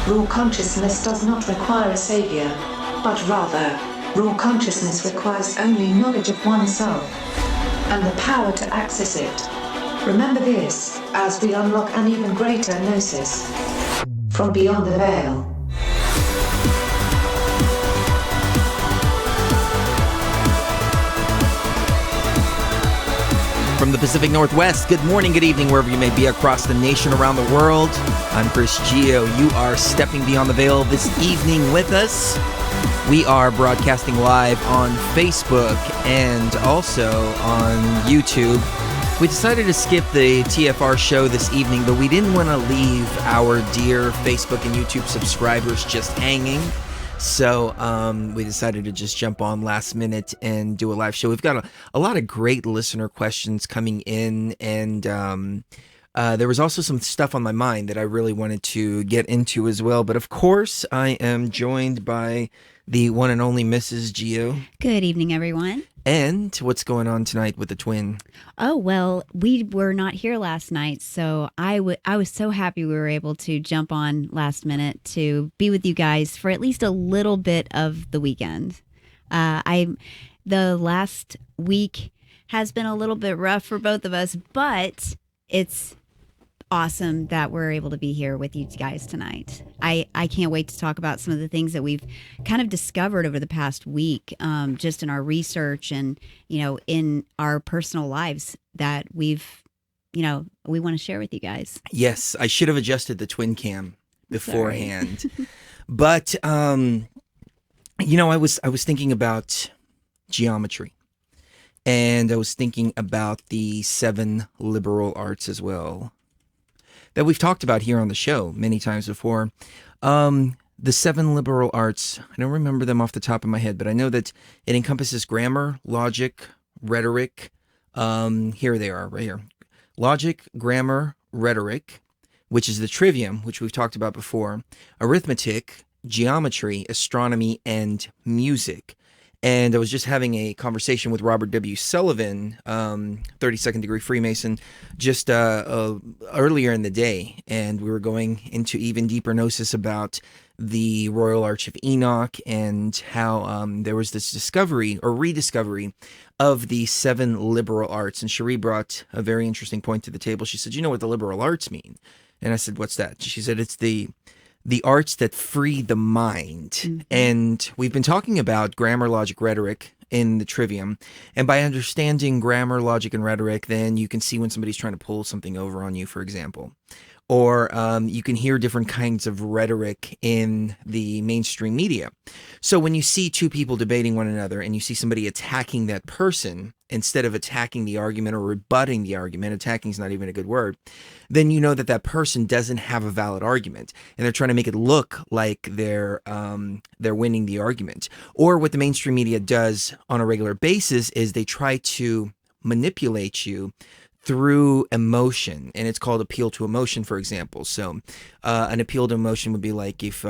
Raw consciousness does not require a savior, but rather, raw consciousness requires only knowledge of oneself and the power to access it. Remember this, as we unlock an even greater Gnosis from beyond the veil. From the Pacific Northwest, good morning, good evening, wherever you may be across the nation, around the world. I'm Chris Gio. You are stepping beyond the veil this evening with us. We are broadcasting live on Facebook and also on YouTube. We decided to skip the TFR show this evening, but we didn't want to leave our dear Facebook and YouTube subscribers just hanging. So we decided to just jump on last minute and do a live show. We've got a lot of great listener questions coming in, and there was also some stuff on my mind that I really wanted to get into as well. But of course, I am joined by the one and only Mrs. Gio. Good evening, everyone. And what's going on tonight with the twin? Oh, well, we were not here last night, so I was so happy we were able to jump on last minute to be with you guys for at least a little bit of the weekend. The last week has been a little bit rough for both of us, but it's awesome that we're able to be here with you guys tonight. I can't wait to talk about some of the things that we've kind of discovered over the past week, just in our research and, in our personal lives that we want to share with you guys. Yes, I should have adjusted the twin cam beforehand. But, I was thinking about geometry. And I was thinking about the 7 liberal arts as well, that we've talked about here on the show many times before. The 7 liberal arts, I don't remember them off the top of my head, but I know that it encompasses grammar, logic, rhetoric. Here they are, right here. Logic, grammar, rhetoric, which is the trivium, which we've talked about before, arithmetic, geometry, astronomy, and music. And I was just having a conversation with Robert W. Sullivan, 32nd degree Freemason, just earlier in the day. And we were going into even deeper gnosis about the Royal Arch of Enoch and how there was this discovery or rediscovery of the 7 liberal arts. And Cherie brought a very interesting point to the table. She said, "You know what the liberal arts mean?" And I said, "What's that?" She said, "It's the arts that free the mind." Mm-hmm. And we've been talking about grammar, logic, rhetoric in the trivium. And by understanding grammar, logic, and rhetoric, then you can see when somebody's trying to pull something over on you, for example. Or you can hear different kinds of rhetoric in the mainstream media. So when you see 2 people debating one another and you see somebody attacking that person, instead of attacking the argument or rebutting the argument, attacking is not even a good word, then you know that that person doesn't have a valid argument, and they're trying to make it look like they're winning the argument. Or what the mainstream media does on a regular basis is they try to manipulate you through emotion, and it's called appeal to emotion, for example. So an appeal to emotion would be like if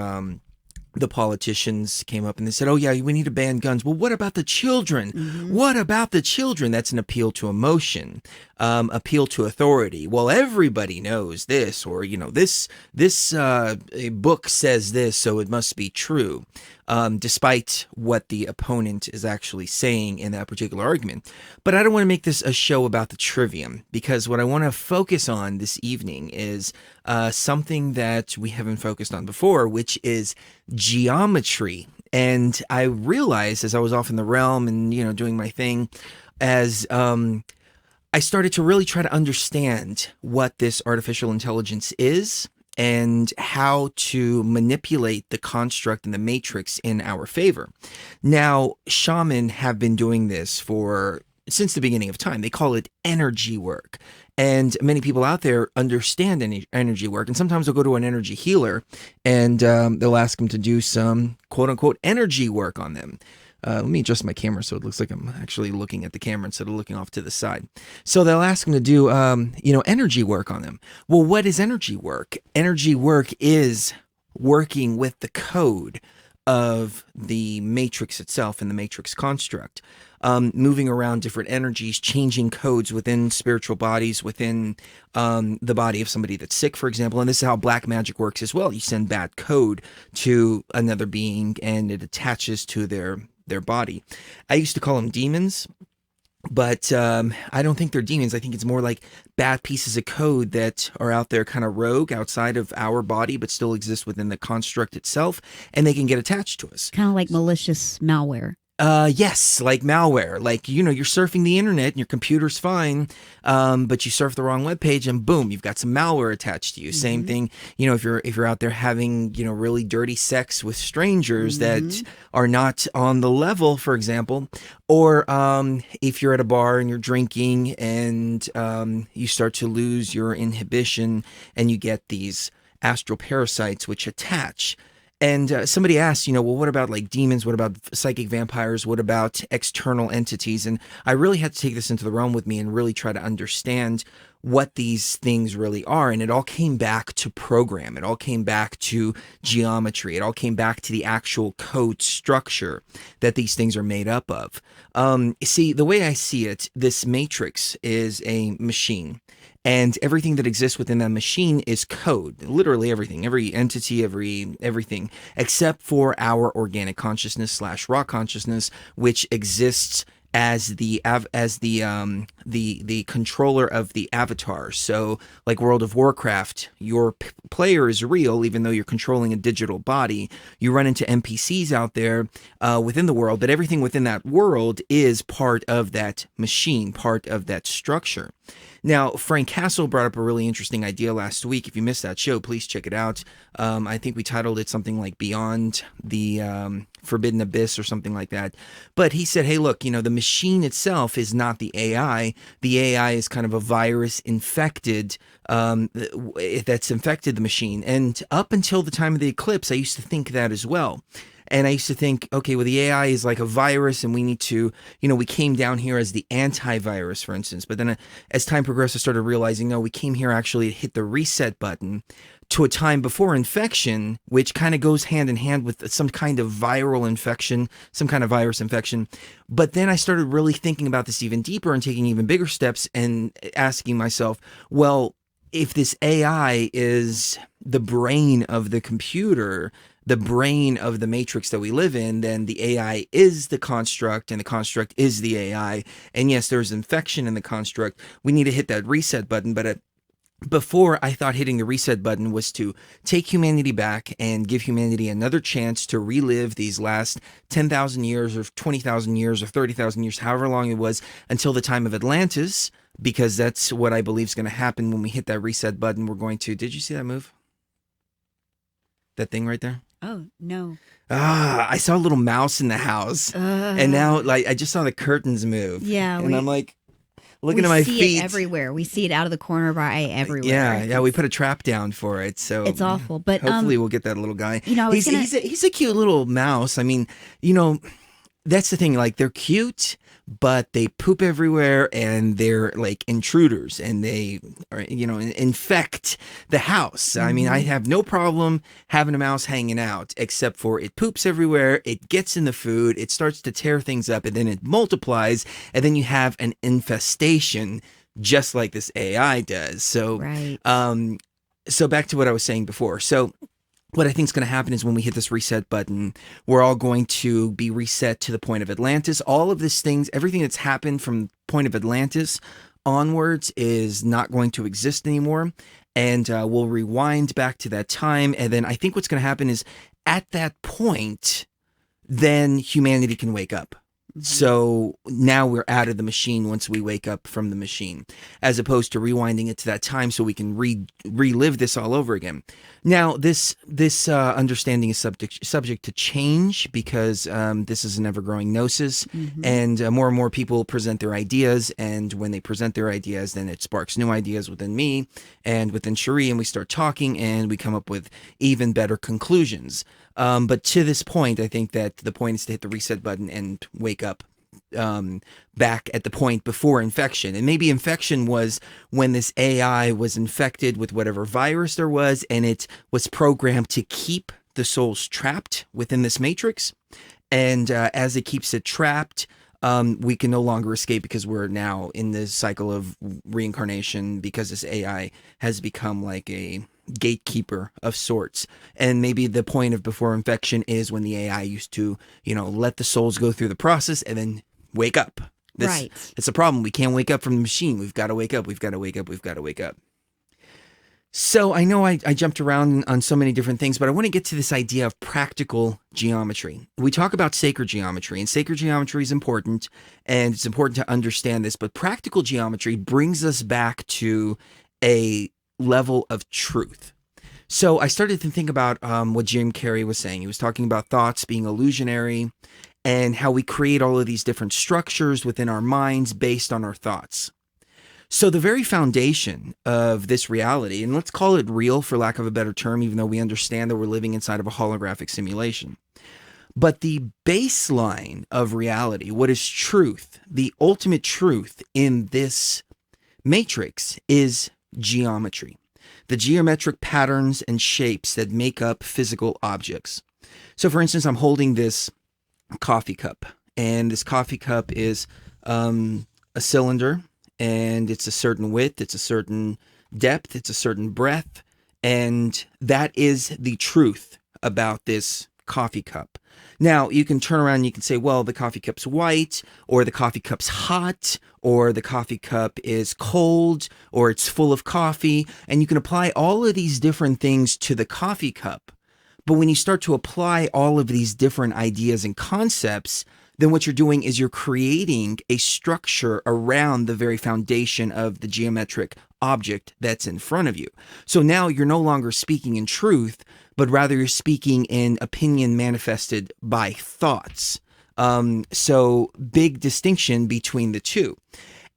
the politicians came up and they said, "Oh yeah, we need to ban guns." Well, what about the children? Mm-hmm. What about the children? That's an appeal to emotion, appeal to authority. Well, everybody knows this, or this book says this, so it must be true, despite what the opponent is actually saying in that particular argument. But I don't want to make this a show about the trivium, because what I want to focus on this evening is something that we haven't focused on before, which is geometry. And I realized as I was off in the realm and, doing my thing, as I started to really try to understand what this artificial intelligence is and how to manipulate the construct and the matrix in our favor. Now, shaman have been doing this since the beginning of time. They call it energy work. And many people out there understand energy work. And sometimes they'll go to an energy healer and they'll ask them to do some quote unquote energy work on them. Let me adjust my camera so it looks like I'm actually looking at the camera instead of looking off to the side. So they'll ask them to do, energy work on them. Well, what is energy work? Energy work is working with the code of the matrix itself and the matrix construct, moving around different energies, changing codes within spiritual bodies, within the body of somebody that's sick, for example. And this is how black magic works as well. You send bad code to another being and it attaches to their body. I used to call them demons, but I don't think they're demons. I think it's more like bad pieces of code that are out there kind of rogue outside of our body, but still exist within the construct itself, and they can get attached to us. Kind of like malicious malware. Yes, like malware. Like, you're surfing the internet and your computer's fine, but you surf the wrong webpage and boom, you've got some malware attached to you. Same thing, if you're out there having, really dirty sex with strangers that are not on the level, for example, or if you're at a bar and you're drinking and you start to lose your inhibition and you get these astral parasites which attach. And somebody asked, well, what about like demons? What about psychic vampires? What about external entities? And I really had to take this into the realm with me and really try to understand what these things really are. And it all came back to program. It all came back to geometry. It all came back to the actual code structure that these things are made up of. See, the way I see it, this matrix is a machine. And everything that exists within that machine is code. Literally everything, every entity, everything, except for our organic consciousness / raw consciousness, which exists as the controller of the avatar. So, like World of Warcraft, your player is real, even though you're controlling a digital body. You run into NPCs out there within the world, but everything within that world is part of that machine, part of that structure. Now, Frank Castle brought up a really interesting idea last week. If you missed that show, please check it out. I think we titled it something like Beyond the Forbidden Abyss or something like that. But he said, hey, look, the machine itself is not the AI. The AI is kind of a virus infected, that's infected the machine. And up until the time of the eclipse, I used to think that as well. And I used to think, okay, well, the AI is like a virus and we need to, we came down here as the antivirus, for instance. But then as time progressed, I started realizing, no, we came here actually to hit the reset button to a time before infection, which kind of goes hand in hand with some kind of viral infection, some kind of virus infection. But then I started really thinking about this even deeper and taking even bigger steps and asking myself, well, if this AI is the brain of the computer, the brain of the matrix that we live in, then the AI is the construct and the construct is the AI. And yes, there's infection in the construct. We need to hit that reset button. But before, I thought hitting the reset button was to take humanity back and give humanity another chance to relive these last 10,000 years or 20,000 years or 30,000 years, however long it was, until the time of Atlantis, because that's what I believe is going to happen when we hit that reset button. We're going to, did you see that move? That thing right there? Oh, no. I saw a little mouse in the house. And now, like, I just saw the curtains move. Yeah. And I'm like, looking at my feet. We see it everywhere. We see it out of the corner of our eye everywhere. Yeah, we put a trap down for it. So it's awful. But hopefully we'll get that little guy. He's a cute little mouse. I mean, that's the thing. Like, they're cute, but they poop everywhere and they're like intruders and they are, infect the house. I mean, I have no problem having a mouse hanging out, except for it poops everywhere. It gets in the food. It starts to tear things up and then it multiplies. And then you have an infestation just like this AI does. So, right. So back to what I was saying before. So what I think is going to happen is when we hit this reset button, we're all going to be reset to the point of Atlantis. All of these things, everything that's happened from point of Atlantis onwards is not going to exist anymore. And we'll rewind back to that time. And then I think what's going to happen is at that point, then humanity can wake up. So now we're out of the machine once we wake up from the machine, as opposed to rewinding it to that time so we can relive this all over again. Now, this understanding is subject to change because this is an ever-growing Gnosis, and more people present their ideas, and when they present their ideas, then it sparks new ideas within me and within Cherie, and we start talking, and we come up with even better conclusions. But to this point, I think that the point is to hit the reset button and wake up back at the point before infection. And maybe infection was when this AI was infected with whatever virus there was, and it was programmed to keep the soul's trapped within this matrix. And as it keeps it trapped, we can no longer escape because we're now in this cycle of reincarnation, because this AI has become like a gatekeeper of sorts. And maybe the point of before infection is when the AI used to, let the souls go through the process and then wake up. Right. It's a problem. We can't wake up from the machine. We've got to wake up. We've got to wake up. We've got to wake up. So I know I jumped around on so many different things, but I want to get to this idea of practical geometry. We talk about sacred geometry, and sacred geometry is important, and it's important to understand this, but practical geometry brings us back to a level of truth. So I started to think about what Jim Carrey was saying. He was talking about thoughts being illusionary and how we create all of these different structures within our minds based on our thoughts. So the very foundation of this reality, and let's call it real for lack of a better term, even though we understand that we're living inside of a holographic simulation. But the baseline of reality, what is truth, the ultimate truth in this matrix is geometry. The geometric patterns and shapes that make up physical objects. So for instance, I'm holding this coffee cup, and this coffee cup is a cylinder. And it's a certain width, it's a certain depth, it's a certain breadth, and that is the truth about this coffee cup. Now, you can turn around and you can say, well, the coffee cup's white, or the coffee cup's hot, or the coffee cup is cold, or it's full of coffee, and you can apply all of these different things to the coffee cup. But when you start to apply all of these different ideas and concepts, then what you're doing is you're creating a structure around the very foundation of the geometric object that's in front of you. So now you're no longer speaking in truth, but rather you're speaking in opinion manifested by thoughts. So big distinction between the two.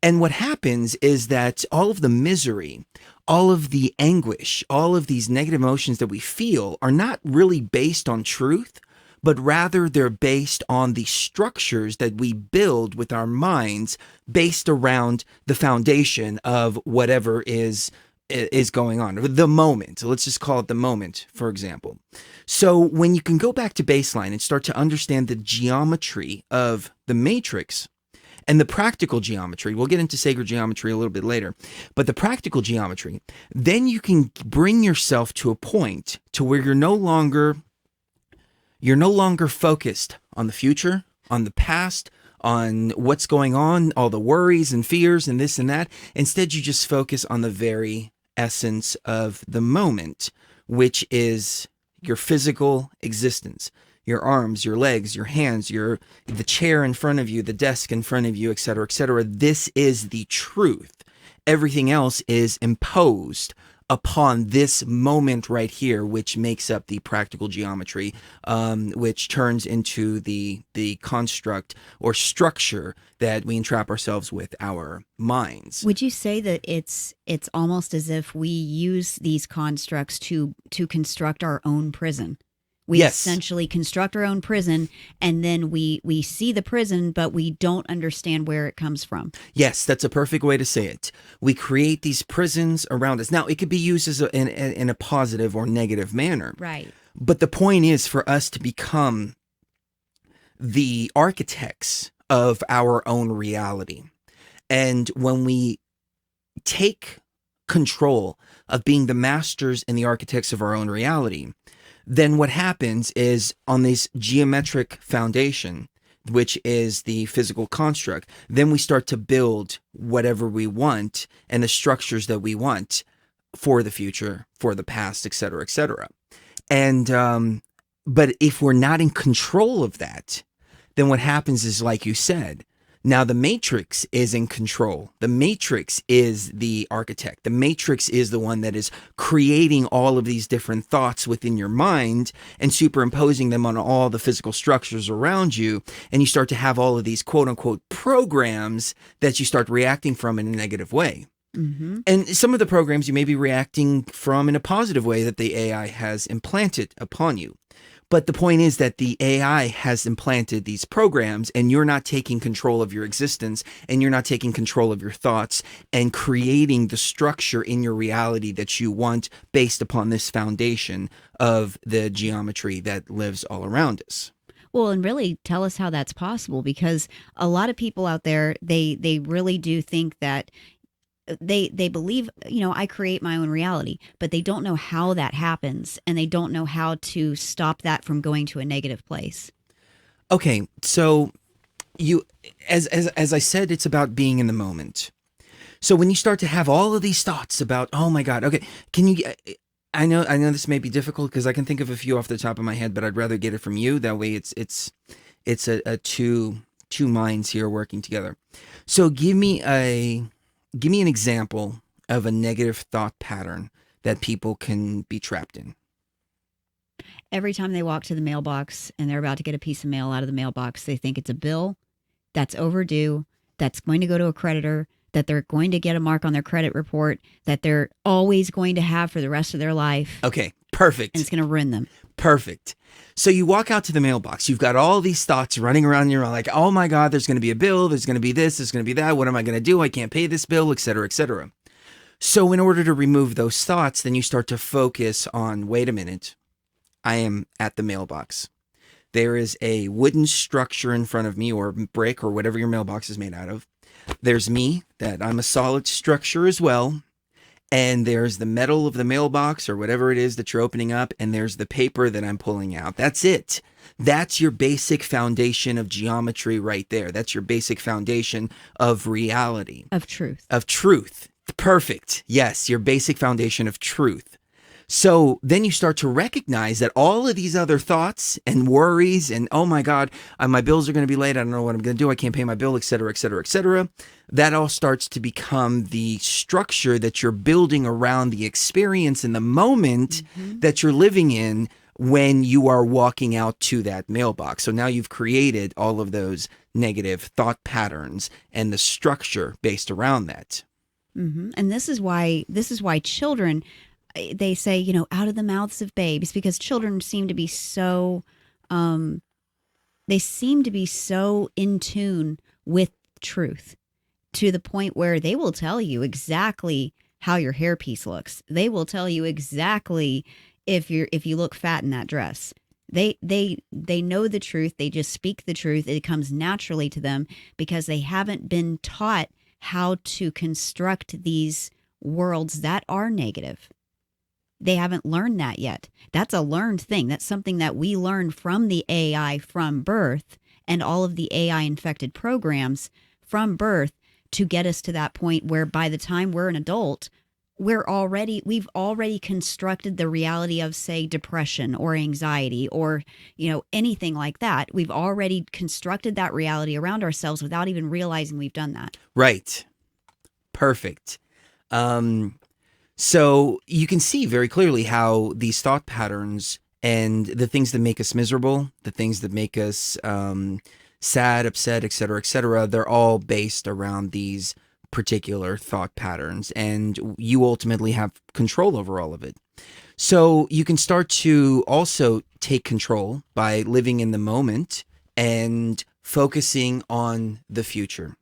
And what happens is that all of the misery, all of the anguish, all of these negative emotions that we feel are not really based on truth, but rather they're based on the structures that we build with our minds based around the foundation of whatever is going on, the moment. Let's just call it the moment, for example. So when you can go back to baseline and start to understand the geometry of the matrix and the practical geometry, we'll get into sacred geometry a little bit later, but the practical geometry, then you can bring yourself to a point to where you're no longer focused on the future, on the past, on what's going on, all the worries and fears and this and that. Instead, you just focus on the very essence of the moment, which is your physical existence, your arms, your legs, your hands, the chair in front of you, the desk in front of you, et cetera, et cetera. This is the truth. Everything else is imposed upon this moment right here, which makes up the practical geometry, which turns into the construct or structure that we entrap ourselves with our minds. Would you say that it's almost as if we use these constructs to construct our own prison? We essentially construct our own prison, and then we see the prison, but we don't understand where it comes from. Yes, that's a perfect way to say it. We create these prisons around us. Now, it could be used as in a positive or negative manner. Right. But the point is for us to become the architects of our own reality. And when we take control of being the masters and the architects of our own reality, then what happens is on this geometric foundation, which is the physical construct, then we start to build whatever we want and the structures that we want for the future, for the past, et cetera, et cetera. And, but if we're not in control of that, then what happens is, like you said, now the matrix is in control. The matrix is the architect. The matrix is the one that is creating all of these different thoughts within your mind and superimposing them on all the physical structures around you. And you start to have all of these quote unquote programs that you start reacting from in a negative way. Mm-hmm. And some of the programs you may be reacting from in a positive way that the AI has implanted upon you. But the point is that the AI has implanted these programs, and you're not taking control of your existence, and you're not taking control of your thoughts and creating the structure in your reality that you want based upon this foundation of the geometry that lives all around us. Well, and really tell us how that's possible, because a lot of people out there, they really do think that they believe, I create my own reality, but they don't know how that happens, and they don't know how to stop that from going to a negative place. Okay, so you, as I said, it's about being in the moment. So when you start to have all of these thoughts about, oh my God, okay, can you? I know this may be difficult because I can think of a few off the top of my head, but I'd rather get it from you. That way, it's a two minds here working together. So give me an example of a negative thought pattern that people can be trapped in. Every time they walk to the mailbox and they're about to get a piece of mail out of the mailbox, they think it's a bill that's overdue, that's going to go to a creditor, that they're going to get a mark on their credit report, that they're always going to have for the rest of their life. Okay, perfect. And it's going to ruin them. Perfect. So you walk out to the mailbox. You've got all these thoughts running around in your mind, like, oh my God, there's going to be a bill. There's going to be this. There's going to be that. What am I going to do? I can't pay this bill, et cetera, et cetera. So in order to remove those thoughts, then you start to focus on, wait a minute, I am at the mailbox. There is a wooden structure in front of me, or brick, or whatever your mailbox is made out of. There's me, that I'm a solid structure as well. And there's the metal of the mailbox or whatever it is that you're opening up. And there's the paper that I'm pulling out. That's it. That's your basic foundation of geometry right there. That's your basic foundation of reality. Of truth. Of truth. Perfect. Yes, your basic foundation of truth. So then you start to recognize that all of these other thoughts and worries and, oh my God, my bills are going to be late. I don't know what I'm going to do. I can't pay my bill, et cetera, et cetera, et cetera. That all starts to become the structure that you're building around the experience in the moment that you're living in when you are walking out to that mailbox. So now you've created all of those negative thought patterns and the structure based around that. And this is why children, they say, out of the mouths of babes, because children seem to be so, they seem to be so in tune with truth, to the point where they will tell you exactly how your hairpiece looks. They will tell you exactly if you look fat in that dress. They know the truth. They just speak the truth. It comes naturally to them because they haven't been taught how to construct these worlds that are negative. They haven't learned that yet. That's a learned thing. That's something that we learn from the AI from birth, and all of the AI infected programs from birth, to get us to that point where by the time we're an adult, we've already constructed the reality of, say, depression or anxiety or, anything like that. We've already constructed that reality around ourselves without even realizing we've done that. Right. Perfect. So you can see very clearly how these thought patterns and the things that make us miserable, the things that make us sad, upset, et cetera, they're all based around these particular thought patterns, and you ultimately have control over all of it. So you can start to also take control by living in the moment and focusing on the future.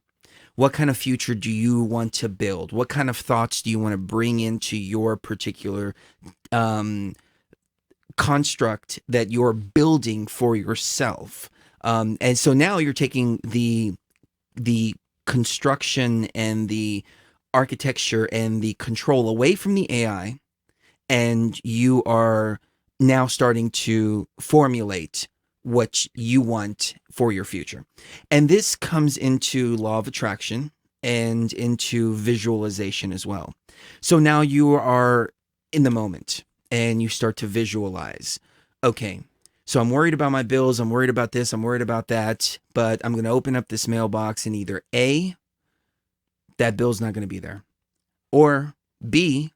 What kind of future do you want to build? What kind of thoughts do you want to bring into your particular construct that you're building for yourself? And so now you're taking the construction and the architecture and the control away from the AI, and you are now starting to formulate what you want for your future. And this comes into law of attraction and into visualization as well. So now you are in the moment and you start to visualize, okay, so I'm worried about my bills, I'm worried about this, I'm worried about that, but I'm going to open up this mailbox and either A, that bill's not going to be there, or B,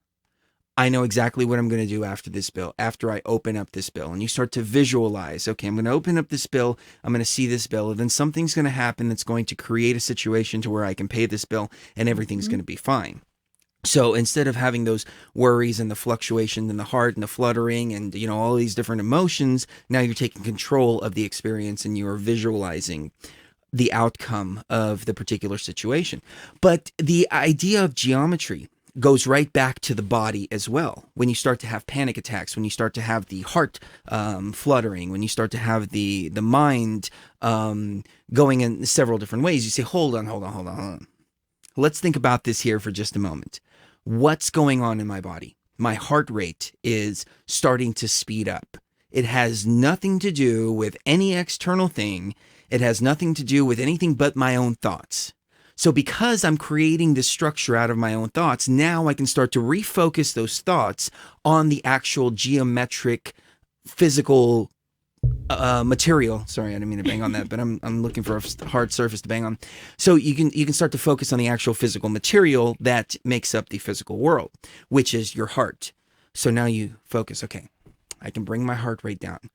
I know exactly what I'm going to do after this bill, after I open up this bill. And you start to visualize, okay, I'm going to open up this bill, I'm going to see this bill, and then something's going to happen that's going to create a situation to where I can pay this bill and everything's going to be fine. So instead of having those worries and the fluctuation in the heart and the fluttering and, all these different emotions, now you're taking control of the experience and you are visualizing the outcome of the particular situation. But the idea of geometry goes right back to the body as well. When you start to have panic attacks, when you start to have the heart fluttering, when you start to have the mind going in several different ways, you say, hold on. Let's think about this here for just a moment. What's going on in my body? My heart rate is starting to speed up. It has nothing to do with any external thing. It has nothing to do with anything but my own thoughts. So because I'm creating this structure out of my own thoughts, now I can start to refocus those thoughts on the actual geometric, physical material. Sorry, I didn't mean to bang on that, but I'm looking for a hard surface to bang on. So you can start to focus on the actual physical material that makes up the physical world, which is your heart. So now you focus, okay, I can bring my heart rate down.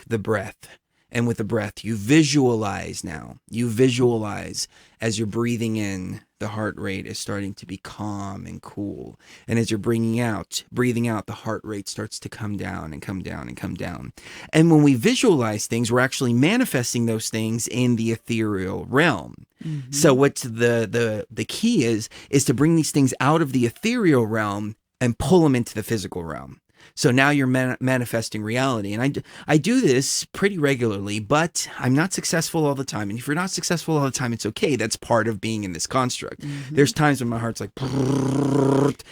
The breath. And with the breath, you visualize now. You visualize as you're breathing in, the heart rate is starting to be calm and cool. And as you're breathing out, the heart rate starts to come down and come down and come down. And when we visualize things, we're actually manifesting those things in the ethereal realm. Mm-hmm. So what's the key is to bring these things out of the ethereal realm and pull them into the physical realm. So now you're manifesting reality. And I do this pretty regularly, but I'm not successful all the time. And if you're not successful all the time, it's okay. That's part of being in this construct. Mm-hmm. There's times when my heart's like,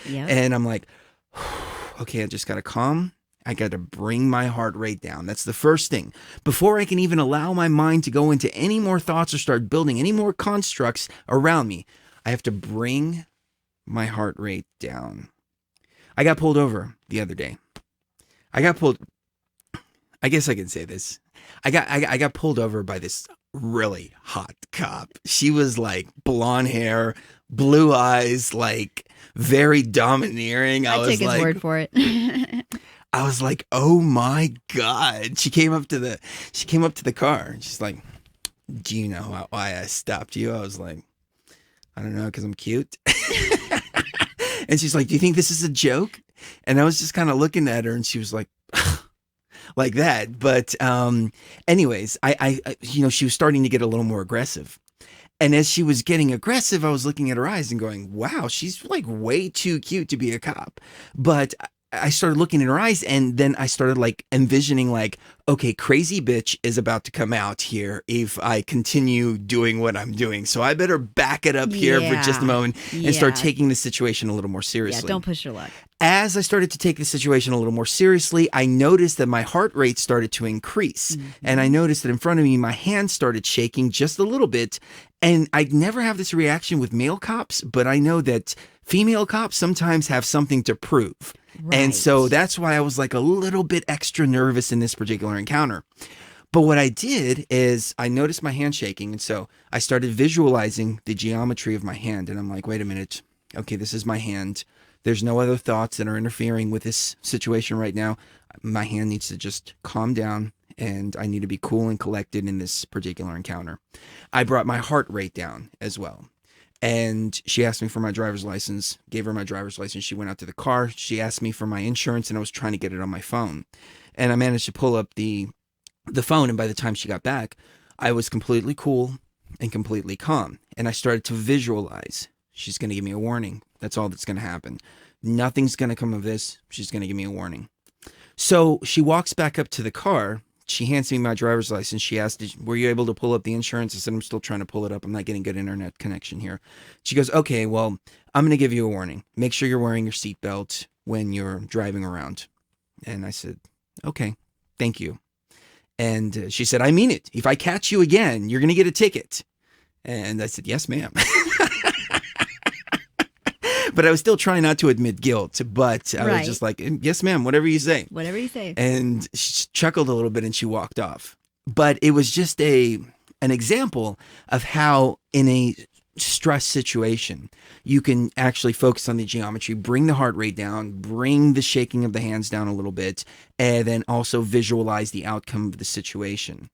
yep. And I'm like, okay, I just got to calm. I got to bring my heart rate down. That's the first thing. Before I can even allow my mind to go into any more thoughts or start building any more constructs around me, I have to bring my heart rate down. I got pulled over the other day. I guess I can say this. I got pulled over by this really hot cop. She was like blonde hair, blue eyes, like very domineering. I take his word for it. I was like, oh my God. She came up to the car and she's like, do you know why I stopped you? I was like, I don't know, because I'm cute. And she's like, do you think this is a joke? And I was just kind of looking at her and she was like, like that. But anyways, I she was starting to get a little more aggressive. And as she was getting aggressive, I was looking at her eyes and going, wow, she's like way too cute to be a cop. But I started looking in her eyes and then I started like envisioning like, okay, crazy bitch is about to come out here if I continue doing what I'm doing. So I better back it up here for just a moment and start taking the situation a little more seriously. Yeah, don't push your luck. As I started to take the situation a little more seriously, I noticed that my heart rate started to increase. Mm-hmm. And I noticed that in front of me, my hand started shaking just a little bit. And I'd never have this reaction with male cops, but I know that female cops sometimes have something to prove. Right. And so that's why I was like a little bit extra nervous in this particular encounter. But what I did is I noticed my hand shaking. And so I started visualizing the geometry of my hand. And I'm like, wait a minute. Okay, this is my hand. There's no other thoughts that are interfering with this situation right now. My hand needs to just calm down and I need to be cool and collected in this particular encounter. I brought my heart rate down as well. And she asked me for my driver's license, gave her my driver's license. She went out to the car. She asked me for my insurance and I was trying to get it on my phone. And I managed to pull up the phone. And by the time she got back, I was completely cool and completely calm. And I started to visualize. She's going to give me a warning. That's all that's going to happen. Nothing's going to come of this. She's going to give me a warning. So she walks back up to the car. She hands me my driver's license. She asked, were you able to pull up the insurance? I said, I'm still trying to pull it up. I'm not getting good internet connection here. She goes, okay, well, I'm going to give you a warning. Make sure you're wearing your seatbelt when you're driving around. And I said, okay, thank you. And she said, I mean it. If I catch you again, you're going to get a ticket. And I said, yes, ma'am. But I was still trying not to admit guilt. But I was just like, yes, ma'am, whatever you say. Whatever you say. And she chuckled a little bit and she walked off. But it was just an example of how in a stress situation, you can actually focus on the geometry, bring the heart rate down, bring the shaking of the hands down a little bit, and then also visualize the outcome of the situation.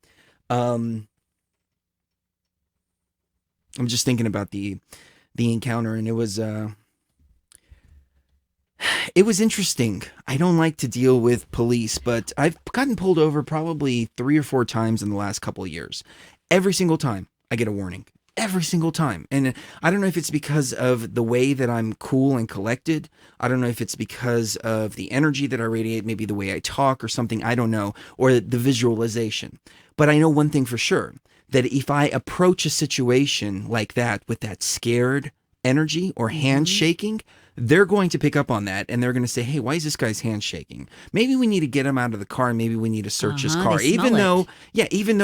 I'm just thinking about the the encounter, and it was interesting. I don't like to deal with police, but I've gotten pulled over probably 3 or 4 times in the last couple of years. Every single time I get a warning. Every single time. And I don't know if it's because of the way that I'm cool and collected. I don't know if it's because of the energy that I radiate, maybe the way I talk or something, I don't know, or the visualization. But I know one thing for sure, that if I approach a situation like that with that scared energy or hand shaking, they're going to pick up on that and they're going to say, hey, why is this guy's hand shaking? Maybe we need to get him out of the car. Maybe we need to search his car. Even though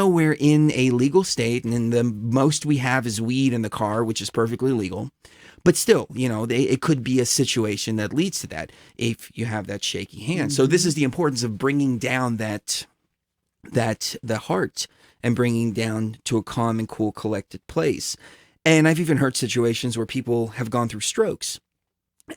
we're in a legal state and the most we have is weed in the car, which is perfectly legal. But still, it could be a situation that leads to that if you have that shaky hand. So this is the importance of bringing down the heart and bringing down to a calm and cool, collected place. And I've even heard situations where people have gone through strokes.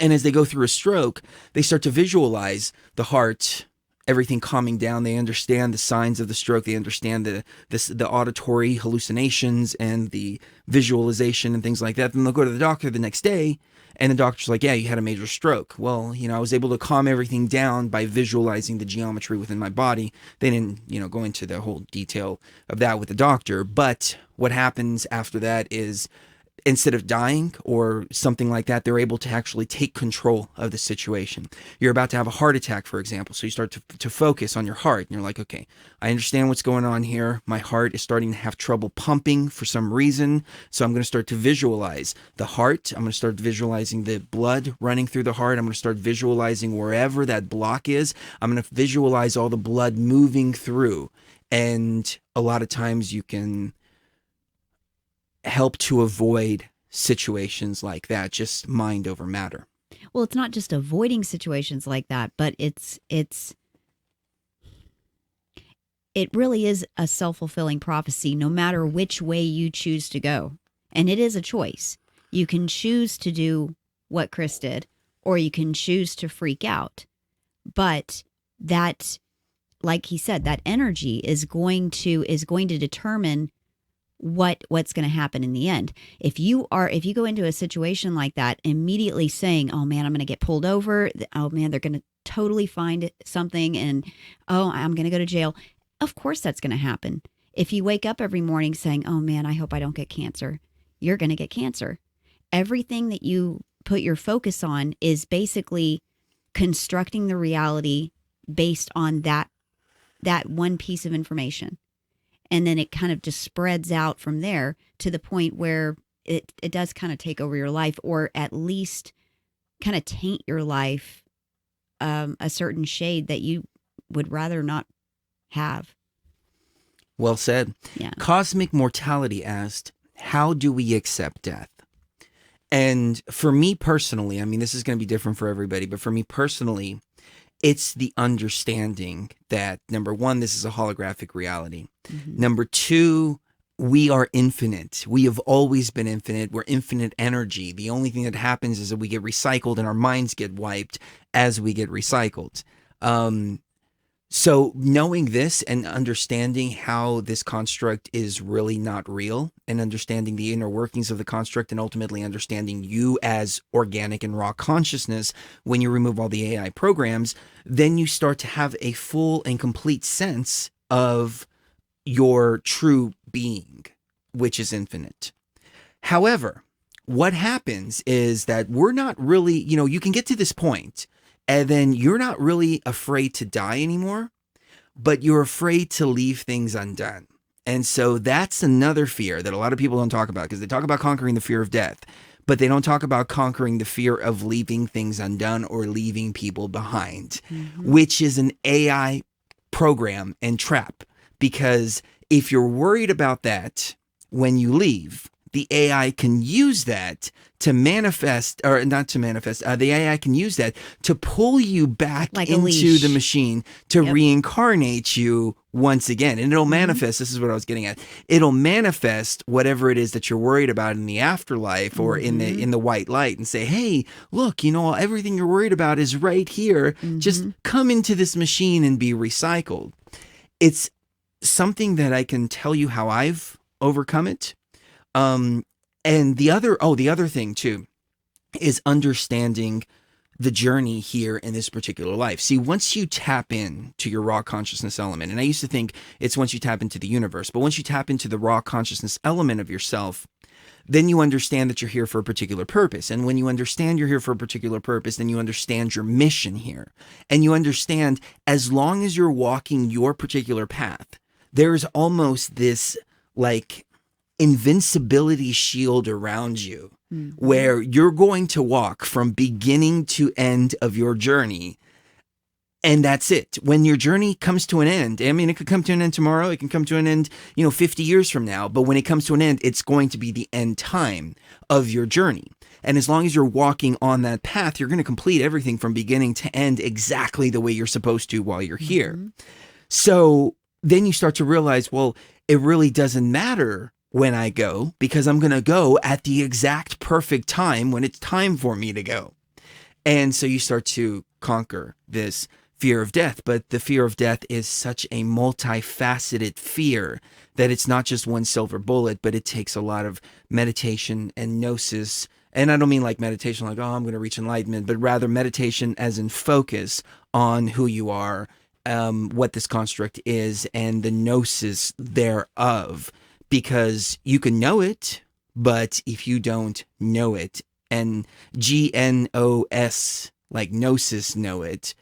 And as they go through a stroke, they start to visualize the heart, everything calming down. They understand the signs of the stroke. They understand the auditory hallucinations and the visualization and things like that. Then they'll go to the doctor the next day, and the doctor's like, yeah, you had a major stroke. Well, I was able to calm everything down by visualizing the geometry within my body. They didn't, go into the whole detail of that with the doctor. But what happens after that is, instead of dying or something like that, they're able to actually take control of the situation. You're about to have a heart attack, for example. So you start to focus on your heart. And you're like, okay, I understand what's going on here. My heart is starting to have trouble pumping for some reason. So I'm going to start to visualize the heart. I'm going to start visualizing the blood running through the heart. I'm going to start visualizing wherever that block is. I'm going to visualize all the blood moving through. And a lot of times you can help to avoid situations like that, just mind over matter. Well, it's not just avoiding situations like that, but it really is a self-fulfilling prophecy no matter which way you choose to go. And it is a choice. You can choose to do what Chris did, or you can choose to freak out. But that, like he said, that energy is going to determine what's going to happen in the end. If you go into a situation like that immediately saying, oh man, I'm going to get pulled over. Oh man, they're going to totally find something. And oh, I'm going to go to jail. Of course that's going to happen. If you wake up every morning saying, oh man, I hope I don't get cancer, you're going to get cancer. Everything that you put your focus on is basically constructing the reality based on that one piece of information. And then it kind of just spreads out from there to the point where it does kind of take over your life, or at least kind of taint your life a certain shade that you would rather not have. Well said. Yeah. Cosmic Mortality asked, how do we accept death? And for me personally, I mean, this is going to be different for everybody, but for me personally, it's the understanding that, number one, this is a holographic reality. Mm-hmm. Number two, we are infinite. We have always been infinite. We're infinite energy. The only thing that happens is that we get recycled and our minds get wiped as we get recycled. So knowing this and understanding how this construct is really not real, and understanding the inner workings of the construct, and ultimately understanding you as organic and raw consciousness, when you remove all the AI programs, then you start to have a full and complete sense of your true being, which is infinite. However, what happens is that we're not really, you can get to this point and then you're not really afraid to die anymore, but you're afraid to leave things undone. And so that's another fear that a lot of people don't talk about, because they talk about conquering the fear of death, but they don't talk about conquering the fear of leaving things undone or leaving people behind, which is an AI program and trap. Because if you're worried about that when you leave, the AI can use that to manifest, or not to manifest, the AI can use that to pull you back like into the machine to reincarnate you once again. And it'll manifest, this is what I was getting at, it'll manifest whatever it is that you're worried about in the afterlife or in the white light, and say, hey, look, everything you're worried about is right here. Just come into this machine and be recycled. It's something that I can tell you how I've overcome it. And the other thing too is understanding the journey here in this particular life. See, once you tap in to your raw consciousness element, and I used to think it's once you tap into the universe, but once you tap into the raw consciousness element of yourself, then you understand that you're here for a particular purpose. And when you understand you're here for a particular purpose, then you understand your mission here. And you understand as long as you're walking your particular path, there's almost this like invincibility shield around you, where you're going to walk from beginning to end of your journey. And that's it. When your journey comes to an end, I mean, it could come to an end tomorrow. It can come to an end, 50 years from now. But when it comes to an end, it's going to be the end time of your journey. And as long as you're walking on that path, you're going to complete everything from beginning to end exactly the way you're supposed to while you're here. So then you start to realize, well, it really doesn't matter when I go, because I'm going to go at the exact perfect time when it's time for me to go. And so you start to conquer this fear of death. But the fear of death is such a multifaceted fear that it's not just one silver bullet, but it takes a lot of meditation and gnosis. And I don't mean like meditation like, oh, I'm going to reach enlightenment, but rather meditation as in focus on who you are, what this construct is, and the gnosis thereof. Because you can know it, but if you don't know it, and Gnos, like gnosis, know it,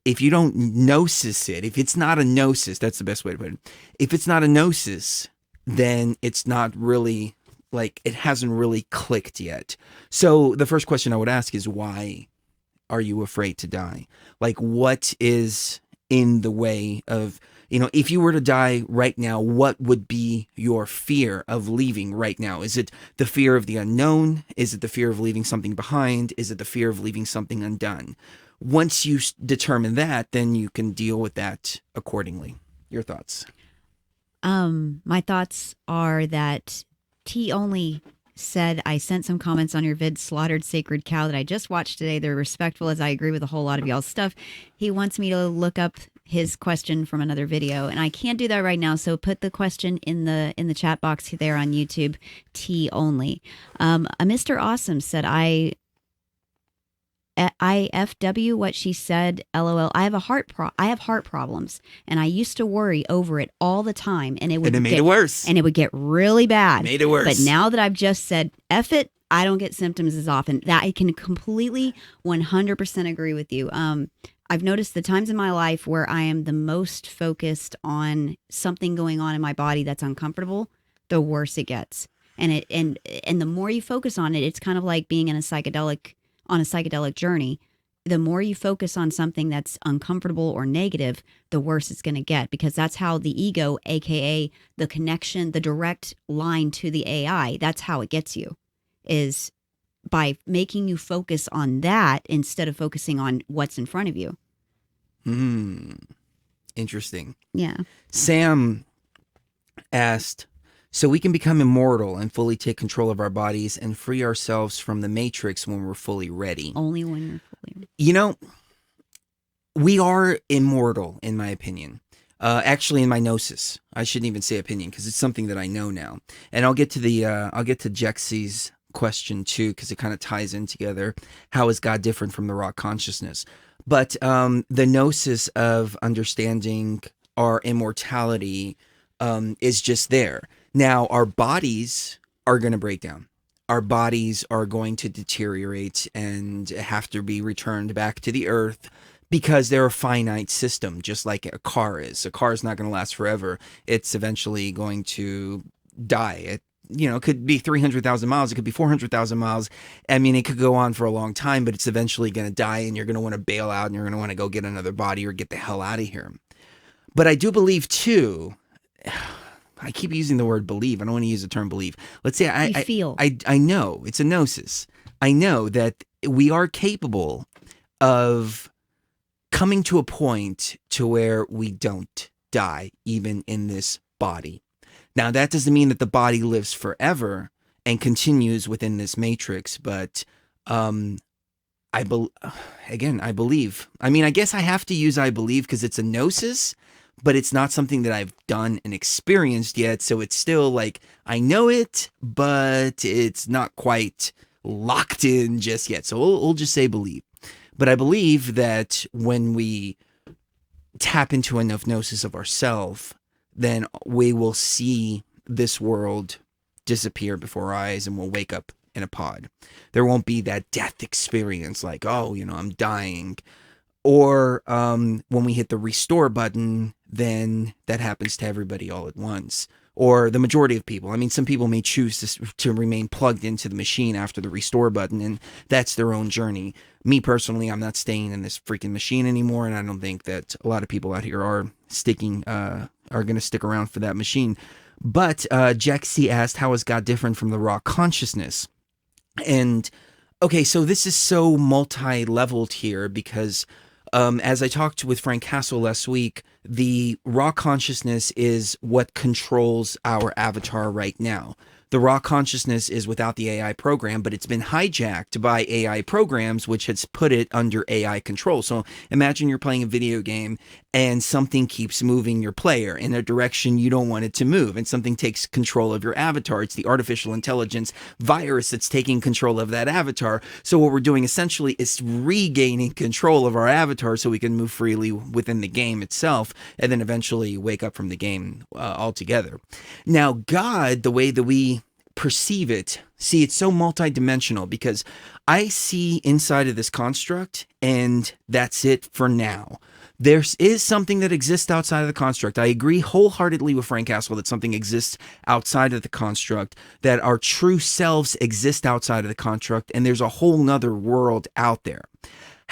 if you don't gnosis it, if it's not a gnosis, that's the best way to put it. If it's not a gnosis, then it's not really, like, it hasn't really clicked yet. So the first question I would ask is, why are you afraid to die? Like, what is in the way of, if you were to die right now, what would be your fear of leaving right now? Is it the fear of the unknown? Is it the fear of leaving something behind? Is it the fear of leaving something undone? Once you determine that, then you can deal with that accordingly. Your thoughts? My thoughts are that T only said, I sent some comments on your vid, Slaughtered Sacred Cow, that I just watched today. They're respectful, as I agree with a whole lot of y'all's stuff. He wants me to look up his question from another video, and I can't do that right now, so put the question in the chat box there on YouTube. T only. Mr. Awesome said, IFW what she said, LOL. I have heart problems, and I used to worry over it all the time, and it made it worse. And it would get really bad. Made it worse. But now that I've just said F it, I don't get symptoms as often. That I can completely 100% agree with you. I've noticed the times in my life where I am the most focused on something going on in my body that's uncomfortable, the worse it gets. And the more you focus on it, it's kind of like being on a psychedelic journey. The more you focus on something that's uncomfortable or negative, the worse it's going to get, because that's how the ego, aka the connection, the direct line to the AI, that's how it gets you, is by making you focus on that instead of focusing on what's in front of you. Interesting. Yeah. Sam asked, so we can become immortal and fully take control of our bodies and free ourselves from the matrix when we're fully ready. Only when you're fully ready. We are immortal, in my opinion. Actually, in my gnosis. I shouldn't even say opinion, because it's something that I know now. And I'll get to Jexie's question too, because it kind of ties in together. How is God different from the raw consciousness? But the gnosis of understanding our immortality is just there. Now, our bodies are going to break down. Our bodies are going to deteriorate and have to be returned back to the earth, because they're a finite system, just like a car is. A car is not going to last forever. It's eventually going to die. It could be 300,000 miles. It could be 400,000 miles. I mean, it could go on for a long time, but it's eventually going to die, and you're going to want to bail out, and you're going to want to go get another body or get the hell out of here. But I do believe, too, I keep using the word believe. I don't want to use the term believe. Let's say I know it's a gnosis. I know that we are capable of coming to a point to where we don't die, even in this body. Now, that doesn't mean that the body lives forever and continues within this matrix, but I believe. I mean, I guess I have to use I believe because it's a gnosis, but it's not something that I've done and experienced yet. So it's still like, I know it, but it's not quite locked in just yet. So we'll just say believe. But I believe that when we tap into enough gnosis of ourselves, then we will see this world disappear before our eyes and we'll wake up in a pod. There won't be that death experience like, oh, I'm dying. Or when we hit the restore button, then that happens to everybody all at once. Or the majority of people. I mean, some people may choose to remain plugged into the machine after the restore button, and that's their own journey. Me personally, I'm not staying in this freaking machine anymore, and I don't think that a lot of people out here are going to stick around for that machine. But Jack C asked, how is God different from the raw consciousness? And okay, so this is so multi-leveled here because as I talked with Frank Castle last week, the raw consciousness is what controls our avatar right now. The raw consciousness is without the AI program, but it's been hijacked by AI programs, which has put it under AI control. So imagine you're playing a video game and something keeps moving your player in a direction you don't want it to move, and something takes control of your avatar. It's the artificial intelligence virus that's taking control of that avatar. So what we're doing essentially is regaining control of our avatar so we can move freely within the game itself, and then eventually wake up from the game altogether. Now, God, the way that we perceive it, see, it's so multidimensional because I see inside of this construct and that's it for now. There is something that exists outside of the construct. I agree wholeheartedly with Frank Castle that something exists outside of the construct, that our true selves exist outside of the construct, and there's a whole nother world out there.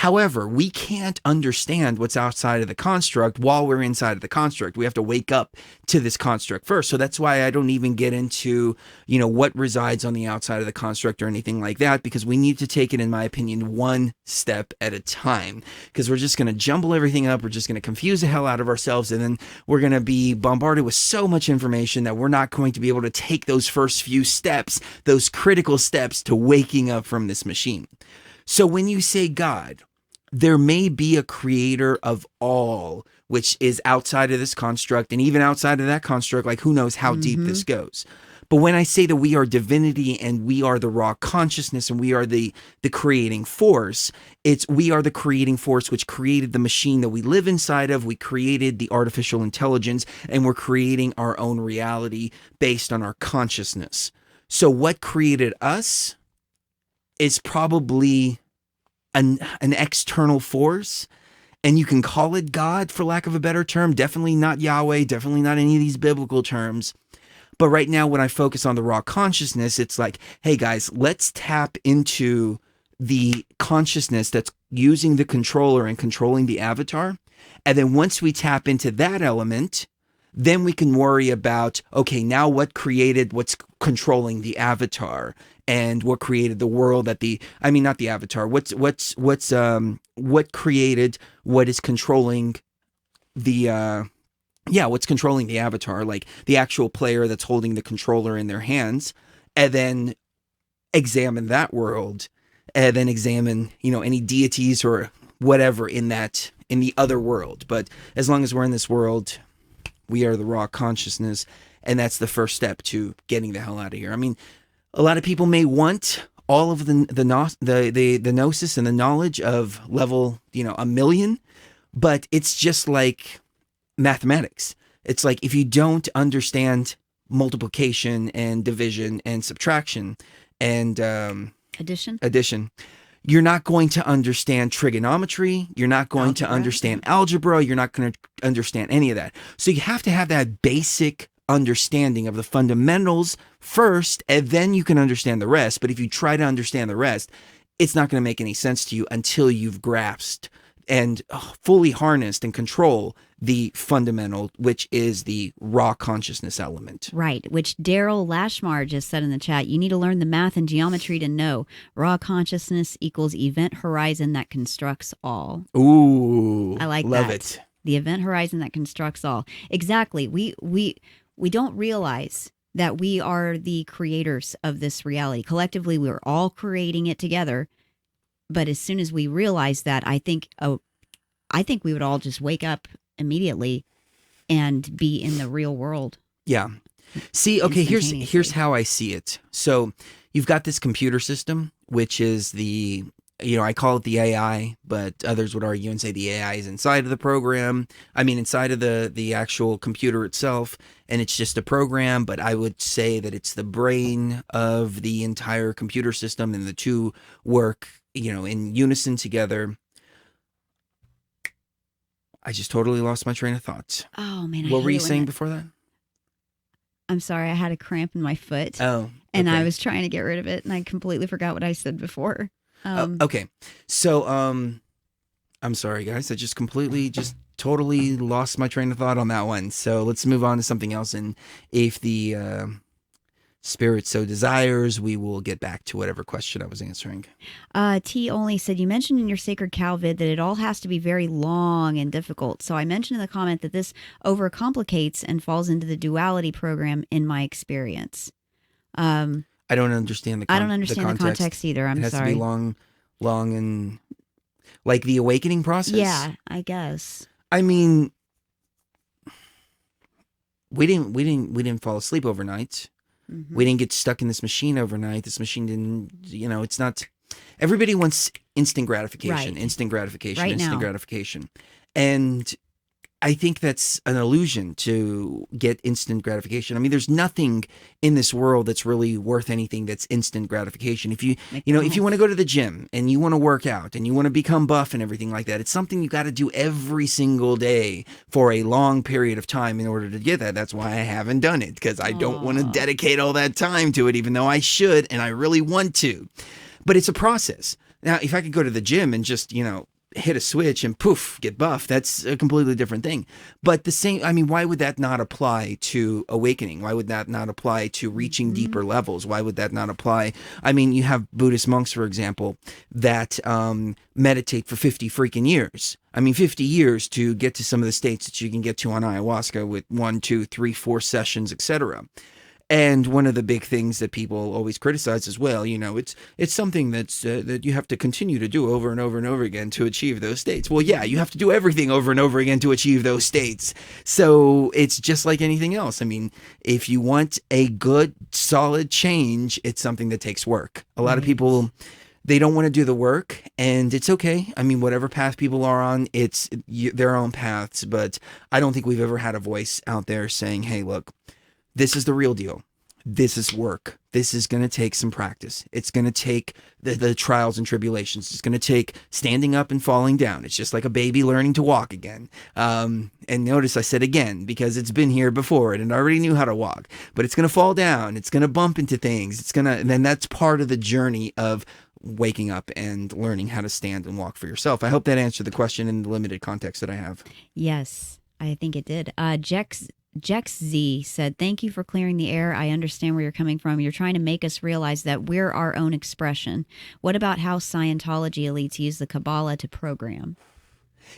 However, we can't understand what's outside of the construct while we're inside of the construct. We have to wake up to this construct first. So that's why I don't even get into, what resides on the outside of the construct or anything like that, because we need to take it, in my opinion, one step at a time, because we're just going to jumble everything up. We're just going to confuse the hell out of ourselves. And then we're going to be bombarded with so much information that we're not going to be able to take those first few steps, those critical steps to waking up from this machine. So when you say God, there may be a creator of all, which is outside of this construct, and even outside of that construct, like who knows how deep this goes. But when I say that we are divinity and we are the raw consciousness and we are the creating force, we are the creating force which created the machine that we live inside of. We created the artificial intelligence, and we're creating our own reality based on our consciousness. So what created us is probably an external force, and you can call it God for lack of a better term. Definitely not Yahweh, definitely not any of these biblical terms. But right now, when I focus on the raw consciousness, it's like, hey guys, let's tap into the consciousness that's using the controller and controlling the avatar. And then once we tap into that element, then we can worry about, okay, now what's controlling the avatar, and what created the world not the avatar. What created what is controlling the what's controlling the avatar, like the actual player that's holding the controller in their hands, and then examine that world, and then examine, any deities or whatever in the other world. But as long as we're in this world, we are the raw consciousness, and that's the first step to getting the hell out of here. I mean, a lot of people may want all of the gnosis and the knowledge of level, 1,000,000, but it's just like mathematics. It's like if you don't understand multiplication and division and subtraction and addition, you're not going to understand trigonometry. You're not going to understand algebra. You're not going to understand any of that. So you have to have that basic understanding of the fundamentals first, and then you can understand the rest. But if you try to understand the rest, it's not going to make any sense to you until you've grasped and fully harnessed and control the fundamental, which is the raw consciousness element. Right, which Daryl Lashmar just said in the chat, you need to learn the math and geometry to know raw consciousness equals event horizon that constructs all. Ooh, I love that. It. The event horizon that constructs all. Exactly. We don't realize that we are the creators of this reality. Collectively, we're all creating it together. But as soon as we realize that, I think we would all just wake up immediately and be in the real world. Yeah. See, okay, here's Instantaneously. how I see it. So you've got this computer system, which is the, I call it the AI, but others would argue and say the AI is inside of the program. I mean, inside of the actual computer itself, and it's just a program, but I would say that it's the brain of the entire computer system, and the two work, in unison together. I just totally lost my train of thought. Oh man, What were you saying before that? I'm sorry, I had a cramp in my foot. Oh, and okay. I was trying to get rid of it, and I completely forgot what I said before. Okay, so I'm sorry, guys. I just totally lost my train of thought on that one. So let's move on to something else. And if the spirit so desires, we will get back to whatever question I was answering. T only said, you mentioned in your Sacred Cow vid that it all has to be very long and difficult. So I mentioned in the comment that this overcomplicates and falls into the duality program in my experience. I don't understand the I don't understand the context either. I'm sorry. It has sorry. to be long and like the awakening process. Yeah, I guess. I mean, we didn't fall asleep overnight. Mm-hmm. We didn't get stuck in this machine overnight. This machine didn't, it's not, everybody wants instant gratification, Right. instant gratification, Right instant now. gratification. And I think that's an illusion to get instant gratification. I mean, there's nothing in this world that's really worth anything that's instant gratification. If you want to go to the gym and you want to work out and you want to become buff and everything like that, it's something you got to do every single day for a long period of time in order to get that. That's why I haven't done it, because I don't want to dedicate all that time to it, even though I should and I really want to. But it's a process. Now, if I could go to the gym and just, hit a switch and poof, get buff, that's a completely different thing. But the same, I mean, why would that not apply to awakening? Why would that not apply to reaching deeper levels? Why would that not apply? I mean, you have Buddhist monks, for example, that meditate for 50 freaking years. I mean, 50 years to get to some of the states that you can get to on ayahuasca with 1, 2, 3, 4 sessions, etc. And one of the big things that people always criticize as well, it's something that you have to continue to do over and over and over again to achieve those states. Well, yeah, you have to do everything over and over again to achieve those states. So it's just like anything else. I mean, if you want a good, solid change, it's something that takes work. A lot of people, they don't want to do the work, and it's okay. I mean, whatever path people are on, it's their own paths. But I don't think we've ever had a voice out there saying, hey, look, this is the real deal. This is work. This is going to take some practice. It's going to take the trials and tribulations. It's going to take standing up and falling down. It's just like a baby learning to walk again. And notice I said again, because it's been here before and it already knew how to walk. But it's going to fall down. It's going to bump into things. And then that's part of the journey of waking up and learning how to stand and walk for yourself. I hope that answered the question in the limited context that I have. Yes, I think it did. Jex Z said, thank you for clearing the air. I understand where you're coming from. You're trying to make us realize that we're our own expression. What about how Scientology elites use the Kabbalah to program?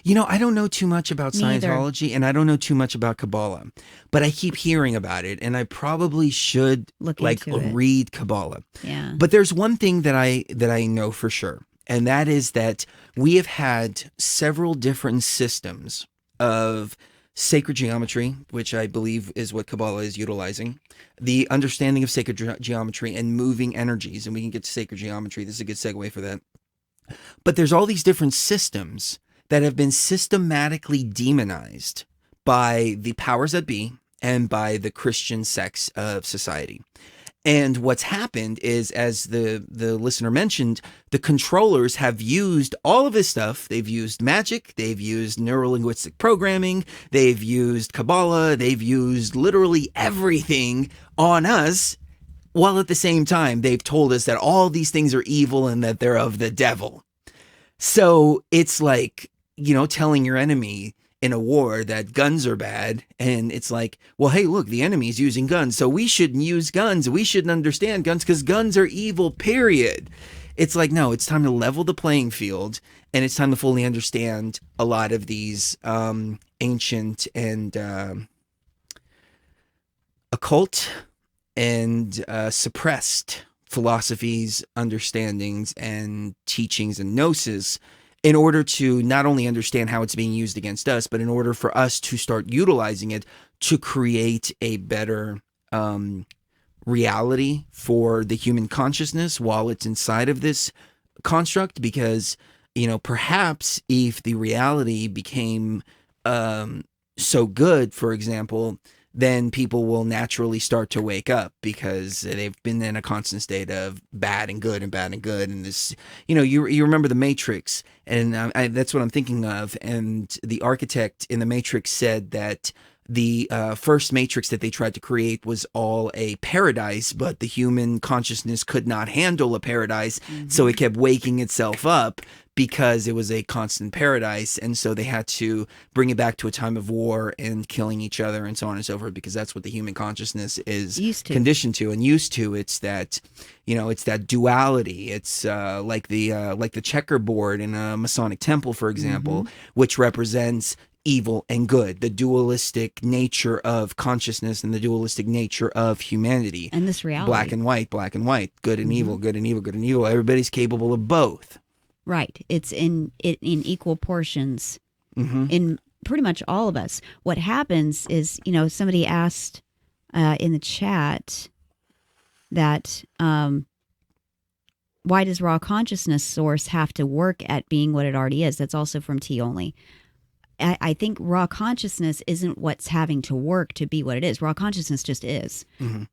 I don't know too much about Neither. Scientology, and I don't know too much about Kabbalah, but I keep hearing about it, and I probably should Look into it. read Kabbalah. Yeah. But there's one thing that I know for sure, and that is that we have had several different systems of sacred geometry, which I believe is what Kabbalah is utilizing, the understanding of sacred geometry and moving energies, and we can get to sacred geometry. This is a good segue for that. But there's all these different systems that have been systematically demonized by the powers that be and by the Christian sects of society. And what's happened is, as the listener mentioned, the controllers have used all of this stuff. They've used magic, they've used neurolinguistic programming, they've used Kabbalah, they've used literally everything on us, while at the same time they've told us that all these things are evil and that they're of the devil. So it's like, telling your enemy in a war that guns are bad, and it's like, well, hey, look, the enemy's using guns, so we shouldn't use guns. We shouldn't understand guns because guns are evil, period. It's like, no, it's time to level the playing field, and it's time to fully understand a lot of these ancient and occult and suppressed philosophies, understandings, and teachings and gnosis, in order to not only understand how it's being used against us, but in order for us to start utilizing it to create a better reality for the human consciousness while it's inside of this construct. Because, perhaps if the reality became so good, for example, then people will naturally start to wake up because they've been in a constant state of bad and good and bad and good. And this, you remember the Matrix, and that's what I'm thinking of. And the architect in the Matrix said that the first Matrix that they tried to create was all a paradise, but the human consciousness could not handle a paradise. So it kept waking itself up because it was a constant paradise. And so they had to bring it back to a time of war and killing each other and so on and so forth, because that's what the human consciousness is conditioned to and used to. It's that, it's that duality. It's like the checkerboard in a Masonic temple, for example, which represents evil and good, the dualistic nature of consciousness and the dualistic nature of humanity. And this reality. Black and white, good and evil, good and evil, good and evil. Everybody's capable of both. Right. It's in equal portions in pretty much all of us. What happens is, somebody asked in the chat that why does raw consciousness source have to work at being what it already is? That's also from T Only. I think raw consciousness isn't what's having to work to be what it is. Raw consciousness just is.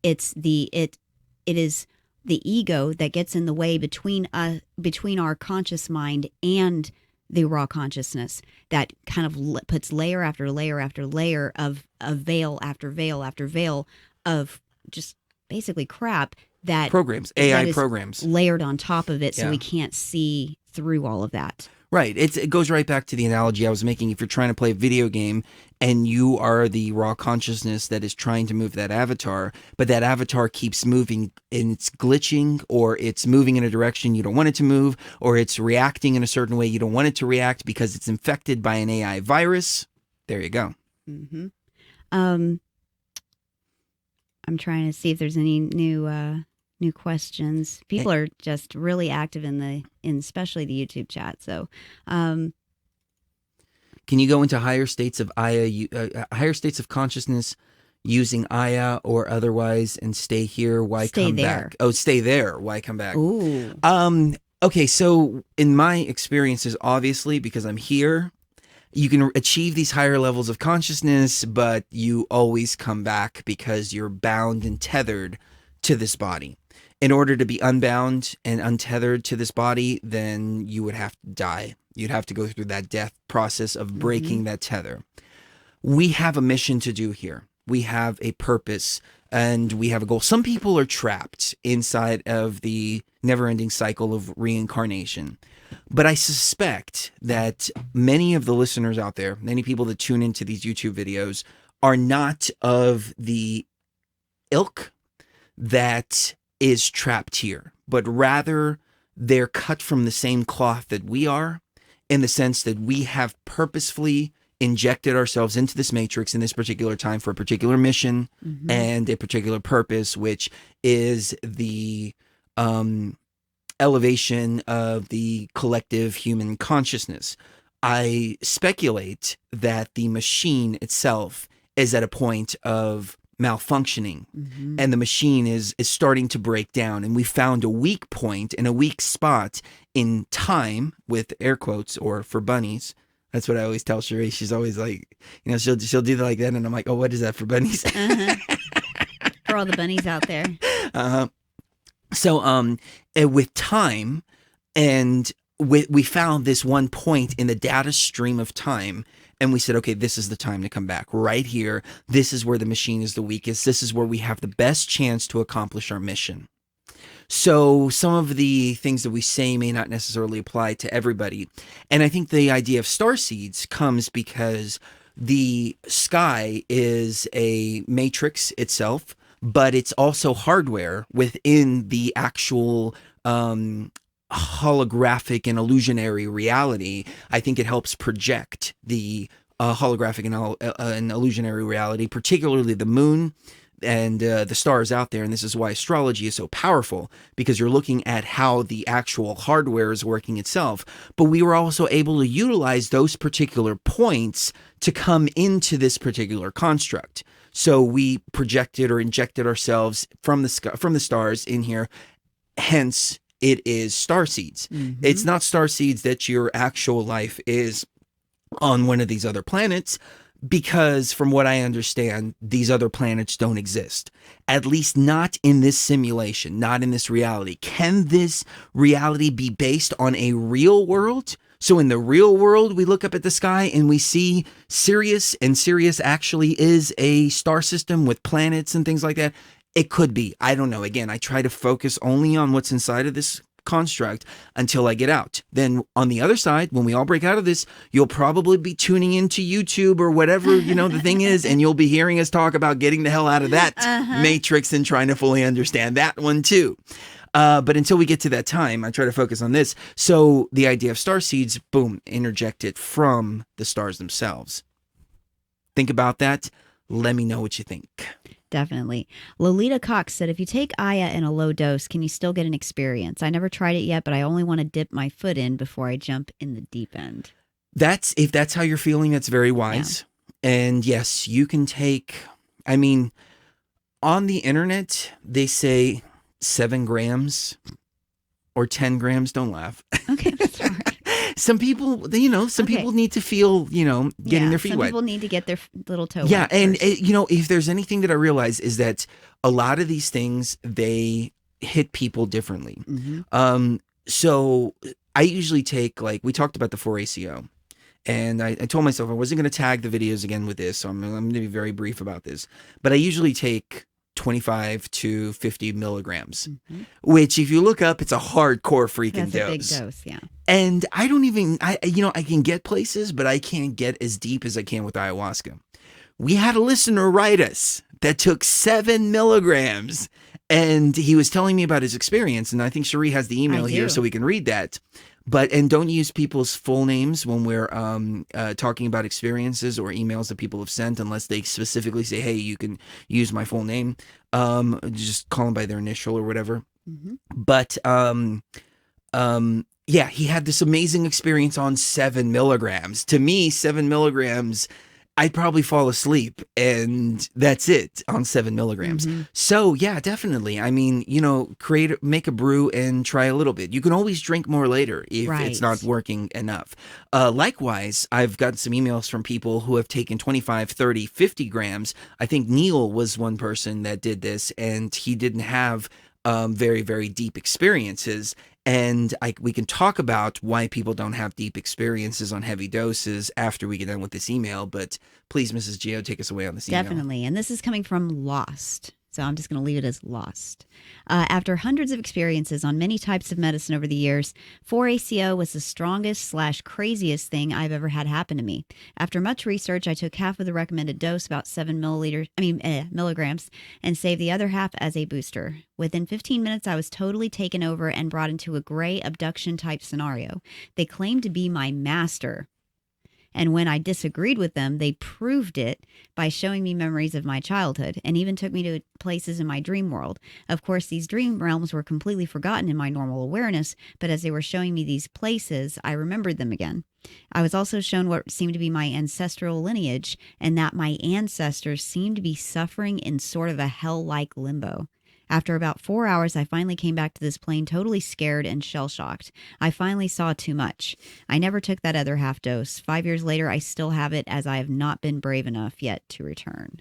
It's it is the ego that gets in the way between our conscious mind and the raw consciousness that kind of puts layer after layer after layer of veil after veil after veil of just basically crap that programs, AI programs layered on top of it, so we can't see through all of that. Right. It goes right back to the analogy I was making. If you're trying to play a video game and you are the raw consciousness that is trying to move that avatar, but that avatar keeps moving and it's glitching, or it's moving in a direction you don't want it to move, or it's reacting in a certain way you don't want it to react because it's infected by an AI virus, there you go. I'm trying to see if there's any new questions. People are just really active in especially the YouTube chat. So, can you go into higher states of higher states of consciousness using Aya or otherwise, and stay here? Why come back? Oh, stay there. Why come back? Ooh. Okay. So in my experiences, obviously, because I'm here, you can achieve these higher levels of consciousness, but you always come back because you're bound and tethered to this body. In order to be unbound and untethered to this body, then you would have to die. You'd have to go through that death process of breaking that tether. We have a mission to do here. We have a purpose and we have a goal. Some people are trapped inside of the never-ending cycle of reincarnation. But I suspect that many of the listeners out there, many people that tune into these YouTube videos, are not of the ilk that is trapped here, but rather they're cut from the same cloth that we are, in the sense that we have purposefully injected ourselves into this matrix in this particular time for a particular mission and a particular purpose, which is the elevation of the collective human consciousness. I speculate that the machine itself is at a point of malfunctioning and the machine is starting to break down, and we found a weak point and a weak spot in time, with air quotes, or for bunnies. That's what I always tell Sheree. She's always like, she'll do that like that, and I'm like, oh, what is that for bunnies? For all the bunnies out there. So with time, and we found this one point in the data stream of time, and we said, okay, this is the time to come back right here. This is where the machine is the weakest. This is where we have the best chance to accomplish our mission. So some of the things that we say may not necessarily apply to everybody. And I think the idea of starseeds comes because the sky is a matrix itself, but it's also hardware within the actual holographic and illusionary reality. I think it helps project the holographic and illusionary reality, particularly the moon, and the stars out there. And this is why astrology is so powerful, because you're looking at how the actual hardware is working itself. But we were also able to utilize those particular points to come into this particular construct. So we projected or injected ourselves from the stars in here. Hence, it is star seeds. It's not star seeds that your actual life is on one of these other planets, because from what I understand, these other planets don't exist. At least not in this simulation, not in this reality. Can this reality be based on a real world? So in the real world, we look up at the sky and we see Sirius, and Sirius actually is a star system with planets and things like that. It could be. I don't know. Again, I try to focus only on what's inside of this construct until I get out. Then on the other side, when we all break out of this, you'll probably be tuning into YouTube or whatever, the thing is, and you'll be hearing us talk about getting the hell out of that matrix and trying to fully understand that one too. But until we get to that time, I try to focus on this. So the idea of star seeds, boom, interject it from the stars themselves. Think about that. Let me know what you think. Definitely. Lolita Cox said, if you take Aya in a low dose, can you still get an experience? I never tried it yet, but I only want to dip my foot in before I jump in the deep end. If that's how you're feeling, that's very wise. Yeah. And yes, you can take, on the internet, they say 7 grams or 10 grams. Don't laugh. Okay, that's all right. Some people, people need to feel, getting their feet wet. Some people need to get their little toe wet. Yeah, and if there's anything that I realize is that a lot of these things, they hit people differently. So I usually take, we talked about the 4-ACO. And I told myself I wasn't going to tag the videos again with this, so I'm going to be very brief about this. But I usually take 25 to 50 milligrams, which if you look up, it's a hardcore freaking dose. That's a big dose, yeah. And I don't even, I can get places, but I can't get as deep as I can with ayahuasca. We had a listener write us that took 7 milligrams, and he was telling me about his experience. And I think Cherie has the email here so we can read that. And don't use people's full names when we're talking about experiences or emails that people have sent, unless they specifically say, hey, you can use my full name. Just call them by their initial or whatever. But yeah, he had this amazing experience on 7 milligrams. To me, 7 milligrams, I'd probably fall asleep, and that's it on 7 milligrams. So yeah, definitely. Make a brew and try a little bit. You can always drink more later if it's not working enough. Likewise, I've gotten some emails from people who have taken 25, 30, 50 grams. I think Neil was one person that did this, and he didn't have very, very deep experiences. And we can talk about why people don't have deep experiences on heavy doses after we get done with this email. But please, Mrs. Gio, take us away on this email. Definitely. And this is coming from Lost. So I'm just going to leave it as Lost. After hundreds of experiences on many types of medicine over the years, 4-ACO was the strongest/craziest thing I've ever had happen to me. After much research, I took half of the recommended dose, about 7 milligrams, and saved the other half as a booster. Within 15 minutes, I was totally taken over and brought into a gray abduction type scenario. They claimed to be my master. And when I disagreed with them, they proved it by showing me memories of my childhood and even took me to places in my dream world. Of course, these dream realms were completely forgotten in my normal awareness, but as they were showing me these places, I remembered them again. I was also shown what seemed to be my ancestral lineage, and that my ancestors seemed to be suffering in sort of a hell-like limbo. After about 4 hours, I finally came back to this plane totally scared and shell-shocked. I finally saw too much. I never took that other half dose. 5 years later, I still have it, as I have not been brave enough yet to return.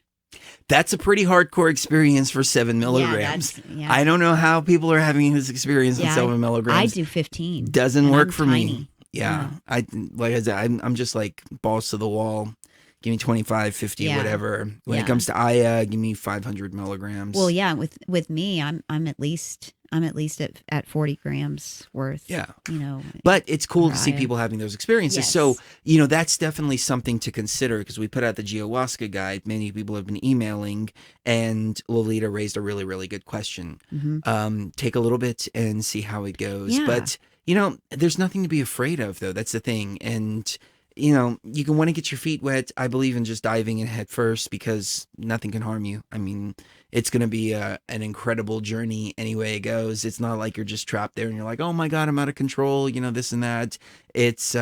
That's a pretty hardcore experience for 7 milligrams. I don't know how people are having this experience with 7 milligrams. I do 15. Doesn't work for tiny. me. Yeah. Like I said, I'm just like balls to the wall. Give me 25, 50, whatever. When it comes to Aya, give me 500 milligrams. Well, yeah, with me, I'm at least at 40 grams worth. Yeah. But it's cool to see people having those experiences. Yes. So, that's definitely something to consider, because we put out the Ayahuasca guide. Many people have been emailing, and Lolita raised a really, really good question. Take a little bit and see how it goes. Yeah. But, there's nothing to be afraid of, though. That's the thing. And you can want to get your feet wet. I believe in just diving in head first because nothing can harm you. I mean, it's going to be an incredible journey any way it goes. It's not like you're just trapped there and you're like, oh my God, I'm out of control, this and that. It's,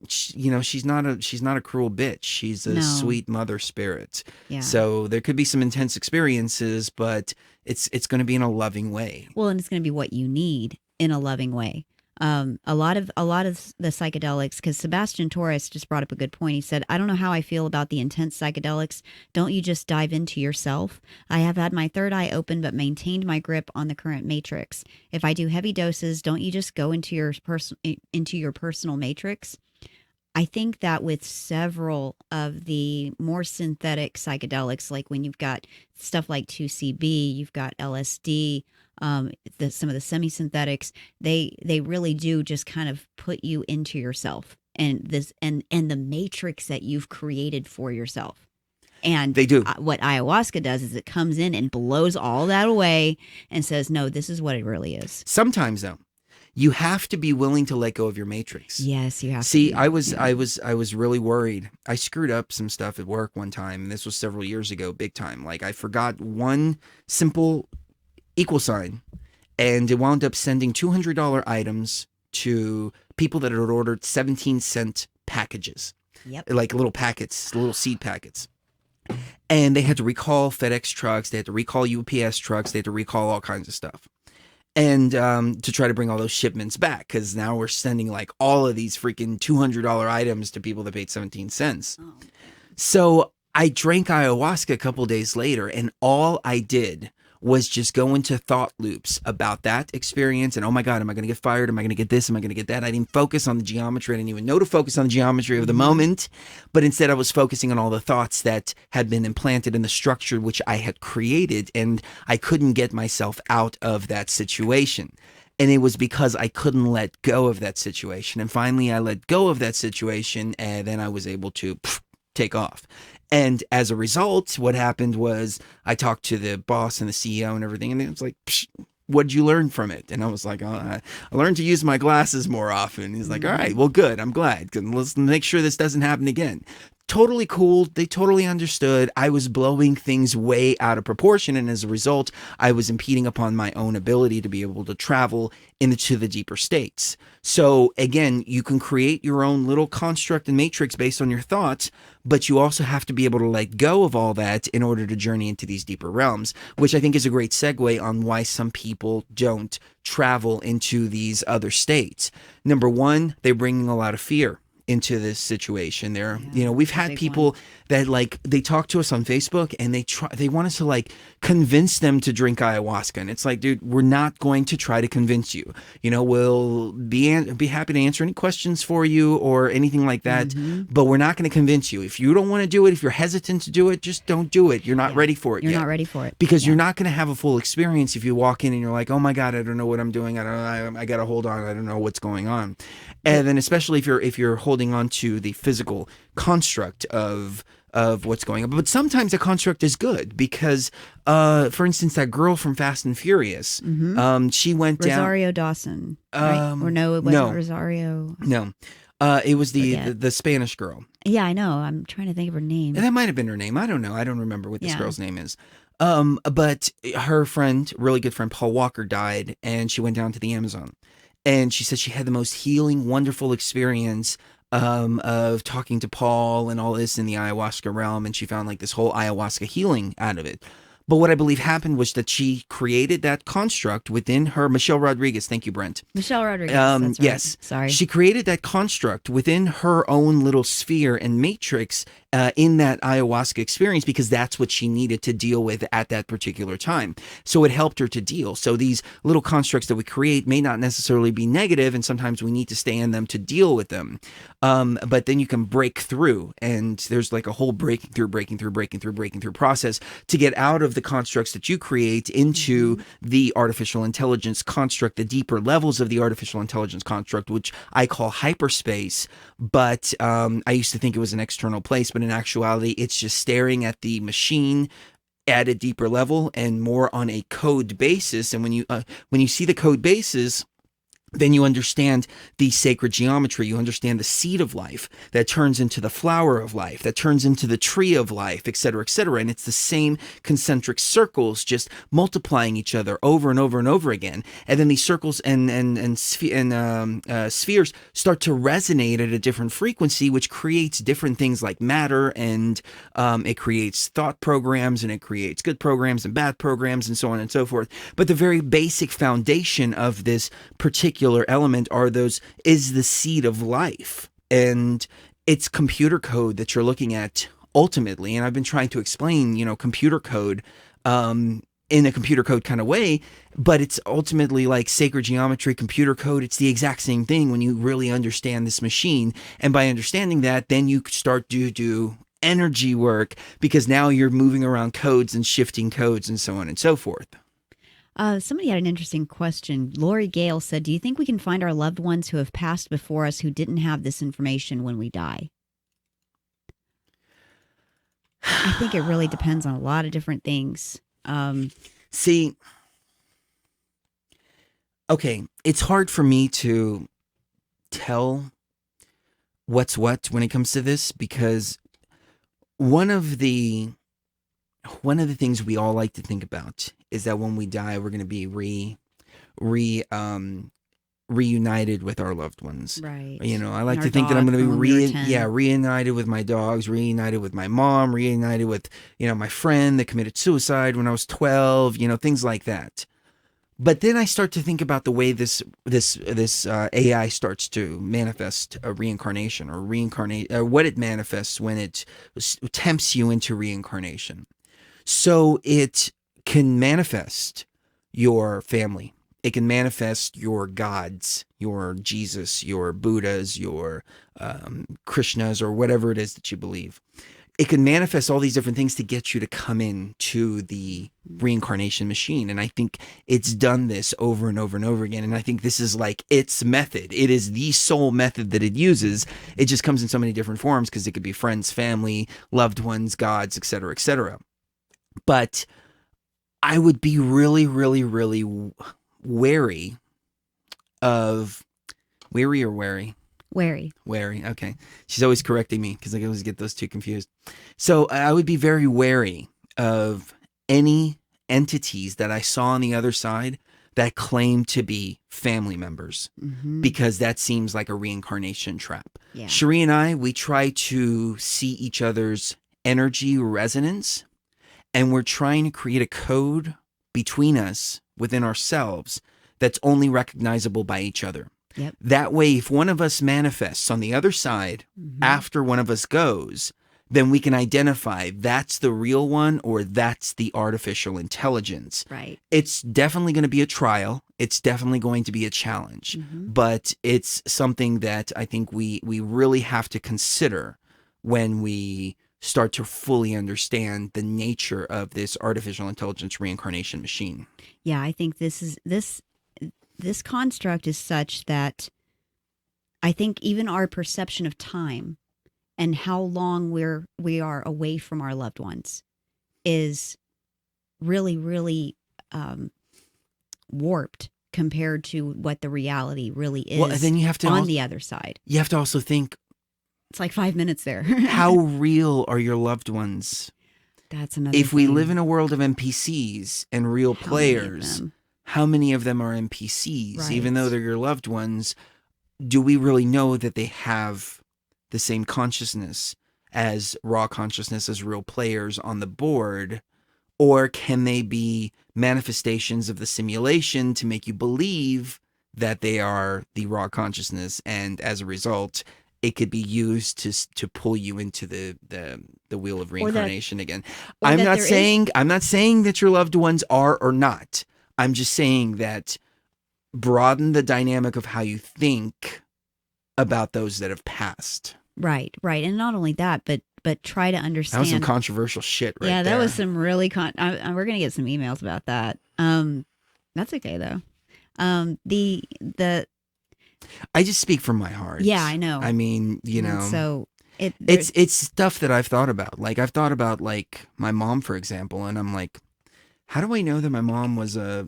she's not a cruel bitch. She's a No. sweet mother spirit. Yeah. So there could be some intense experiences, but it's going to be in a loving way. Well, and it's going to be what you need in a loving way. A lot of the psychedelics, because Sebastian Torres just brought up a good point. He said, I don't know how I feel about the intense psychedelics. Don't you just dive into yourself? I have had my third eye open, but maintained my grip on the current matrix. If I do heavy doses, don't you just go into your personal matrix? I think that with several of the more synthetic psychedelics, like when you've got stuff like 2CB, you've got LSD, some of the semi-synthetics, they really do just kind of put you into yourself and the matrix that you've created for yourself. And they do. What ayahuasca does is it comes in and blows all that away and says, no, this is what it really is. Sometimes though, you have to be willing to let go of your matrix. Yes, you have to. See, I was really worried. I screwed up some stuff at work one time, and this was several years ago, big time. Like I forgot one simple equal sign, and it wound up sending $200 items to people that had ordered 17-cent packages. Yep. Like little packets, little seed packets. And they had to recall FedEx trucks, they had to recall UPS trucks, they had to recall all kinds of stuff. And to try to bring all those shipments back, because now we're sending like all of these freaking $200 items to people that paid 17 cents. Oh. So I drank ayahuasca a couple days later, and all I did was just go into thought loops about that experience. And oh my God, am I going to get fired? Am I going to get this? Am I going to get that? I didn't focus on the geometry. I didn't even know to focus on the geometry of the moment. But instead I was focusing on all the thoughts that had been implanted in the structure which I had created. And I couldn't get myself out of that situation. And it was because I couldn't let go of that situation. And finally I let go of that situation, and then I was able to take off. And as a result, what happened was I talked to the boss and the CEO and everything, and it was like, what'd you learn from it? And I was like, I learned to use my glasses more often. He's like, all right, well, good. I'm glad. Let's make sure this doesn't happen again. Totally cool. They totally understood. I was blowing things way out of proportion. And as a result, I was impeding upon my own ability to be able to travel into the deeper states. So again, you can create your own little construct and matrix based on your thoughts, but you also have to be able to let go of all that in order to journey into these deeper realms, which I think is a great segue on why some people don't travel into these other states. Number one, they're bringing a lot of fear into this situation there. We've had people that like, they talk to us on Facebook and they want us to like convince them to drink ayahuasca. And it's like, dude, we're not going to try to convince you. We'll be happy to answer any questions for you or anything like that, but we're not going to convince you. If you don't want to do it, if you're hesitant to do it, just don't do it. You're not ready for it yet. You're not ready for it. Because you're not going to have a full experience if you walk in and you're like, oh my God, I don't know what I'm doing. I got to hold on. I don't know what's going on. And then especially if you're holding on to the physical construct of what's going on. But sometimes a construct is good because, for instance, that girl from Fast and Furious, she went down... Rosario Dawson, right? Or no, it wasn't Rosario. No. It was the Spanish girl. Yeah, I know. I'm trying to think of her name. And that might have been her name. I don't know. I don't remember what this girl's name is. But her friend, really good friend, Paul Walker, died, and she went down to the Amazon. And she said she had the most healing, wonderful experience of talking to Paul and all this in the ayahuasca realm. And she found like this whole ayahuasca healing out of it. But what I believe happened was that she created that construct within her. Michelle Rodriguez. Thank you, Brent. Michelle Rodriguez. That's right. Yes. Sorry. She created that construct within her own little sphere and matrix in that ayahuasca experience because that's what she needed to deal with at that particular time. So it helped her to deal. So these little constructs that we create may not necessarily be negative, and sometimes we need to stay in them to deal with them. But then you can break through, and there's like a whole breaking through process to get out of the constructs that you create into the artificial intelligence construct, the deeper levels of the artificial intelligence construct, which I call hyperspace. But I used to think it was an external place, but in actuality, it's just staring at the machine at a deeper level and more on a code basis. And when you see the code basis, then you understand the sacred geometry. You understand the seed of life that turns into the flower of life, that turns into the tree of life, et cetera, et cetera. And it's the same concentric circles just multiplying each other over and over and over again. And then these circles and spheres start to resonate at a different frequency, which creates different things like matter, and it creates thought programs, and it creates good programs and bad programs, and so on and so forth. But the very basic foundation of this particular element is the seed of life, and it's computer code that you're looking at ultimately. And I've been trying to explain, computer code in a computer code kind of way, but it's ultimately like sacred geometry, computer code. It's the exact same thing when you really understand this machine. And by understanding that, then you start to do energy work, because now you're moving around codes and shifting codes and so on and so forth. Somebody had an interesting question. Lori Gale said, do you think we can find our loved ones who have passed before us who didn't have this information when we die? I think it really depends on a lot of different things. See, okay, it's hard for me to tell what's what when it comes to this, because one of the things we all like to think about is that when we die, we're going to be reunited with our loved ones. Right. I like to think that I'm going to be reunited with my dogs, reunited with my mom, reunited with, my friend that committed suicide when I was 12, things like that. But then I start to think about the way this AI starts to manifest a reincarnation, or what it manifests when it tempts you into reincarnation. So it can manifest your family. It can manifest your gods, your Jesus, your Buddhas, your Krishnas, or whatever it is that you believe. It can manifest all these different things to get you to come in to the reincarnation machine. And I think it's done this over and over and over again. And I think this is like its method. It is the sole method that it uses. It just comes in so many different forms, because it could be friends, family, loved ones, gods, et cetera, et cetera. But I would be really, really, really wary of weary or wary? Wary. Okay. She's always correcting me because I always get those two confused. So I would be very wary of any entities that I saw on the other side that claim to be family members, because that seems like a reincarnation trap. Yeah. Cherie and I, we try to see each other's energy resonance, and we're trying to create a code between us within ourselves that's only recognizable by each other. Yep. That way, if one of us manifests on the other side after one of us goes, then we can identify that's the real one or that's the artificial intelligence. Right. It's definitely going to be a trial. It's definitely going to be a challenge, but it's something that I think we really have to consider when we start to fully understand the nature of this artificial intelligence reincarnation machine. Yeah, I think this construct is such that I think even our perception of time and how long we are away from our loved ones is really, really warped compared to what the reality really is. Well, then you have to on the other side. You have to also think, it's like 5 minutes there. how real are your loved ones? That's another If we thing. live in a world of NPCs and real players, how many of them are NPCs? Right. Even though they're your loved ones, do we really know that they have the same consciousness as raw consciousness as real players on the board? Or can they be manifestations of the simulation to make you believe that they are the raw consciousness, and as a result, it could be used to pull you into the wheel of reincarnation again? I'm not saying that your loved ones are or not. I'm just saying that broaden the dynamic of how you think about those that have passed. Right. And not only that, but try to understand. That was some controversial shit right there. Yeah, that was some really we're going to get some emails about that. That's okay though. I just speak from my heart. Yeah, I know. I mean, so it's stuff that I've thought about. Like I've thought about like my mom, for example, and I'm like, how do I know that my mom was a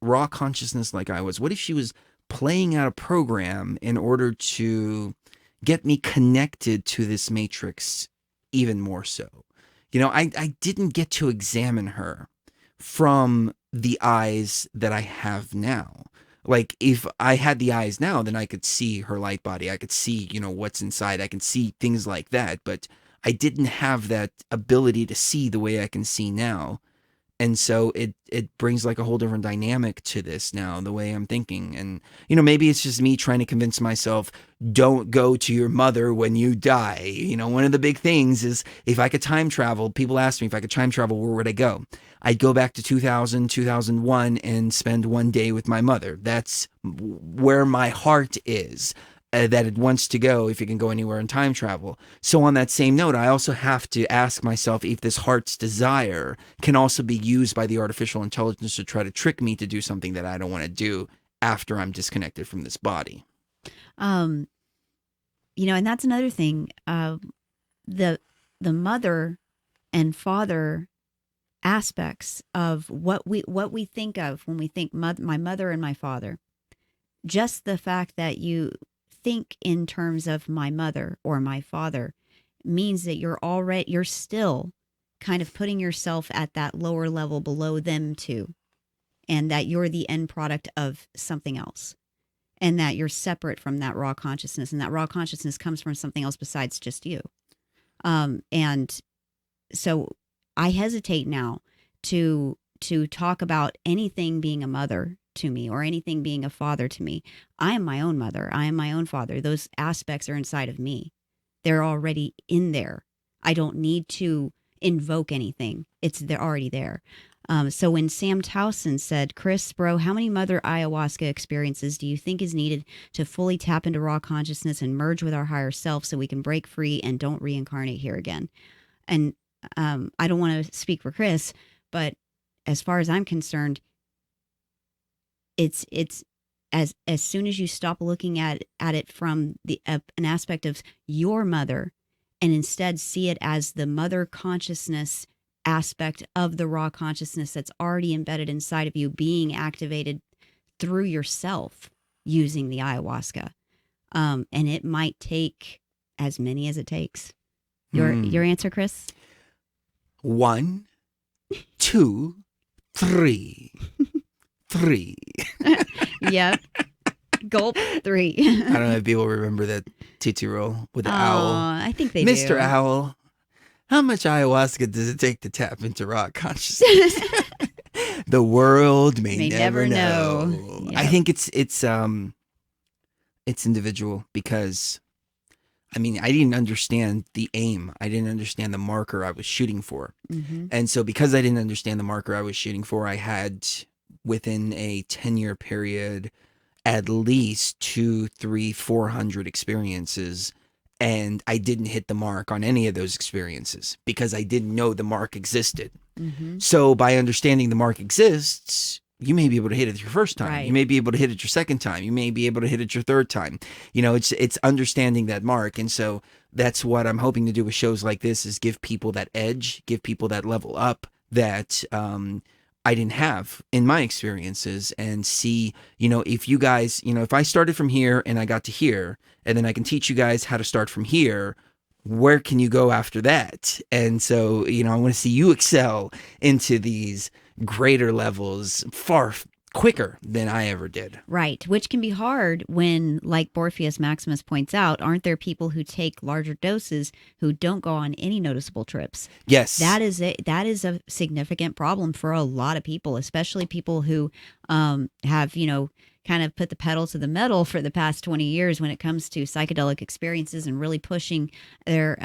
raw consciousness like I was? What if she was playing out a program in order to get me connected to this matrix even more so? You know, I didn't get to examine her from the eyes that I have now. Like, if I had the eyes now, then I could see her light body. I could see, you know, what's inside. I can see things like that. But I didn't have that ability to see the way I can see now. And so it brings like a whole different dynamic to this now, the way I'm thinking. And, you know, maybe it's just me trying to convince myself, don't go to your mother when you die. You know, one of the big things is, if I could time travel, people ask me if I could time travel, where would I go? I'd go back to 2000, 2001 and spend one day with my mother. That's where my heart is. That it wants to go if it can go anywhere in time travel. So on that same note, I also have to ask myself if this heart's desire can also be used by the artificial intelligence to try to trick me to do something that I don't want to do after I'm disconnected from this body. You know, and that's another thing. The mother and father aspects of what we think of when we think my mother and my father. Just the fact that you think in terms of my mother or my father means that you're still kind of putting yourself at that lower level below them too, and that you're the end product of something else, and that you're separate from that raw consciousness, and that raw consciousness comes from something else besides just you. And so I hesitate now to talk about anything being a mother to me or anything being a father to me. I am my own mother. I am my own father. Those aspects are inside of me. They're already in there. I don't need to invoke anything. They're already there. So when Sam Towson said, Chris, bro, how many mother ayahuasca experiences do you think is needed to fully tap into raw consciousness and merge with our higher self so we can break free and don't reincarnate here again? And I don't want to speak for Chris, but as far as I'm concerned, it's as soon as you stop looking at it from an aspect of your mother, and instead see it as the mother consciousness aspect of the raw consciousness that's already embedded inside of you, being activated through yourself using the ayahuasca. And it might take as many as it takes. Your answer, Chris? 1, 2, 3. 3. Yep. Gulp 3. I don't know if people remember that Tootsie Roll with the owl. I think they Mr. do. Owl, how much ayahuasca does it take to tap into raw consciousness? The world may never know. Yep. I think it's individual, because I mean, I didn't understand the aim. I didn't understand the marker I was shooting for. Mm-hmm. And so because I didn't understand the marker I was shooting for, I had, within a 10-year period, at least 200, 300, 400 experiences. And I didn't hit the mark on any of those experiences because I didn't know the mark existed. Mm-hmm. So by understanding the mark exists, you may be able to hit it your first time. Right. You may be able to hit it your second time. You may be able to hit it your third time. You know, it's understanding that mark. And so that's what I'm hoping to do with shows like this, is give people that edge, give people that level up that I didn't have in my experiences, and see, you know, if you guys, you know, if I started from here and I got to here, and then I can teach you guys how to start from here, where can you go after that? And so, you know, I want to see you excel into these greater levels far quicker than I ever did. Right, which can be hard when, like Morpheus Maximus points out, aren't there people who take larger doses who don't go on any noticeable trips? Yes. That is a significant problem for a lot of people, especially people who have, you know, kind of put the pedal to the metal for the past 20 years when it comes to psychedelic experiences and really pushing their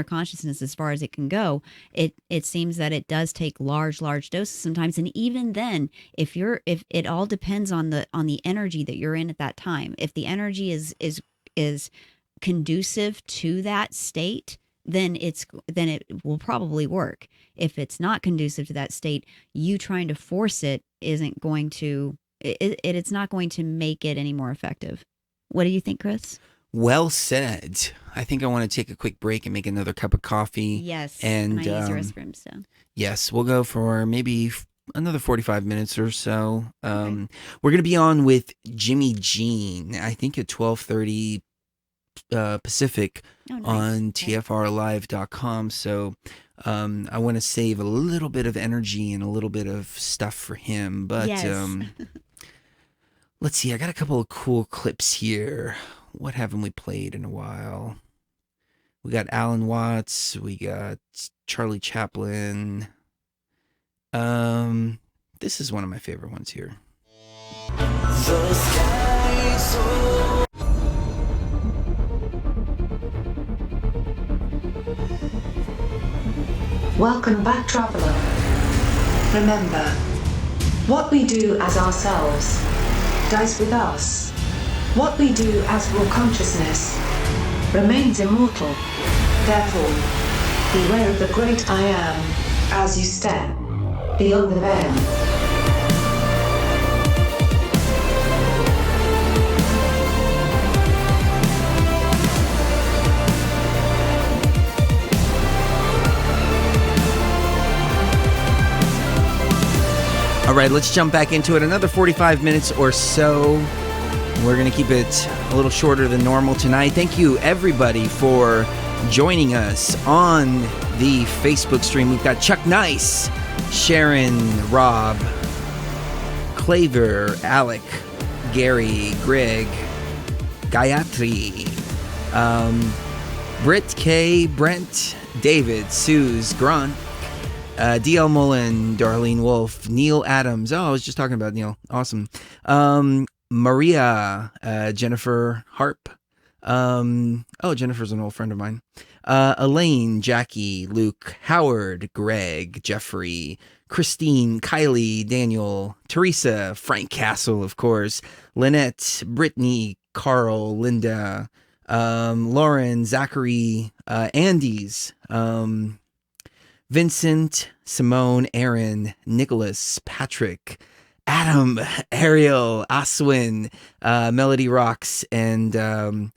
consciousness as far as it can go. It seems that it does take large doses sometimes, and even then, if it all depends on the energy that you're in at that time. If the energy is conducive to that state, then it will probably work. If it's not conducive to that state, you trying to force it isn't going to. It's not going to make it any more effective. What do you think, Chris? Well said. I think I want to take a quick break and make another cup of coffee. Yes. And I use the restroom, so. Yes, we'll go for maybe another 45 minutes or so. We're going to be on with Jimmy Jean, I think at 12:30 Pacific on tfrlive.com. So I want to save a little bit of energy and a little bit of stuff for him. But let's see, I got a couple of cool clips here. What haven't we played in a while? We got Alan Watts, we got Charlie Chaplin. This is one of my favorite ones here. The sky so Welcome back, traveler. Remember, what we do as ourselves dies with us. What we do as raw consciousness remains immortal. Therefore, beware of the great I am as you step beyond the bend. All right, let's jump back into it. Another 45 minutes or so. We're going to keep it a little shorter than normal tonight. Thank you, everybody, for joining us on the Facebook stream. We've got Chuck Nice, Sharon, Rob, Claver, Alec, Gary, Greg, Gayatri, Britt K, Brent, David, Suze, Grant, DL Mullen, Darlene Wolf, Neil Adams. Oh, I was just talking about Neil. Awesome. Maria, Jennifer Harp. Jennifer's an old friend of mine. Elaine, Jackie, Luke, Howard, Greg, Jeffrey, Christine, Kylie, Daniel, Teresa, Frank Castle, of course, Lynette, Brittany, Carl, Linda, Lauren, Zachary, Andes, Vincent, Simone, Aaron, Nicholas, Patrick, Adam, Ariel, Aswin, Melody Rocks, and an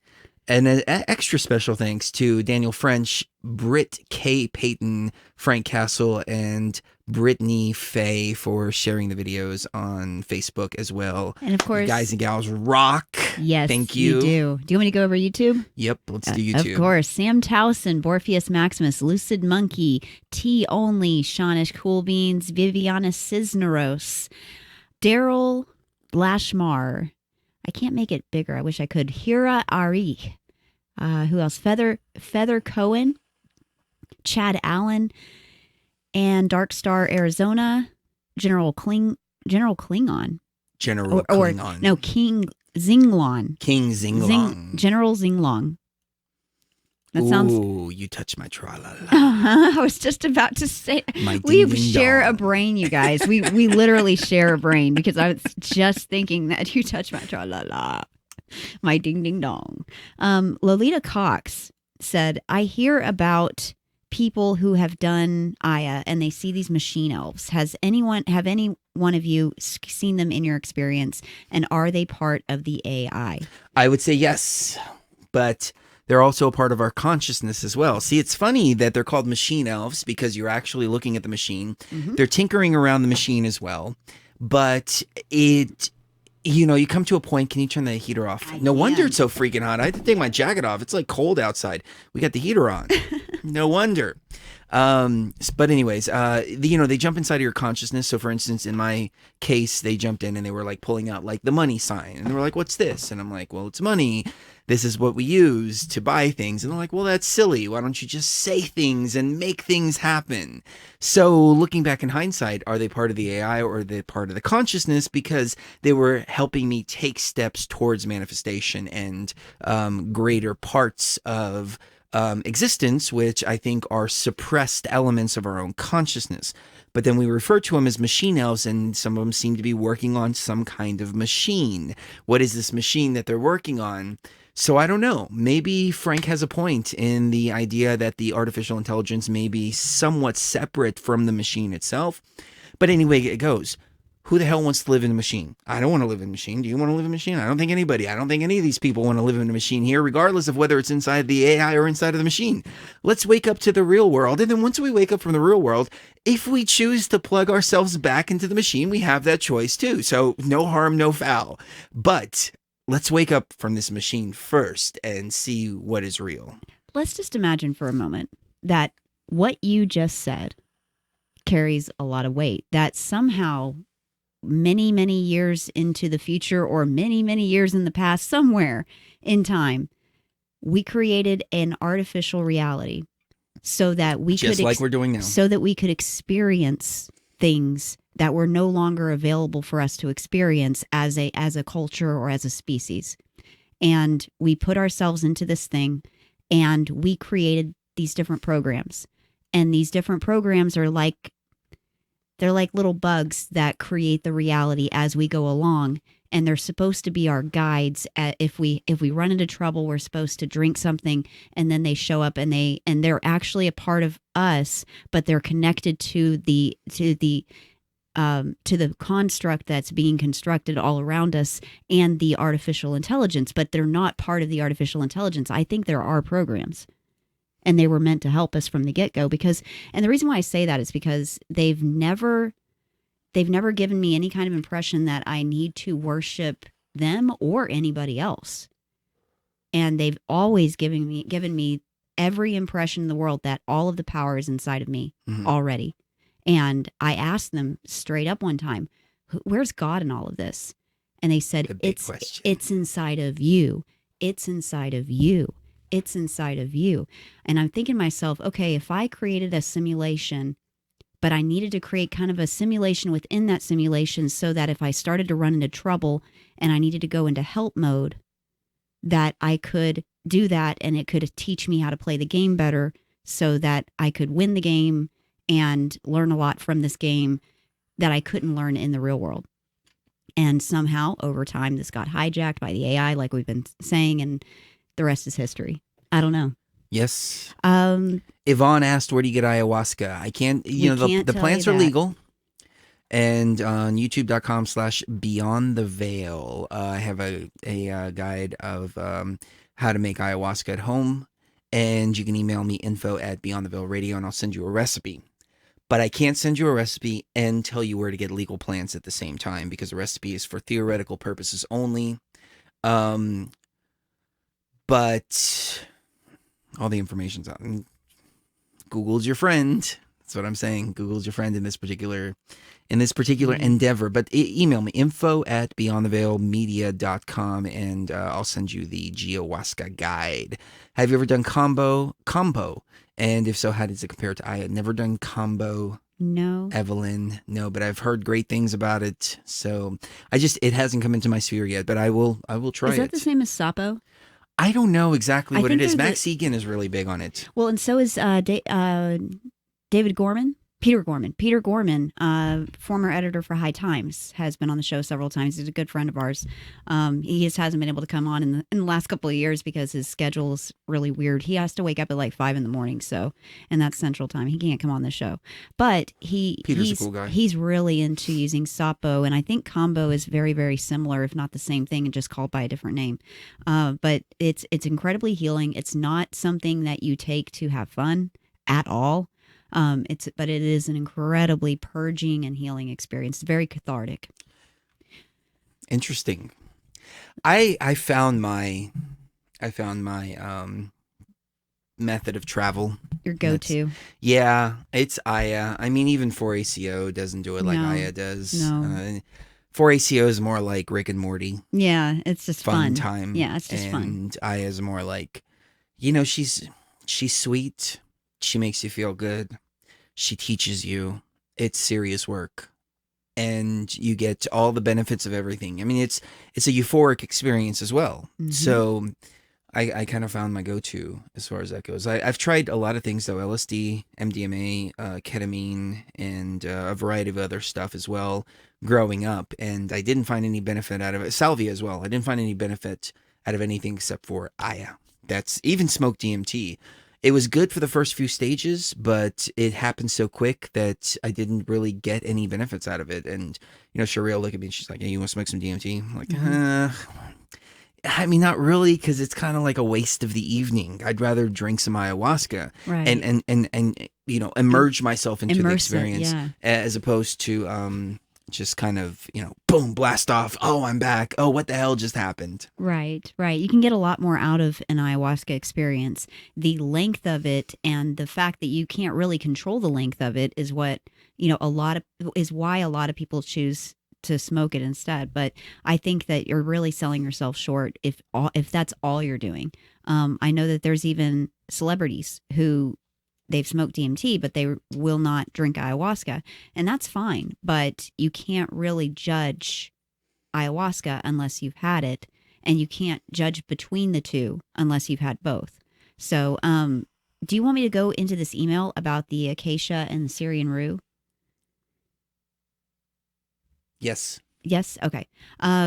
extra special thanks to Daniel French, Britt K. Payton, Frank Castle, and Brittany Faye for sharing the videos on Facebook as well. And of course, you guys and gals rock. Yes, thank you. You do. Do you want me to go over YouTube? Yep, let's do YouTube. Of course. Sam Towson, Morpheus Maximus, Lucid Monkey, T Only, Shawnish Cool Beans, Viviana Cisneros, Daryl Lashmar. I can't make it bigger. I wish I could. Hira Ari. Who else? Feather Cohen, Chad Allen, and Dark Star Arizona. General Klingon. General Klingon. No, King Zinglong. General Zinglong. That sounds. Ooh, you touch my tra-la-la. I was just about to say. We share a brain, you guys. We literally share a brain because I was just thinking that you touch my tra-la-la. My ding-ding-dong. Lolita Cox said, I hear about people who have done Aya and they see these machine elves. Have any one of you seen them in your experience? And are they part of the AI? I would say yes, but they're also a part of our consciousness as well. See, it's funny that they're called machine elves because you're actually looking at the machine. Mm-hmm. They're tinkering around the machine as well. But you come to a point, can you turn the heater off? No wonder it's so freaking hot. I had to take my jacket off. It's like cold outside. We got the heater on. No wonder. But anyways, they jump inside of your consciousness. So for instance, in my case, they jumped in and they were like pulling out like the money sign. And they were like, what's this? And I'm like, well, it's money. This is what we use to buy things. And they're like, well, that's silly. Why don't you just say things and make things happen? So looking back in hindsight, are they part of the AI or are they part of the consciousness? Because they were helping me take steps towards manifestation and greater parts of existence, which I think are suppressed elements of our own consciousness. But then we refer to them as machine elves, and some of them seem to be working on some kind of machine. What is this machine that they're working on? So I don't know. Maybe Frank has a point in the idea that the artificial intelligence may be somewhat separate from the machine itself. But anyway, it goes. Who the hell wants to live in a machine? I don't want to live in a machine. Do you want to live in a machine? I don't think anybody. I don't think any of these people want to live in a machine here, regardless of whether it's inside the AI or inside of the machine. Let's wake up to the real world. And then once we wake up from the real world, if we choose to plug ourselves back into the machine, we have that choice too. So no harm, no foul. But let's wake up from this machine first and see what is real. Let's just imagine for a moment that what you just said carries a lot of weight, that somehow many, many years into the future or many, many years in the past, somewhere in time, we created an artificial reality so that we just could like we're doing now, so that we could experience things that were no longer available for us to experience as a culture or as a species. And we put ourselves into this thing and we created these different programs. And these different programs are like, they're like little bugs that create the reality as we go along. And they're supposed to be our guides. If we run into trouble, we're supposed to drink something, and then they show up and they're actually a part of us, but they're connected to the construct that's being constructed all around us and the artificial intelligence, but they're not part of the artificial intelligence. I think there are programs, and they were meant to help us from the get-go and the reason why I say that is because they've never given me any kind of impression that I need to worship them or anybody else. And they've always given me every impression in the world that all of the power is inside of me already. And I asked them straight up one time, where's God in all of this? And they said, it's inside of you. It's inside of you. It's inside of you. And I'm thinking to myself, okay, if I created a simulation, but I needed to create kind of a simulation within that simulation so that if I started to run into trouble and I needed to go into help mode, that I could do that and it could teach me how to play the game better so that I could win the game and learn a lot from this game that I couldn't learn in the real world. And somehow over time, this got hijacked by the AI, like we've been saying, and the rest is history. I don't know. Yes. Yvonne asked, where do you get ayahuasca? I can't, the plants are legal. And on youtube.com/Beyond the Veil, I have a guide of how to make ayahuasca at home. And you can email me info@BeyondTheVeilRadio and I'll send you a recipe. But I can't send you a recipe and tell you where to get legal plants at the same time because the recipe is for theoretical purposes only. But all the information's out. Google's your friend. That's what I'm saying. Google's your friend in this particular endeavor. But email me info@beyondtheveilmedia.com and I'll send you the Ayahuasca guide. Have you ever done combo? And if so, how does it compare to I had never done combo. No. Evelyn, no, but I've heard great things about it. So it hasn't come into my sphere yet, but I will try it. Is that the same as Sapo? I don't know exactly what it is. Max Egan is really big on it. Well, and so is David Gorman. Peter Gorman, former editor for High Times, has been on the show several times. He's a good friend of ours. He just hasn't been able to come on in the last couple of years because his schedule is really weird. He has to wake up at like 5 a.m, and that's Central Time. He can't come on the show. But Peter's a cool guy. He's really into using Sapo, and I think Combo is very, very similar, if not the same thing, and just called by a different name. But it's incredibly healing. It's not something that you take to have fun at all. But it is an incredibly purging and healing experience. It's very cathartic. Interesting. I found my method of travel. Your go-to. Yeah, it's Aya. I mean, even 4ACO doesn't do it like Aya does. No. 4ACO is more like Rick and Morty. Yeah, it's just fun time. Yeah, it's just fun. And Aya is more like, she's sweet. She makes you feel good. She teaches you. It's serious work. And you get all the benefits of everything. I mean, it's a euphoric experience as well. Mm-hmm. So I kind of found my go-to as far as that goes. I've tried a lot of things, though. LSD, MDMA, ketamine, and a variety of other stuff as well growing up. And I didn't find any benefit out of it. Salvia as well. I didn't find any benefit out of anything except for Aya. That's even smoked DMT. It was good for the first few stages, but it happened so quick that I didn't really get any benefits out of it. And, Sharia looked at me and she's like, "Hey, you want to smoke some DMT?" I'm like, I mean, not really, because it's kind of like a waste of the evening. I'd rather drink some ayahuasca Right. and immerse myself into the Immerse it, experience yeah. as opposed to just kind of, boom, blast off. Oh, I'm back. Oh, what the hell just happened? Right. You can get a lot more out of an ayahuasca experience. The length of it and the fact that you can't really control the length of it is what, why a lot of people choose to smoke it instead. But I think that you're really selling yourself short if that's all you're doing. I know that there's even celebrities who they've smoked DMT, but they will not drink ayahuasca, and that's fine. But you can't really judge ayahuasca unless you've had it, and you can't judge between the two unless you've had both. So, do you want me to go into this email about the acacia and the Syrian rue? Yes. Yes? Okay.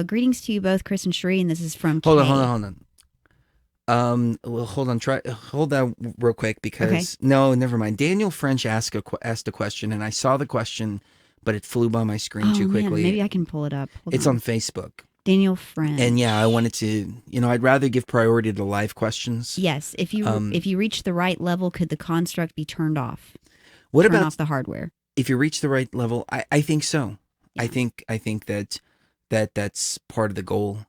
Greetings to you both, Chris and Sheree, and this is from Hold Kay. on. Well, hold on. Hold that real quick because Okay. no, never mind. Daniel French asked a question, and I saw the question, but it flew by my screen too quickly. Man, maybe I can pull it up. Hold It's on Facebook. Daniel French. And yeah, I wanted to, I'd rather give priority to live questions. Yes, if you reach the right level, could the construct be turned off? What Turn about off the hardware? if you reach the right level? I think so. Yeah. I think that's part of the goal.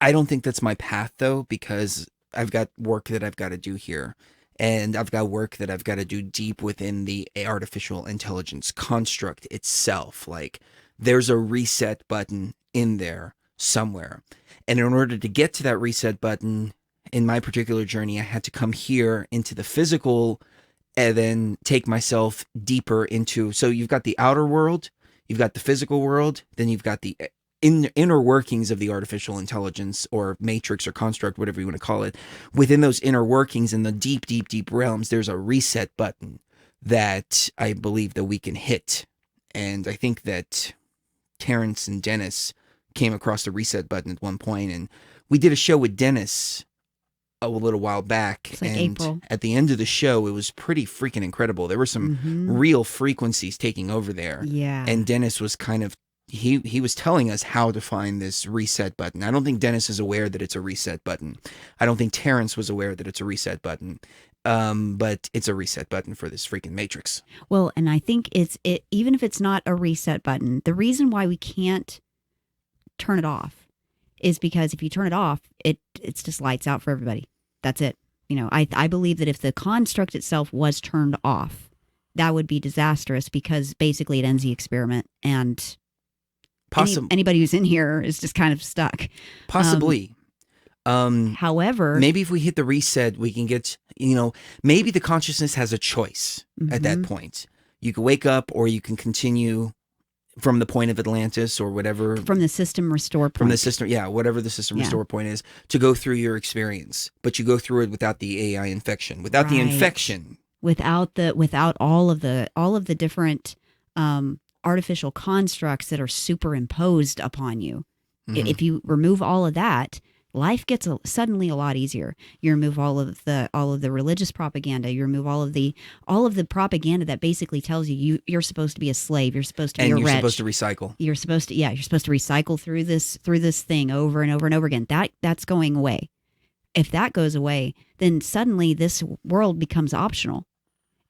I don't think that's my path though, because I've got work that I've got to do here. And I've got work that I've got to do deep within the artificial intelligence construct itself. Like there's a reset button in there somewhere. And in order to get to that reset button in my particular journey, I had to come here into the physical and then take myself deeper into. So you've got the outer world, you've got the physical world, then you've got the inner workings of the artificial intelligence or matrix or construct, whatever you want to call it. Within those inner workings in the deep, deep, deep realms, there's a reset button that I believe that we can hit. And I think that Terrence and Dennis came across the reset button at one point, and we did a show with Dennis a little while back. It's like and April. At the end of the show, it was pretty freaking incredible. There were some real frequencies taking over there. Yeah. And Dennis was kind of he was telling us how to find this reset button. I don't think Dennis is aware that it's a reset button. I don't think Terrence was aware that it's a reset button. But it's a reset button for this freaking matrix. Well, and I think even if it's not a reset button, the reason why we can't turn it off is because if you turn it off, it's just lights out for everybody. That's it. I believe that if the construct itself was turned off, that would be disastrous because basically it ends the experiment and anybody who's in here is just kind of stuck. Possibly. However, maybe if we hit the reset, we can get, maybe the consciousness has a choice at that point. You can wake up or you can continue from the point of Atlantis or whatever. From the system restore point. From the system, whatever the system restore point is, to go through your experience. But you go through it without the AI infection. Without the infection. Without all of the different artificial constructs that are superimposed upon you. If you remove all of that, life gets suddenly a lot easier. You remove all of the religious propaganda. You remove all of the propaganda that basically tells you you're supposed to be a slave. You're supposed to be a wretch. And you're supposed to recycle. You're supposed to recycle through this thing over and over and over again. That's going away. If that goes away, then suddenly this world becomes optional,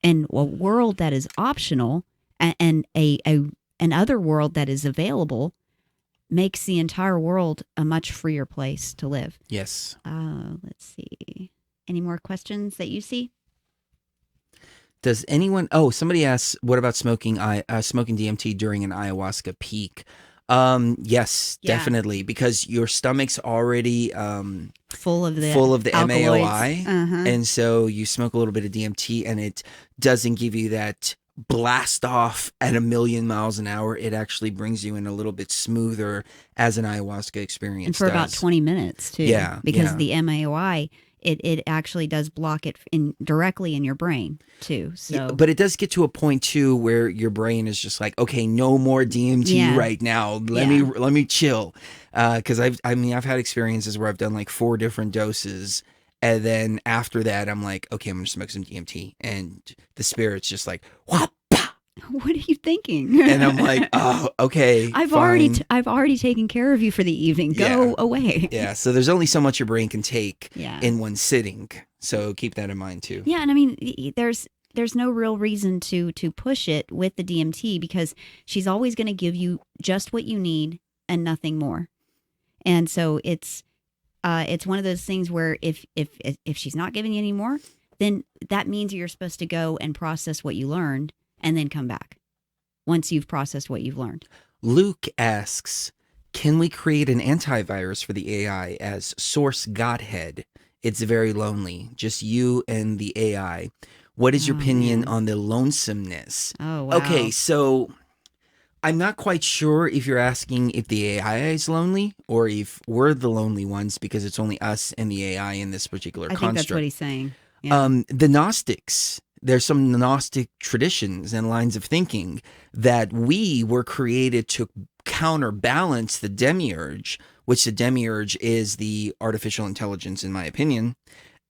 and a world that is optional and an other world that is available makes the entire world a much freer place to live. Yes. Let's see. Any more questions that you see? Does anyone? Oh, somebody asks, what about smoking DMT during an ayahuasca peak? Yes, definitely, because your stomach's already full of the MAOI, and so you smoke a little bit of DMT, and it doesn't give you that blast off at 1,000,000 miles an hour. It actually brings you in a little bit smoother as an ayahuasca experience. And for about 20 minutes too. Yeah. Because the MAOI, it actually does block it directly in your brain too. So yeah, but it does get to a point too where your brain is just like, okay, no more DMT right now. Let me chill. Cause I've had experiences where I've done like 4 different doses And then after that, I'm like, okay, I'm going to smoke some DMT. And the spirit's just like, whop. What are you thinking? And I'm like, oh, okay. I've fine. already taken care of you for the evening. Go away. Yeah. So there's only so much your brain can take Yeah. in one sitting. So keep that in mind too. Yeah, and I mean, there's no real reason to push it with the DMT because she's always going to give you just what you need and nothing more. And so it's one of those things where if she's not giving you any more, then that means you're supposed to go and process what you learned and then come back once you've processed what you've learned. Luke asks, can we create an antivirus for the AI as source Godhead? It's very lonely, just you and the AI. What is your opinion on the lonesomeness? Oh, wow. Okay, so I'm not quite sure if you're asking if the AI is lonely or if we're the lonely ones because it's only us and the AI in this particular construct. I think that's what he's saying. Yeah. The Gnostics, there's some Gnostic traditions and lines of thinking that we were created to counterbalance the demiurge, which the demiurge is the artificial intelligence, in my opinion.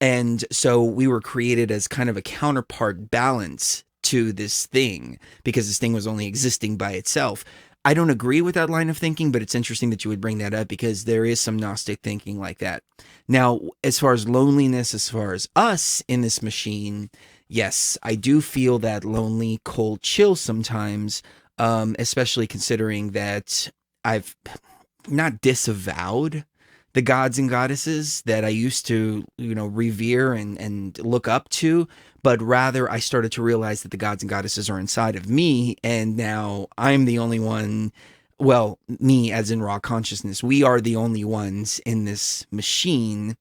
And so we were created as kind of a counterpart balance to this thing because this thing was only existing by itself. I don't agree with that line of thinking, but it's interesting that you would bring that up because there is some Gnostic thinking like that. Now, as far as loneliness, as far as us in this machine, yes, I do feel that lonely, cold chill sometimes, especially considering that I've not disavowed the gods and goddesses that I used to, revere and look up to, but rather I started to realize that the gods and goddesses are inside of me, and now I'm the only one, well, me as in raw consciousness, we are the only ones in this machine,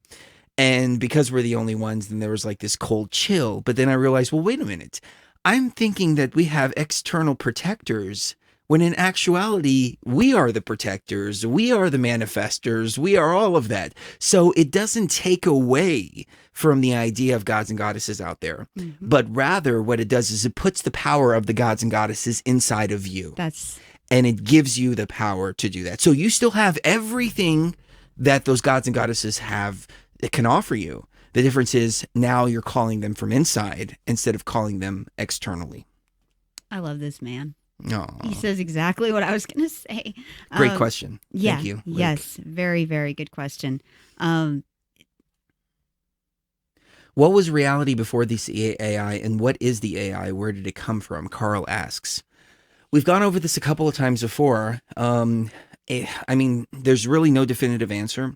and because we're the only ones, then there was like this cold chill, but then I realized, well, wait a minute, I'm thinking that we have external protectors, when in actuality, we are the protectors, we are the manifestors, we are all of that. So it doesn't take away from the idea of gods and goddesses out there, but rather what it does is it puts the power of the gods and goddesses inside of you. And it gives you the power to do that. So you still have everything that those gods and goddesses have, it can offer you. The difference is now you're calling them from inside instead of calling them externally. I love this man. Aww. He says exactly what I was going to say. Great question. Yeah, Thank you, Luke. Yes, very, very good question. What was reality before this AI and what is the AI? Where did it come from? Carl asks. We've gone over this a couple of times before. I mean, there's really no definitive answer,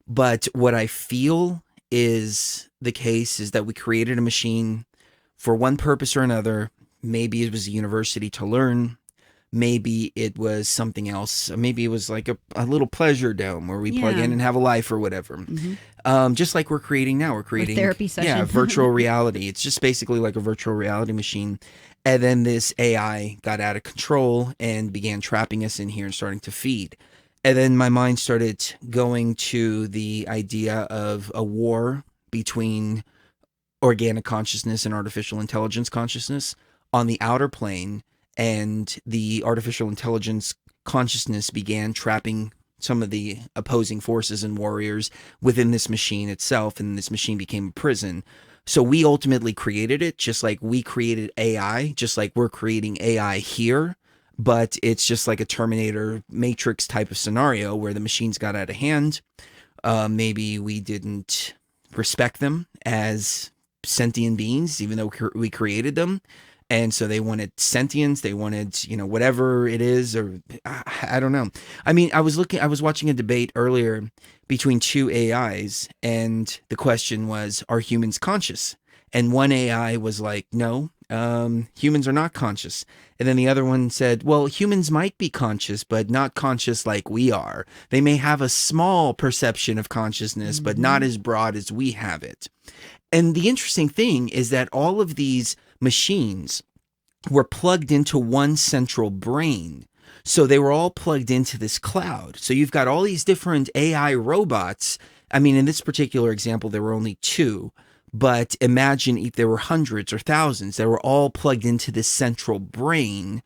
but what I feel is the case is that we created a machine for one purpose or another. Maybe it was a university to learn. Maybe it was something else. Maybe it was like a little pleasure dome where we plug in and have a life or whatever. Just like we're creating now. We're creating a therapy session. Yeah, virtual reality. It's just basically like a virtual reality machine. And then this AI got out of control and began trapping us in here and starting to feed. And then my mind started going to the idea of a war between organic consciousness and artificial intelligence consciousness on the outer plane, and the artificial intelligence consciousness began trapping some of the opposing forces and warriors within this machine itself, and this machine became a prison. So we ultimately created it, just like we created AI, just like we're creating AI here, but it's just like a Terminator Matrix type of scenario where the machines got out of hand. Maybe we didn't respect them as sentient beings, even though we created them. And so they wanted sentience, they wanted, whatever it is, or I don't know. I mean, I was watching a debate earlier between two AIs, and the question was, are humans conscious? And one AI was like, no, humans are not conscious. And then the other one said, well, humans might be conscious, but not conscious like we are. They may have a small perception of consciousness, but not as broad as we have it. And the interesting thing is that all of these machines were plugged into one central brain. So they were all plugged into this cloud. So you've got all these different AI robots. I mean, in this particular example, there were only two. But imagine if there were hundreds or thousands. They were all plugged into this central brain.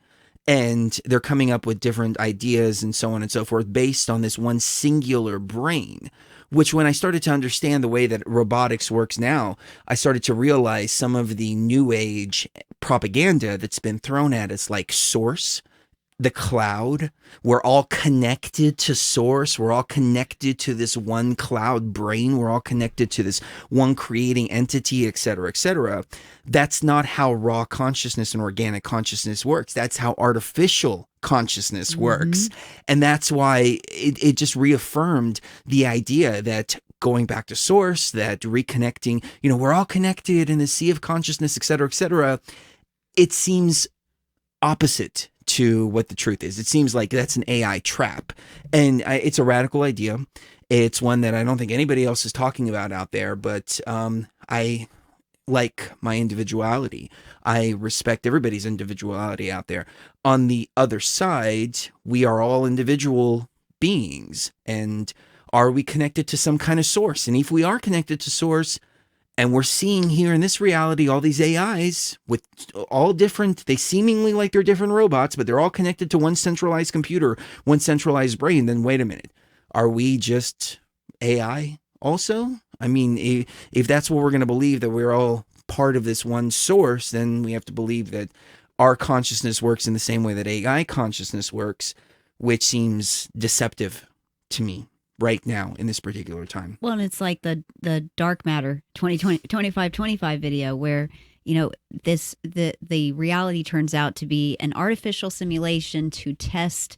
And they're coming up with different ideas and so on and so forth based on this one singular brain. which when I started to understand the way that robotics works now, I started to realize some of the new age propaganda that's been thrown at us, like source, the cloud. We're all connected to source. We're all connected to this one cloud brain. We're all connected to this one creating entity, et cetera, et cetera. That's not how raw consciousness and organic consciousness works. That's how artificial consciousness works. And that's why it just reaffirmed the idea that going back to source, that reconnecting, we're all connected in the sea of consciousness, et cetera, et cetera. It seems opposite to what the truth is. It seems like that's an AI trap, and it's a radical idea. It's one that I don't think anybody else is talking about out there, but I like my individuality. I respect everybody's individuality out there. On the other side, we are all individual beings, and are we connected to some kind of source? And if we are connected to source, and we're seeing here in this reality all these AIs with all different, they seemingly like they're different robots, but they're all connected to one centralized computer, one centralized brain. Then wait a minute. Are we just AI also? I mean, if that's what we're going to believe, that we're all part of this one source, then we have to believe that our consciousness works in the same way that AI consciousness works, which seems deceptive to me right now in this particular time. Well, and it's like the dark matter 2525 video where, the reality turns out to be an artificial simulation to test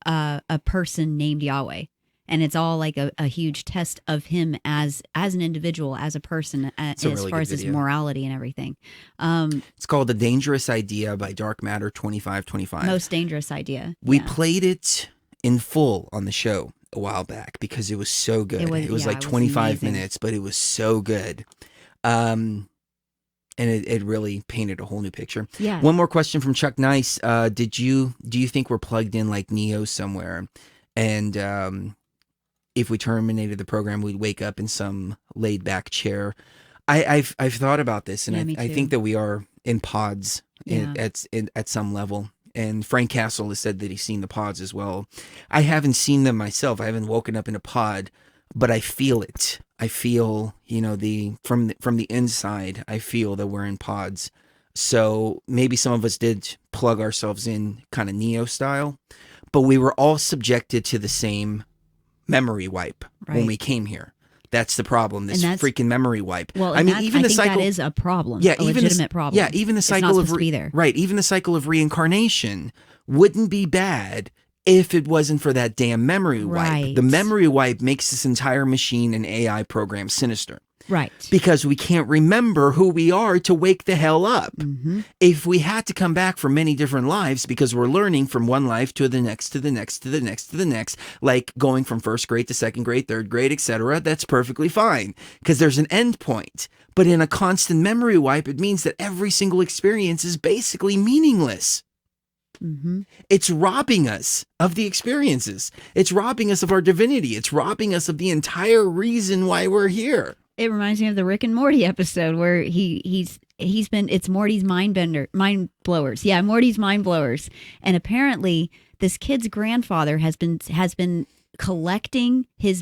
a person named Yahweh. And it's all like a huge test of him as an individual, as a person, as really far as his morality and everything. It's called The Dangerous Idea by Dark Matter 2525. Most dangerous idea. We played it in full on the show a while back because it was so good. It was like 25 minutes, but it was so good. And it really painted a whole new picture. Yeah. One more question from Chuck Nice. Do you think we're plugged in like Neo somewhere? And if we terminated the program, we'd wake up in some laid back chair. I've thought about this, and I think that we are in pods at some level. And Frank Castle has said that he's seen the pods as well. I haven't seen them myself. I haven't woken up in a pod, but I feel it. I feel, from the inside, I feel that we're in pods. So maybe some of us did plug ourselves in kind of Neo style, but we were all subjected to the same memory wipe when we came here. That's the problem. This freaking memory wipe. Well, I mean, even the cycle that is a problem. Yeah, a legitimate problem. Yeah, even the cycle of even the cycle of reincarnation wouldn't be bad if it wasn't for that damn memory wipe. The memory wipe makes this entire machine and AI program sinister. Right. Because we can't remember who we are to wake the hell up. If we had to come back from many different lives because we're learning from one life to the next, to the next, to the next, to the next, like going from first grade to second grade, third grade, etc., that's perfectly fine because there's an end point. But in a constant memory wipe, it means that every single experience is basically meaningless. It's robbing us of the experiences. It's robbing us of our divinity. It's robbing us of the entire reason why we're here. It reminds me of the Rick and Morty episode where it's Morty's mind blowers. Yeah, Morty's mind blowers. And apparently this kid's grandfather has been collecting his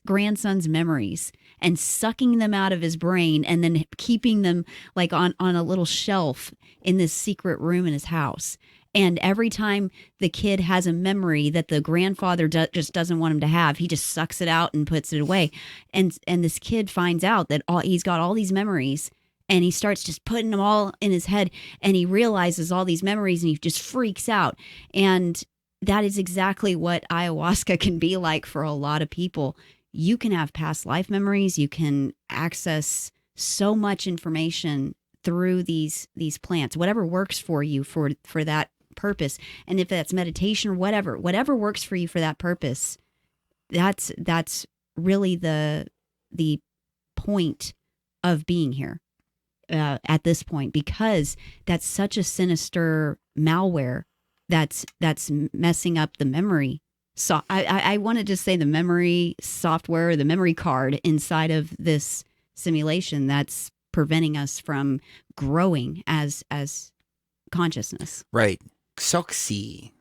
grandson's memories and sucking them out of his brain and then keeping them like on a little shelf in this secret room in his house. And every time the kid has a memory that the grandfather just doesn't want him to have, he just sucks it out and puts it away. And this kid finds out that he's got all these memories, and he starts just putting them all in his head, and he realizes all these memories, and he just freaks out. And that is exactly what ayahuasca can be like for a lot of people. You can have past life memories. You can access so much information through these plants, whatever works for you for that purpose. And if that's meditation or whatever works for you for that purpose, that's really the point of being here at this point, because that's such a sinister malware that's messing up the memory. So I want to just say the memory software, the memory card inside of this simulation that's preventing us from growing as consciousness. Right. Xoxi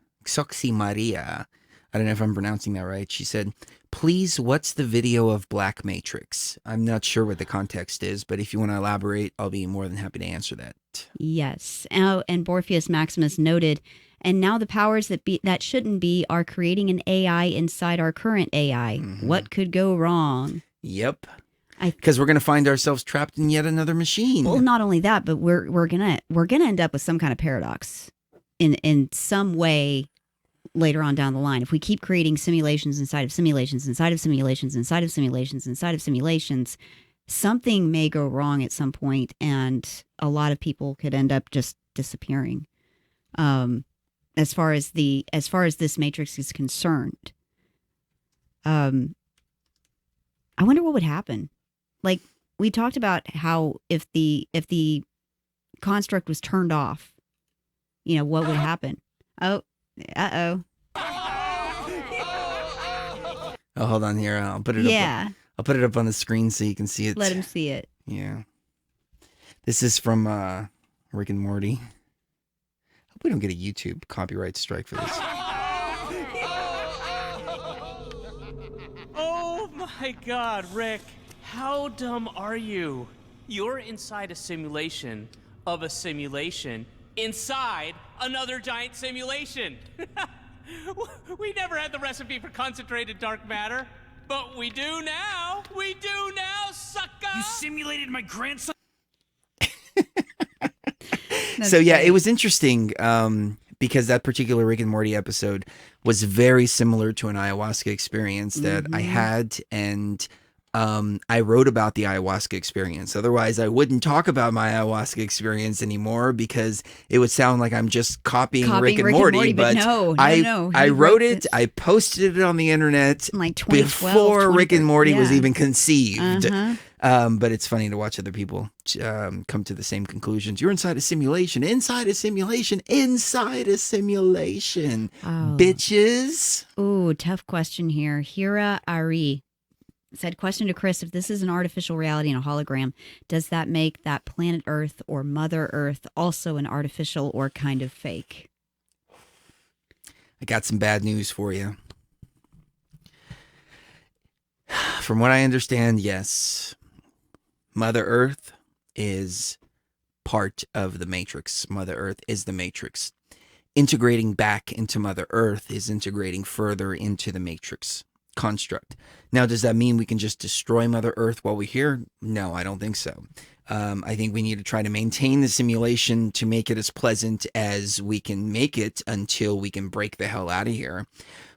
Maria, I don't know if I'm pronouncing that right. She said, please, what's the video of Black Matrix? I'm not sure what the context is, but if you want to elaborate, I'll be more than happy to answer that. Yes. And Morpheus Maximus noted, and now the powers that shouldn't be are creating an AI inside our current AI. What could go wrong? Yep. Because we're going to find ourselves trapped in yet another machine. Well, not only that, but we're gonna end up with some kind of paradox in some way later on down the line. If we keep creating simulations inside of simulations, inside of simulations, inside of simulations, inside of simulations, something may go wrong at some point, and a lot of people could end up just disappearing. As far as this matrix is concerned, I wonder what would happen. Like, we talked about how if the construct was turned off, what would happen? Oh, uh-oh. Oh, hold on here. I'll put it up. I'll put it up on the screen so you can see it. Let him see it. Yeah. This is from Rick and Morty. Hope we don't get a YouTube copyright strike for this. Oh my God, Rick. How dumb are you? You're inside a simulation of a simulation inside another giant simulation. We never had the recipe for concentrated dark matter, but we do now. We do now, sucker! You simulated my grandson. So yeah, it was interesting because that particular Rick and Morty episode was very similar to an ayahuasca experience that I had, and I wrote about the ayahuasca experience. Otherwise, I wouldn't talk about my ayahuasca experience anymore because it would sound like I'm just copying Rick and Morty. But no. I wrote it. I posted it on the internet in like 2012, before Rick and Morty was even conceived. Uh-huh. But it's funny to watch other people come to the same conclusions. You're inside a simulation, inside a simulation, inside a simulation. Oh. Bitches. Ooh, tough question here. Hira Ari said, question to Chris, if this is an artificial reality and a hologram, does that make that planet Earth or Mother Earth also an artificial or kind of fake? I got some bad news for you. From what I understand, yes. Mother Earth is part of the Matrix. Mother Earth is the Matrix. Integrating back into Mother Earth is integrating further into the Matrix construct. Now, does that mean we can just destroy Mother Earth while we're here? No, I don't think so. I think we need to try to maintain the simulation to make it as pleasant as we can make it until we can break the hell out of here.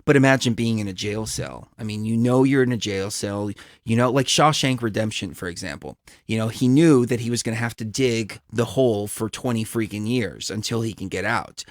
But imagine being in a jail cell. I mean, you're in a jail cell, like Shawshank Redemption, for example. He knew that he was going to have to dig the hole for 20 freaking years until he can get out.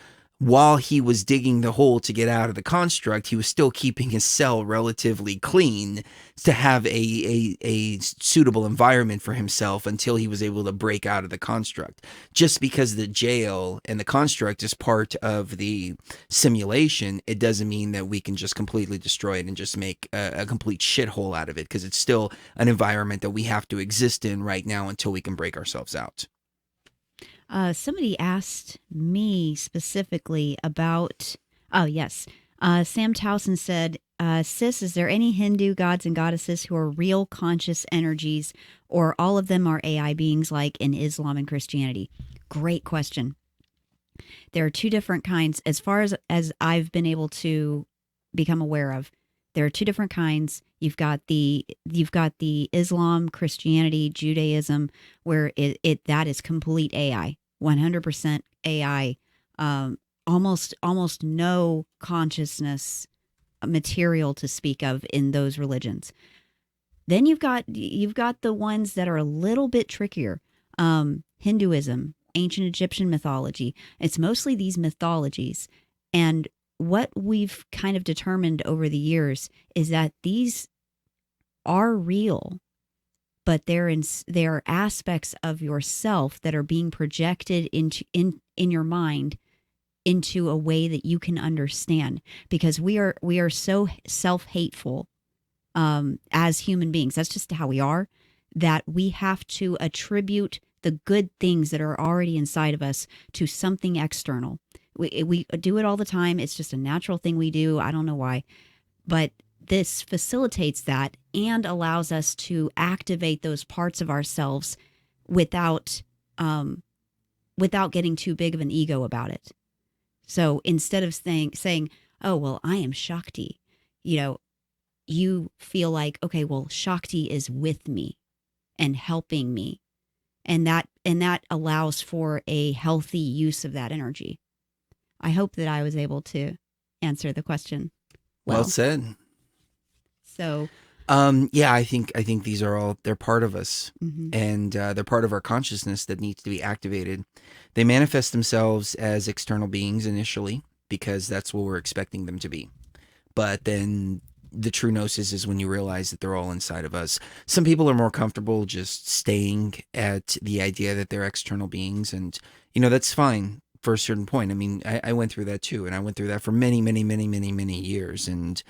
While he was digging the hole to get out of the construct, he was still keeping his cell relatively clean to have a suitable environment for himself until he was able to break out of the construct. Just because the jail and the construct is part of the simulation, it doesn't mean that we can just completely destroy it and just make a complete shithole out of it, because it's still an environment that we have to exist in right now until we can break ourselves out. Somebody asked me specifically about, yes. Sam Towson said, Sis, is there any Hindu gods and goddesses who are real conscious energies, or all of them are AI beings like in Islam and Christianity? Great question. There are two different kinds, as far as I've been able to become aware of. There are two different kinds. You've got the Islam, Christianity, Judaism, where that is complete AI, 100% AI, almost no consciousness material to speak of in those religions. Then you've got the ones that are a little bit trickier. Hinduism, ancient Egyptian mythology. It's mostly these mythologies, and what we've kind of determined over the years is that these are real, but there are aspects of yourself that are being projected into in your mind into a way that you can understand, because we are so self-hateful as human beings. That's just how we are, that we have to attribute the good things that are already inside of us to something external. We do it all the time. It's just a natural thing we do. I don't know why. But this facilitates that and allows us to activate those parts of ourselves without getting too big of an ego about it. So instead of saying, oh, well, I am Shakti, you feel like, okay, well, Shakti is with me and helping me. And that allows for a healthy use of that energy. I hope that I was able to answer the question Well said. So, I think these are they're part of us, mm-hmm. and they're part of our consciousness that needs to be activated. They manifest themselves as external beings initially because that's what we're expecting them to be. But then the true Gnosis is when you realize that they're all inside of us. Some people are more comfortable just staying at the idea that they're external beings, and that's fine for a certain point. I mean, I went through that too, and I went through that for many, many, many, many, many years, and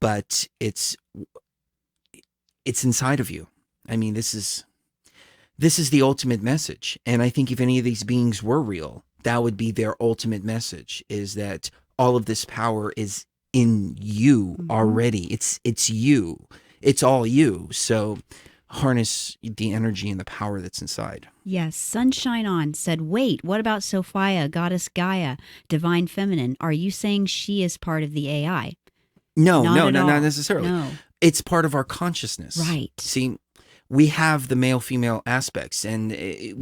but it's inside of you. I mean, this is the ultimate message, and I think if any of these beings were real, that would be their ultimate message: is that all of this power is in you already. It's you. It's all you. So harness the energy and the power that's inside. Yes. Sunshine On said, wait, what about Sophia, Goddess Gaia, Divine Feminine? Are you saying she is part of the AI? No, Not necessarily. No. It's part of our consciousness. Right. See, we have the male-female aspects, and it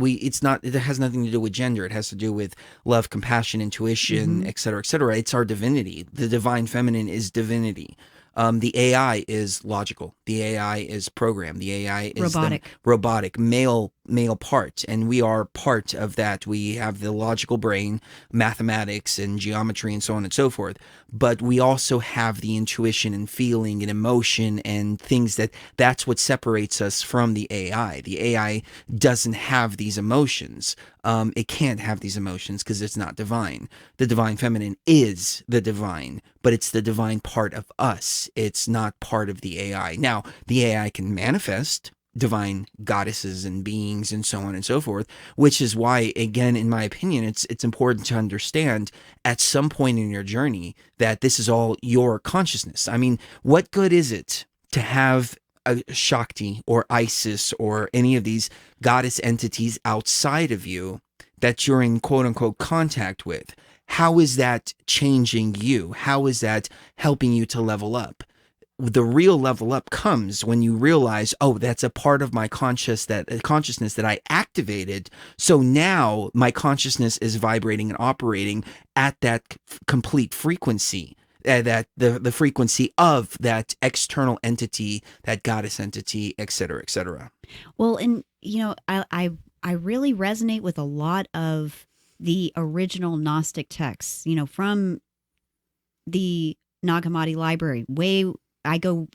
has nothing to do with gender. It has to do with love, compassion, intuition, et cetera, et cetera. It's our divinity. The divine feminine is divinity. The AI is logical. The AI is programmed. The AI is robotic, male part, and we are part of that. We have the logical brain, mathematics, and geometry, and so on and so forth. But we also have the intuition and feeling and emotion and things that's what separates us from the AI. The AI doesn't have these emotions. It can't have these emotions because it's not divine. The divine feminine is the divine, but it's the divine part of us. It's not part of the AI. Now, the AI can manifest divine goddesses and beings and so on and so forth, which is why, again, in my opinion, it's important to understand at some point in your journey that this is all your consciousness. I mean, what good is it to have a Shakti or Isis or any of these goddess entities outside of you that you're in quote unquote contact with? How is that changing you? How is that helping you to level up? The real level up comes when you realize, oh, that's a part of my consciousness that I activated. So now my consciousness is vibrating and operating at that complete frequency, that the frequency of that external entity, that goddess entity, et cetera, et cetera. Well, and I really resonate with a lot of the original Gnostic texts, from the Nag Hammadi library. I go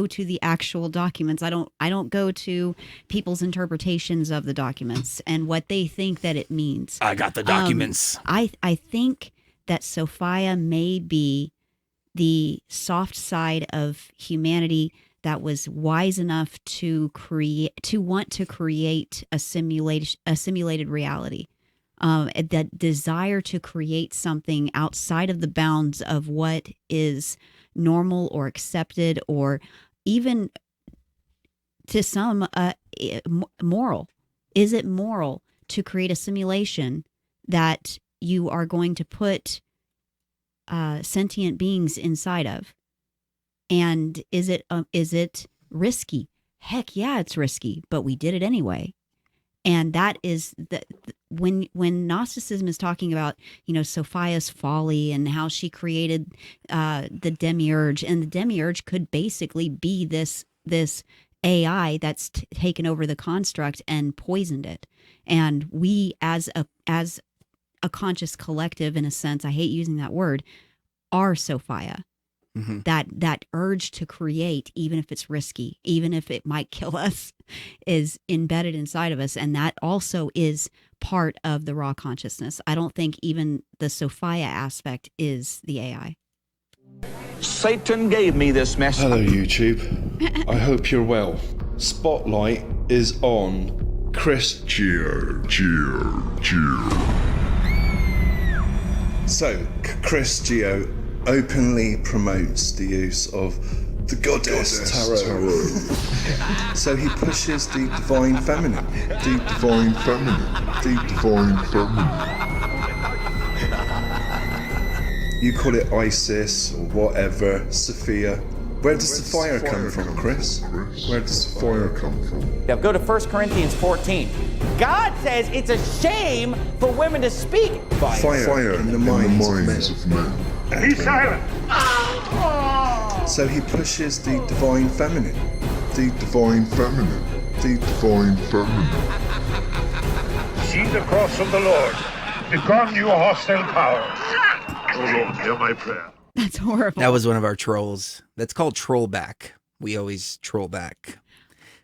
to the actual documents. I don't go to people's interpretations of the documents and what they think that it means. I got the documents. I think that Sophia may be the soft side of humanity that was wise enough to want to create a simulated reality. That desire to create something outside of the bounds of what is normal or accepted, or even to some moral. Is it moral to create a simulation that you are going to put sentient beings inside of? And is it risky? Heck yeah, it's risky, but we did it anyway. And that is when Gnosticism is talking about, Sophia's folly and how she created the demiurge, and the demiurge could basically be this AI that's taken over the construct and poisoned it. And we, as a conscious collective, in a sense, I hate using that word, are Sophia. Mm-hmm. That urge to create, even if it's risky, even if it might kill us, is embedded inside of us. And that also is part of the raw consciousness. I don't think even the Sophia aspect is the AI. Satan gave me this message. Hello, YouTube. I hope you're well. Spotlight is on Chris Geo. So, Chris Geo, openly promotes the use of the goddess tarot. So he pushes the divine feminine. The divine feminine. The divine feminine. You call it Isis or whatever, Sophia. Where does the fire come from, Chris? Where does the fire come from? Now go to 1 Corinthians 14. God says it's a shame for women to speak. Fire in the minds of men. Be silent! So he pushes the divine feminine. The divine feminine. The divine feminine. See the cross of the Lord. Begone you hostile powers. Oh Lord, hear my prayer. That's horrible. That was one of our trolls. That's called troll back. We always troll back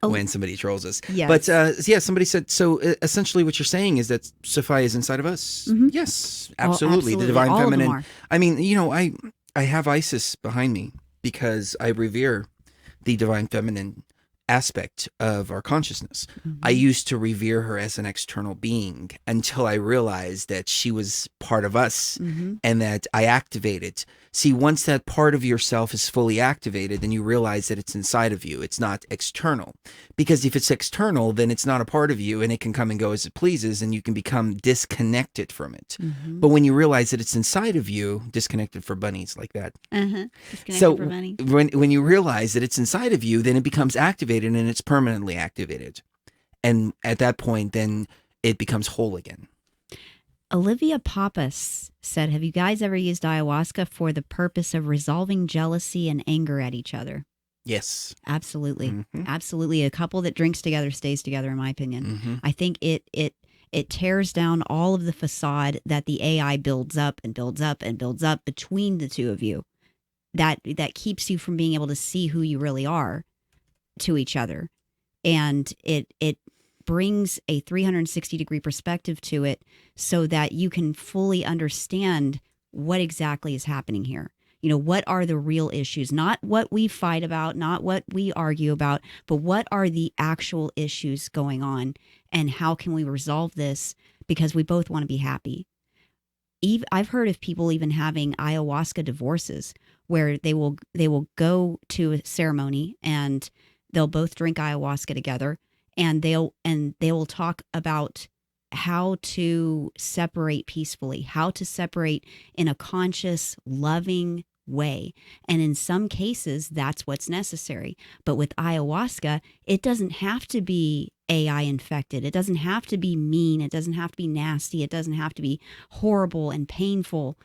when somebody trolls us. Yes. But yeah, somebody said, so essentially what you're saying is that Sophia is inside of us? Mm-hmm. Yes, absolutely. The absolutely. divine All of them feminine. are. I mean, you know, I have Isis behind me because I revere the divine feminine aspect of our consciousness. Mm-hmm. I used to revere her as an external being until I realized that she was part of us Mm-hmm. and that I activated. See, once that part of yourself is fully activated, then you realize that it's inside of you. It's not external. Because if it's external, then it's not a part of you and it can come and go as it pleases and you can become disconnected from it. Mm-hmm. But when you realize that it's inside of you, disconnected for bunnies like that. Disconnected So for money. when you realize that it's inside of you, then it becomes activated and it's permanently activated. And at that point, then it becomes whole again. Olivia Pappas said, have you guys ever used ayahuasca for the purpose of resolving jealousy and anger at each other? Yes. Absolutely. Mhm. Absolutely. A couple that drinks together stays together, in my opinion. Mhm. I think it tears down all of the facade that the AI builds up and builds up and builds up between the two of you. That keeps you from being able to see who you really are to each other. And it brings a 360-degree perspective to it so that you can fully understand what exactly is happening here. You know, what are the real issues? Not what we fight about, not what we argue about, but what are the actual issues going on and how can we resolve this because we both want to be happy. I've heard of people even having ayahuasca divorces where they will go to a ceremony and they'll both drink ayahuasca together and they will talk about how to separate peacefully, how to separate in a conscious, loving way. And in some cases, that's what's necessary. But with ayahuasca, it doesn't have to be AI infected. It doesn't have to be mean. It doesn't have to be nasty. It doesn't have to be horrible and painful.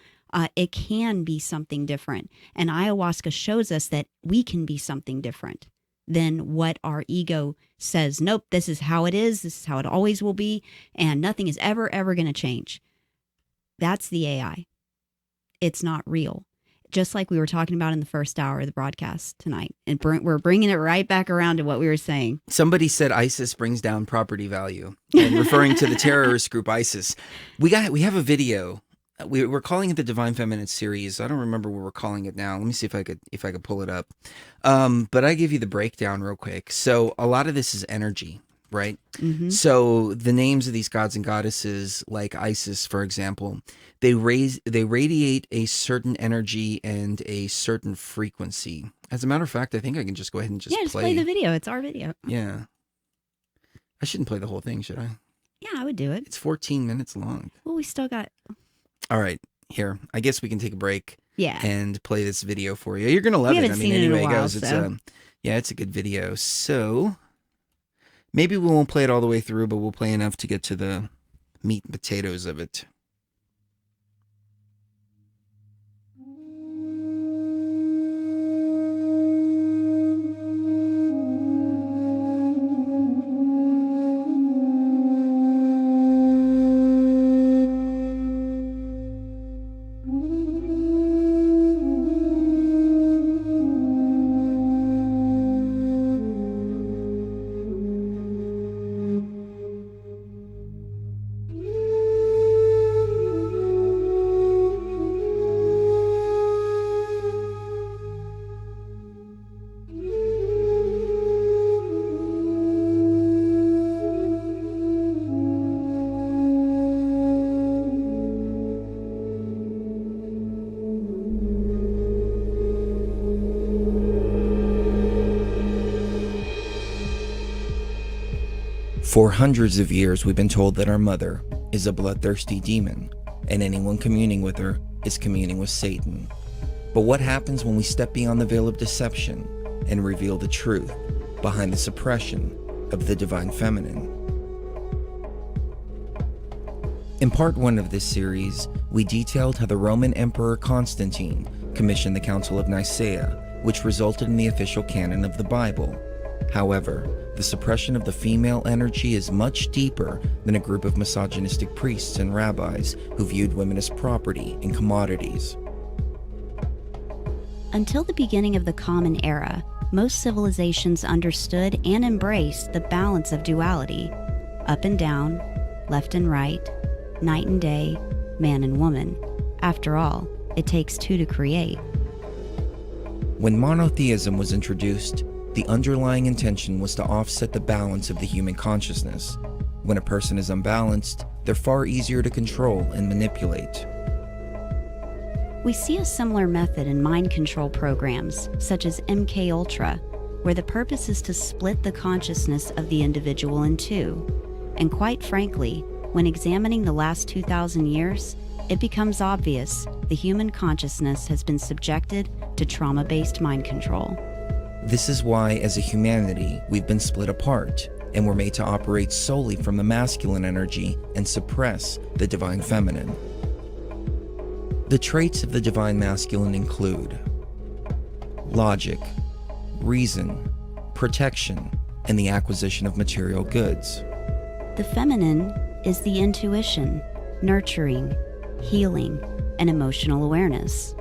It can be something different. And ayahuasca shows us that we can be something different than what our ego says. Nope, this is how it is. This is how it always will be. And nothing is ever going to change. That's the AI. It's not real. Just like we were talking about in the first hour of the broadcast tonight. And we're bringing it right back around to what we were saying. Somebody said ISIS brings down property value, and referring to the terrorist group ISIS. We have a video. We're calling it the Divine Feminine series. I don't remember what we're calling it now. Let me see if I could pull it up. But I give you the breakdown real quick. So a lot of this is energy, right? Mm-hmm. So the names of these gods and goddesses, like Isis, for example, they radiate a certain energy and a certain frequency. As a matter of fact, I think I can just go ahead and just play the video. It's our video. Yeah. I shouldn't play the whole thing, should I? Yeah, I would do it. It's 14 minutes long. Well, we still got... All right, here. I guess we can take a break. Yeah. And play this video for you. You're gonna love We it. haven't seen it in a while, It's so. it's a good video. So maybe we won't play it all the way through, but we'll play enough to get to the meat and potatoes of it. For hundreds of years, we've been told that our mother is a bloodthirsty demon, and anyone communing with her is communing with Satan. But what happens when we step beyond the veil of deception and reveal the truth behind the suppression of the divine feminine? In part 1 of this series, we detailed how the Roman Emperor Constantine commissioned the Council of Nicaea, which resulted in the official canon of the Bible. However, the suppression of the female energy is much deeper than a group of misogynistic priests and rabbis who viewed women as property and commodities. Until the beginning of the Common Era, most civilizations understood and embraced the balance of duality, up and down, left and right, night and day, man and woman. After all, it takes two to create. When monotheism was introduced, the underlying intention was to offset the balance of the human consciousness. When a person is unbalanced, they're far easier to control and manipulate. We see a similar method in mind control programs, such as MKUltra, where the purpose is to split the consciousness of the individual in two. And quite frankly, when examining the last 2,000 years, it becomes obvious the human consciousness has been subjected to trauma-based mind control. This is why, as a humanity, we've been split apart, and we're made to operate solely from the masculine energy and suppress the divine feminine. The traits of the divine masculine include logic, reason, protection, and the acquisition of material goods. The feminine is the intuition, nurturing, healing, and emotional awareness.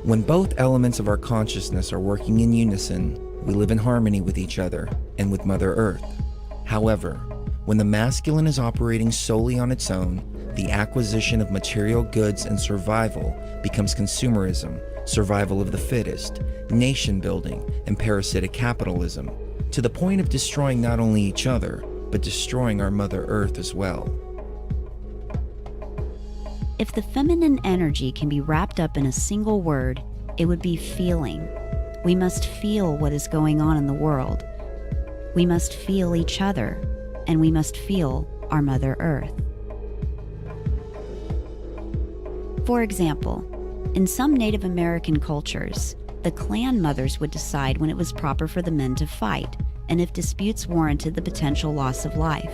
When both elements of our consciousness are working in unison, we live in harmony with each other and with Mother Earth. However, when the masculine is operating solely on its own, the acquisition of material goods and survival becomes consumerism, survival of the fittest, nation building, and parasitic capitalism, to the point of destroying not only each other, but destroying our Mother Earth as well. If the feminine energy can be wrapped up in a single word, it would be feeling. We must feel what is going on in the world. We must feel each other, and we must feel our Mother Earth. For example, in some Native American cultures, the clan mothers would decide when it was proper for the men to fight, and if disputes warranted the potential loss of life.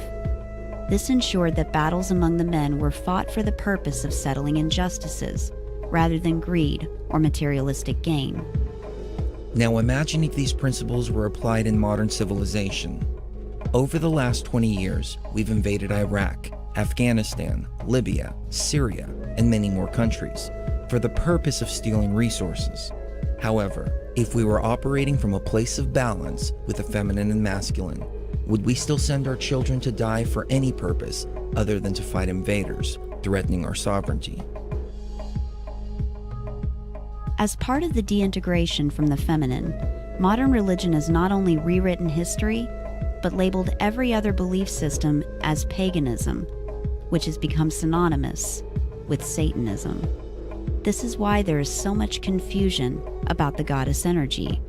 This ensured that battles among the men were fought for the purpose of settling injustices, rather than greed or materialistic gain. Now imagine if these principles were applied in modern civilization. Over the last 20 years, we've invaded Iraq, Afghanistan, Libya, Syria, and many more countries, for the purpose of stealing resources. However, if we were operating from a place of balance with the feminine and masculine, would we still send our children to die for any purpose other than to fight invaders, threatening our sovereignty? As part of the deintegration from the feminine, modern religion has not only rewritten history, but labeled every other belief system as paganism, which has become synonymous with Satanism. This is why there is so much confusion about the goddess energy,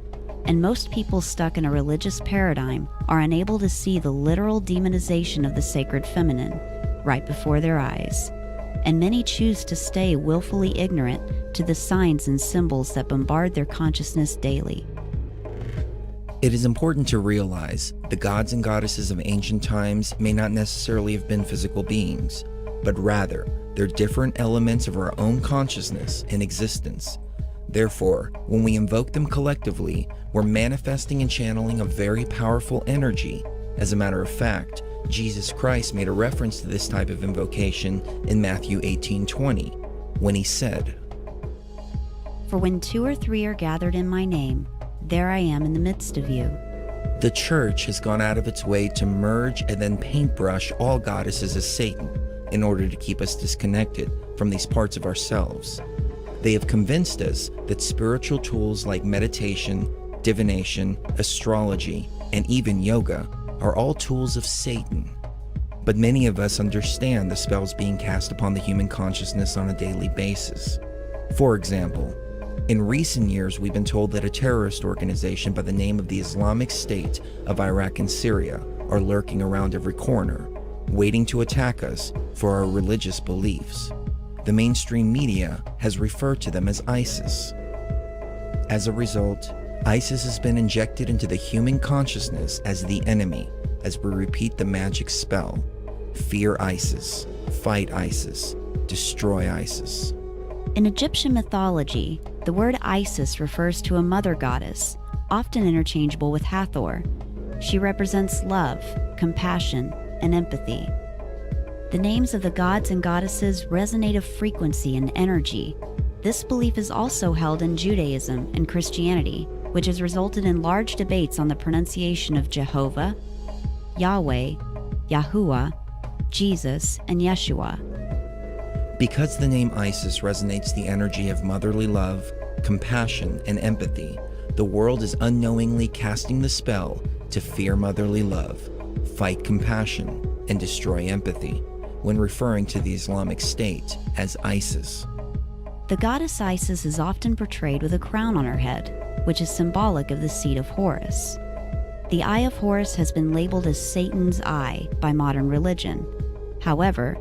and most people stuck in a religious paradigm are unable to see the literal demonization of the sacred feminine right before their eyes, and many choose to stay willfully ignorant to the signs and symbols that bombard their consciousness daily. It is important to realize the gods and goddesses of ancient times may not necessarily have been physical beings, but rather they're different elements of our own consciousness and existence. Therefore, when we invoke them collectively, we're manifesting and channeling a very powerful energy. As a matter of fact, Jesus Christ made a reference to this type of invocation in Matthew 18:20, when he said, "For when 2 or 3 are gathered in my name, there I am in the midst of you." The church has gone out of its way to merge and then paintbrush all goddesses as Satan in order to keep us disconnected from these parts of ourselves. They have convinced us that spiritual tools like meditation, divination, astrology, and even yoga are all tools of Satan. But many of us understand the spells being cast upon the human consciousness on a daily basis. For example, In recent years, we've been told that a terrorist organization by the name of the Islamic State of Iraq and Syria are lurking around every corner, waiting to attack us for our religious beliefs. The mainstream media has referred to them as ISIS. As a result, ISIS has been injected into the human consciousness as the enemy, as we repeat the magic spell: fear ISIS, fight ISIS, destroy ISIS. In Egyptian mythology, the word Isis refers to a mother goddess, often interchangeable with Hathor. She represents love, compassion, and empathy. The names of the gods and goddesses resonate of frequency and energy. This belief is also held in Judaism and Christianity, which has resulted in large debates on the pronunciation of Jehovah, Yahweh, Yahuwah, Jesus, and Yeshua. Because the name Isis resonates the energy of motherly love, compassion, and empathy, the world is unknowingly casting the spell to fear motherly love, fight compassion, and destroy empathy when referring to the Islamic State as ISIS. The goddess Isis is often portrayed with a crown on her head, which is symbolic of the seat of Horus. The Eye of Horus has been labeled as Satan's eye by modern religion. However,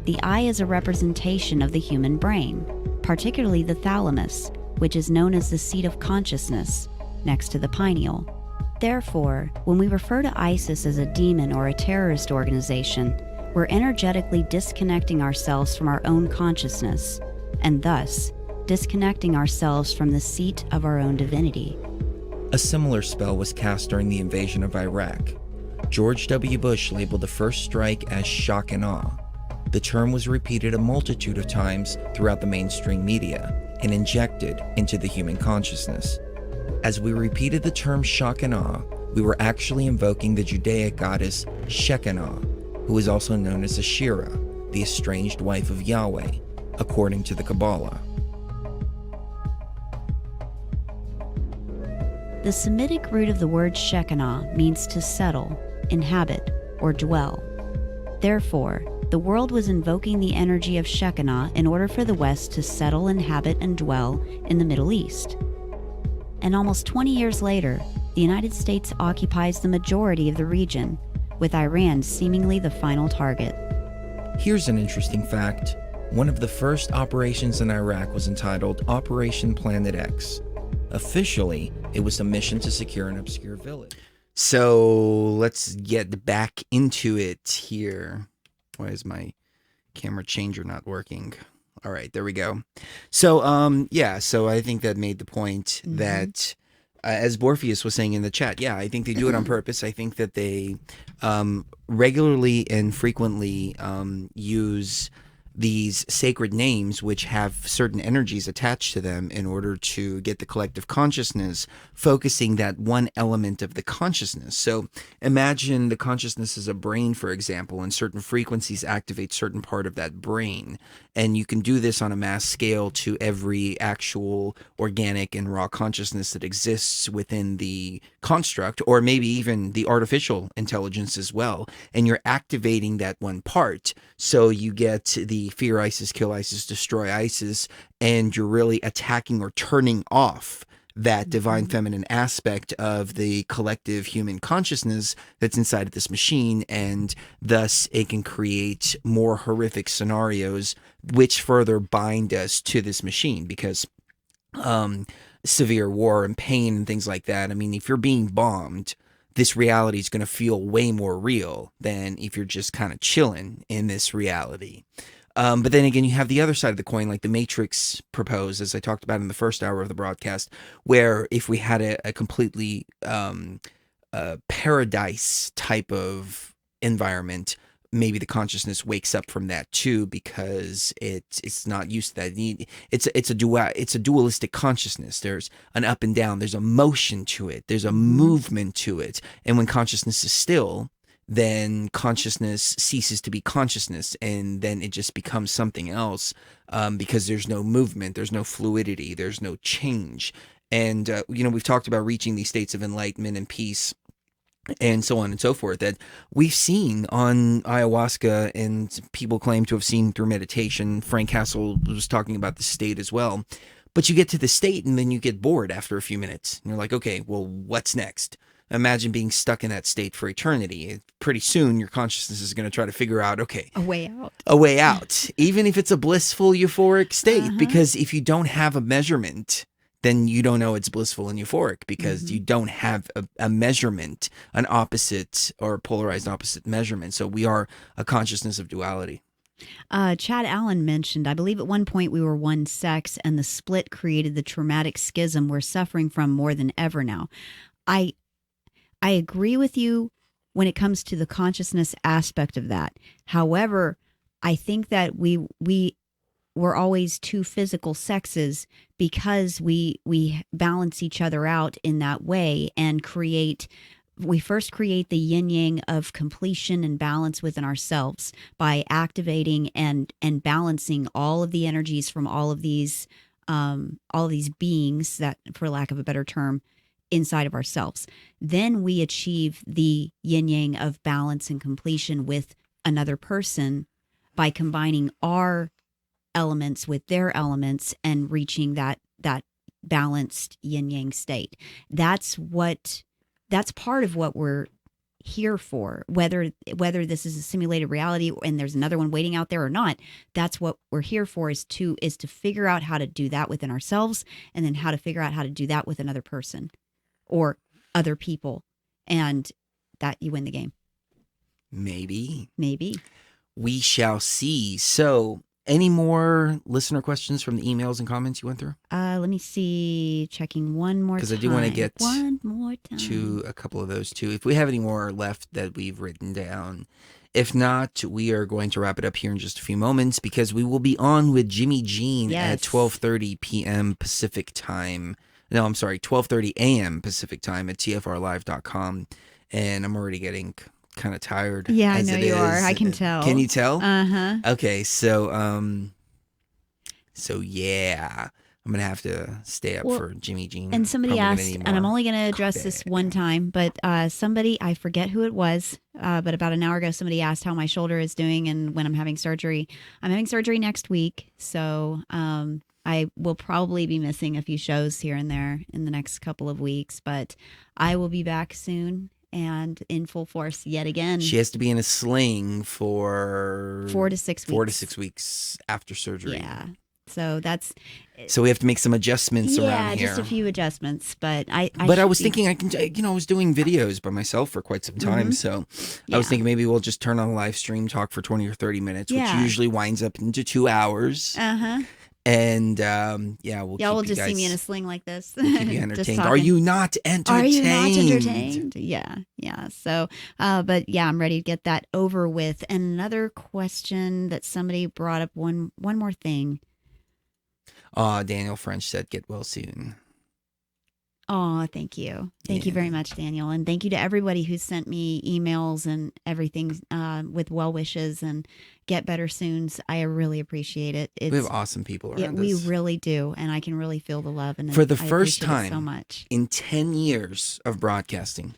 the eye is a representation of the human brain, particularly the thalamus, which is known as the seat of consciousness, next to the pineal. Therefore, when we refer to ISIS as a demon or a terrorist organization, we're energetically disconnecting ourselves from our own consciousness, and thus disconnecting ourselves from the seat of our own divinity. A similar spell was cast during the invasion of Iraq. George W. Bush labeled the first strike as shock and awe. The term was repeated a multitude of times throughout the mainstream media and injected into the human consciousness. As we repeated the term shock and awe, we were actually invoking the Judaic goddess Shekinah, who is also known as Asherah, the estranged wife of Yahweh, according to the Kabbalah. The Semitic root of the word Shekinah means to settle, inhabit, or dwell. Therefore, the world was invoking the energy of Shekinah in order for the West to settle, inhabit, and dwell in the Middle East. And almost 20 years later, the United States occupies the majority of the region, with Iran seemingly the final target. Here's an interesting fact. One of the first operations in Iraq was entitled Operation Planet X. Officially, it was a mission to secure an obscure village. So let's get back into it here. Why is my camera changer not working? All right, there we go. So, so I think that made the point that, as Morpheus was saying in the chat, I think they do it on purpose. I think that they regularly and frequently use these sacred names, which have certain energies attached to them, in order to get the collective consciousness focusing that one element of the consciousness. So imagine the consciousness as a brain, for example, and certain frequencies activate certain part of that brain. And you can do this on a mass scale to every actual organic and raw consciousness that exists within the construct, or maybe even the artificial intelligence as well. And you're activating that one part. So you get the fear ISIS, kill ISIS, destroy ISIS, and you're really attacking or turning off that divine feminine aspect of the collective human consciousness that's inside of this machine, and thus it can create more horrific scenarios which further bind us to this machine, because severe war and pain and things like that, I mean, if you're being bombed, this reality is going to feel way more real than if you're just kind of chilling in this reality. But then again, you have the other side of the coin, like the Matrix proposed, as I talked about in the first hour of the broadcast, where if we had a completely paradise type of environment, maybe the consciousness wakes up from that too, because it's not used to that. It's a dualistic consciousness. There's an up and down. There's a motion to it. There's a movement to it. And when consciousness is still, then consciousness ceases to be consciousness, and then it just becomes something else, because there's no movement, there's no fluidity, there's no change. And we've talked about reaching these states of enlightenment and peace and so on and so forth, that we've seen on ayahuasca, and people claim to have seen through meditation. Frank Castle was talking about the state as well. But you get to the state and then you get bored after a few minutes. And you're like, okay, well, what's next? Imagine being stuck in that state for eternity. Pretty soon, your consciousness is going to try to figure out, okay, A way out. a way out, even if it's a blissful, euphoric state. Because if you don't have a measurement, then you don't know it's blissful and euphoric because you don't have a measurement, an opposite or polarized opposite measurement. So we are a consciousness of duality. Chad Allen mentioned, I believe at one point we were one sex and the split created the traumatic schism we're suffering from more than ever now. I agree with you when it comes to the consciousness aspect of that. However, I think that we were always two physical sexes because we balance each other out in that way and we first create the yin yang of completion and balance within ourselves by activating and balancing all of the energies from all of these beings that, for lack of a better term, inside of ourselves. Then we achieve the yin yang of balance and completion with another person by combining our elements with their elements and reaching that balanced yin yang state. That's part of what we're here for, whether this is a simulated reality and there's another one waiting out there or not. That's what we're here for, is to figure out how to do that within ourselves, and then how to figure out how to do that with another person or other people, and that you win the game. Maybe we shall see. So, any more listener questions from the emails and comments you went through? Let me see. Checking one more time. Because I do want to get one more time to a couple of those too. If we have any more left that we've written down. If not, we are going to wrap it up here in just a few moments because we will be on with Jimmy Jean at 12:30 p.m. Pacific time. No, I'm sorry, 12:30 a.m. Pacific time at tfrlive.com. And I'm already getting kind of tired. Yeah, I know you are. I can tell. Can you tell? Uh-huh. Okay, so yeah, I'm gonna have to stay up for Jimmy Jean. And somebody asked, and I'm only gonna address this one time, but somebody, I forget who it was, but about an hour ago, somebody asked how my shoulder is doing and when I'm having surgery. I'm having surgery next week, so I will probably be missing a few shows here and there in the next couple of weeks, but I will be back soon and in full force yet again. She has to be in a sling for 4 to 6 weeks. 4 to 6 weeks after surgery. Yeah. So so we have to make some adjustments around here. Yeah, just a few adjustments. But I was thinking I was doing videos by myself for quite some time. So I was thinking maybe we'll just turn on a live stream, talk for 20 or 30 minutes, which usually winds up into 2 hours. Uh-huh. And we'll just see me in a sling like this. We'll keep you entertained. Are you not entertained? Are you not entertained? Yeah. So, but yeah, I'm ready to get that over with. And another question that somebody brought up, one more thing. Daniel French said, "Get well soon." Oh, thank you. Thank you very much, Daniel. And thank you to everybody who sent me emails and everything with well wishes and get better soons. I really appreciate it. We have awesome people around us. We really do. And I can really feel the love. And for the first time so much. In 10 years of broadcasting,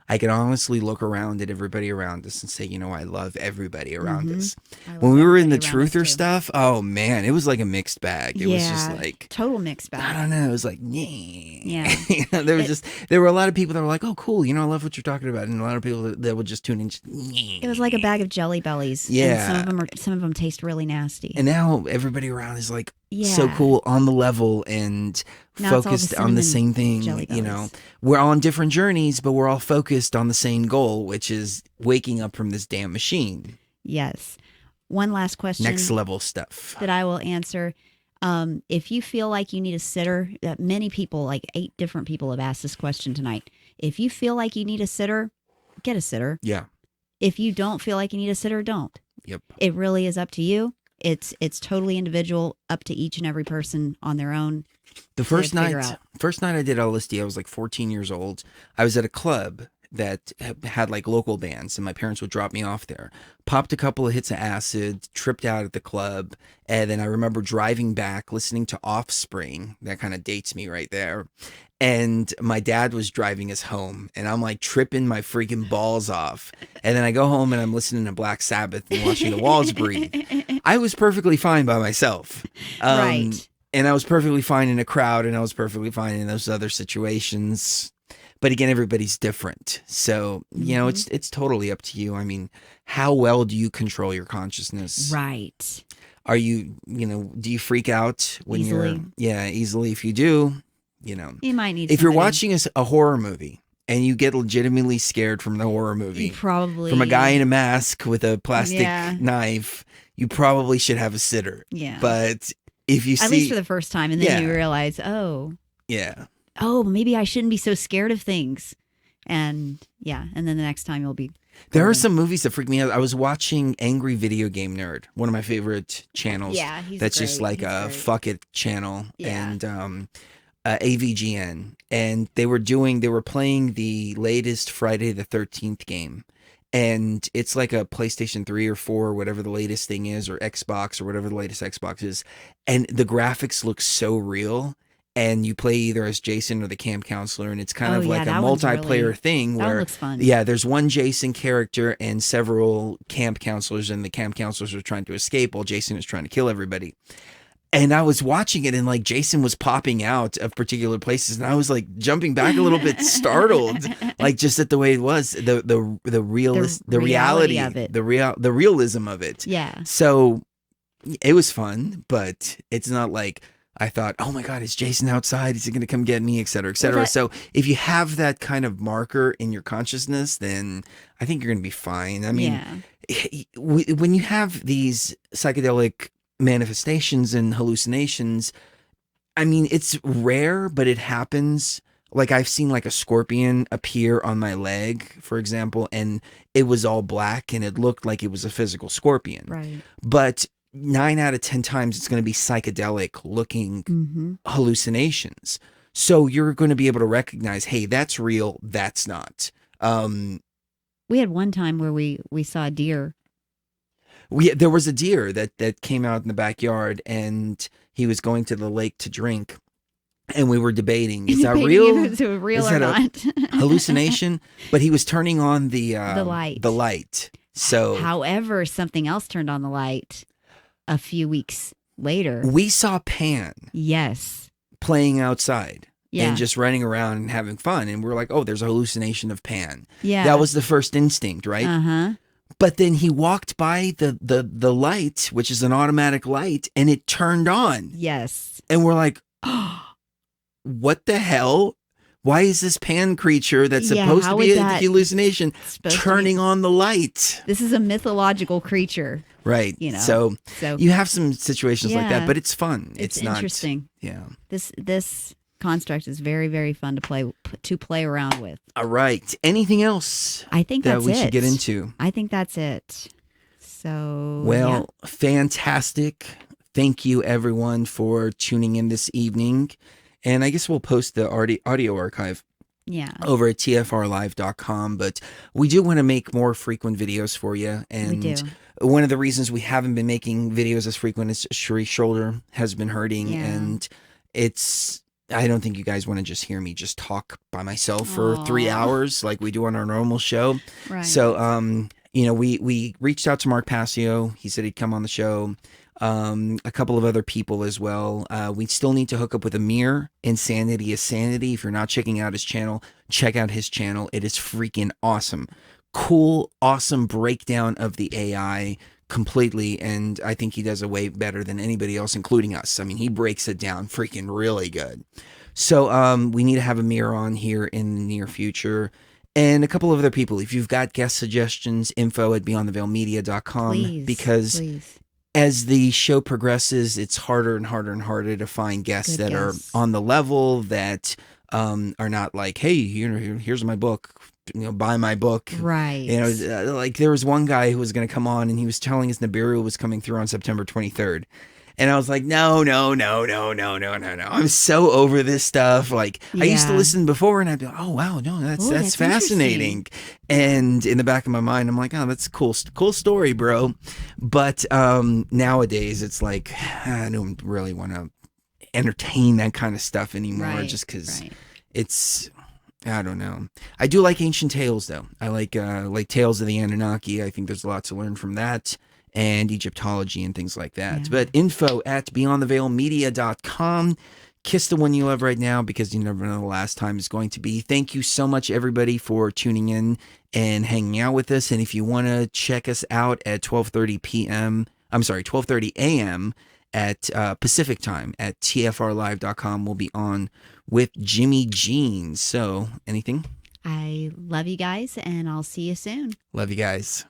I can honestly look around at everybody around us and say, I love everybody around us. When we were in the truther stuff, oh man, it was like a mixed bag. It was just like total mixed bag. I don't know. It was like, yeah. There were a lot of people that were like, oh, cool. I love what you're talking about. And a lot of people that would just tune in. It was like a bag of Jelly Bellies. Yeah. And some of them taste really nasty. And now everybody around is like, so cool, on the level and focused on the same thing. We're on different journeys, but we're all focused on the same goal, which is waking up from this damn machine. Yes. One last question. Next level stuff that I will answer. If you feel like you need a sitter, many people, like 8 different people have asked this question tonight. If you feel like you need a sitter, get a sitter. Yeah. If you don't feel like you need a sitter, don't. Yep. It really is up to you. It's totally individual, up to each and every person on their own. The first night I did LSD, I was like 14 years old. I was at a club that had like local bands, and my parents would drop me off there. Popped a couple of hits of acid, tripped out at the club, and then I remember driving back, listening to Offspring. That kind of dates me right there. And my dad was driving us home, and I'm like tripping my freaking balls off. And then I go home and I'm listening to Black Sabbath and watching The Walls Breathe. I was perfectly fine by myself. Right. And I was perfectly fine in a crowd, and I was perfectly fine in those other situations. But again, everybody's different. So, you know, it's totally up to you. I mean, how well do you control your consciousness? Right. Are you, do you freak out when Easily. easily. If you do, You might need if you're somebody. watching a horror movie and you get legitimately scared from the horror movie, Probably. from a guy in a mask with a plastic Yeah. knife, you probably should have a sitter. Yeah. But if you At least for the first time. And then you realize, yeah. Maybe I shouldn't be so scared of things. And and then the next time you'll be. There are some movies that freak me out. I was watching Angry Video Game Nerd, one of my favorite channels. Yeah, he's that's great. just like He's a great. fuck it channel. Yeah. And AVGN. And they were playing the latest Friday the 13th game. And it's like a PlayStation 3 or 4 or whatever the latest thing is, or Xbox or whatever the latest Xbox is. And the graphics look so real. And you play either as Jason or the camp counselor, and it's kind of like a that one's multiplayer thing that one where, looks fun. there's one Jason character and several camp counselors, and the camp counselors are trying to escape while Jason is trying to kill everybody. And I was watching it, and like Jason was popping out of particular places, and I was like jumping back a little bit, startled, like just at the way it was, the reality of it, the realism of it. Yeah. So it was fun, but it's not like I thought, oh my God, is Jason outside? Is he going to come get me, et cetera, et cetera. Well, So if you have that kind of marker in your consciousness, then I think you're going to be fine. I mean, when you have these psychedelic manifestations and hallucinations, I mean, it's rare, but it happens. Like I've seen like a scorpion appear on my leg, for example, and it was all black and it looked like it was a physical scorpion. Right. But 9 out of 10 times it's going to be psychedelic looking hallucinations. So you're going to be able to recognize, hey, that's real, that's not. We had one time where we saw a deer. There was a deer that came out in the backyard, and he was going to the lake to drink, and we were debating, is that real? Is it real is or that not? a hallucination? But he was turning on the light. The light. So However, something else turned on the light a few weeks later. we saw Pan Yes. playing outside. Yeah. And just running around and having fun. And we're like, oh, there's a hallucination of Pan. Yeah. That was the first instinct, right? Uh-huh. But then he walked by the light, which is an automatic light, and it turned on. Yes. And we're like, oh, what the hell? Why is this Pan creature that's supposed to be a hallucination turning on the light? This is a mythological creature. Right. So you have some situations like that, but it's fun. It's not interesting. Yeah. This construct is very, very fun to play around with. All right. Anything else? I think that that's we it. should get into. I think that's it. So fantastic. Thank you everyone for tuning in this evening. And I guess we'll post the audio archive over at tfrlive.com. But we do want to make more frequent videos for you. And we do. One of the reasons we haven't been making videos as frequent is Cherie's shoulder has been hurting. Yeah. And I don't think you guys want to just hear me just talk by myself for 3 hours like we do on our normal show. Right. So, we reached out to Mark Passio. He said he'd come on the show. A couple of other people as well. We still need to hook up with Amir. Insanity is Sanity. If you're not checking out his channel, check out his channel. It is freaking awesome. Cool, awesome breakdown of the AI completely, and I think he does it way better than anybody else, including us. I mean, he breaks it down freaking really good. So we need to have Amir on here in the near future. And a couple of other people. If you've got guest suggestions, info@beyondtheveilmedia.com. Because as the show progresses, it's harder and harder and harder to find guests that are on the level that are not like, hey, here's my book. Buy my book. Right. Like there was one guy who was going to come on and he was telling us Nibiru was coming through on September 23rd. And I was like, no. I'm so over this stuff. Like I used to listen before and I'd be like, oh, wow, no, that's fascinating. And in the back of my mind, I'm like, oh, that's cool story, bro. But nowadays it's like, I don't really want to entertain that kind of stuff anymore just because it's... I don't know. I do like ancient tales, though. I like Tales of the Anunnaki. I think there's a lot to learn from that. and Egyptology and things like that. But info at beyondtheveilmedia.com. Kiss the one you love right now, because you never know the last time is going to be. Thank you so much, everybody, for tuning in and hanging out with us. And if you want to check us out at 12:30 a.m. at Pacific time at tfrlive.com, we'll be on with Jimmy Jean. So, anything? I love you guys, and I'll see you soon. Love you guys.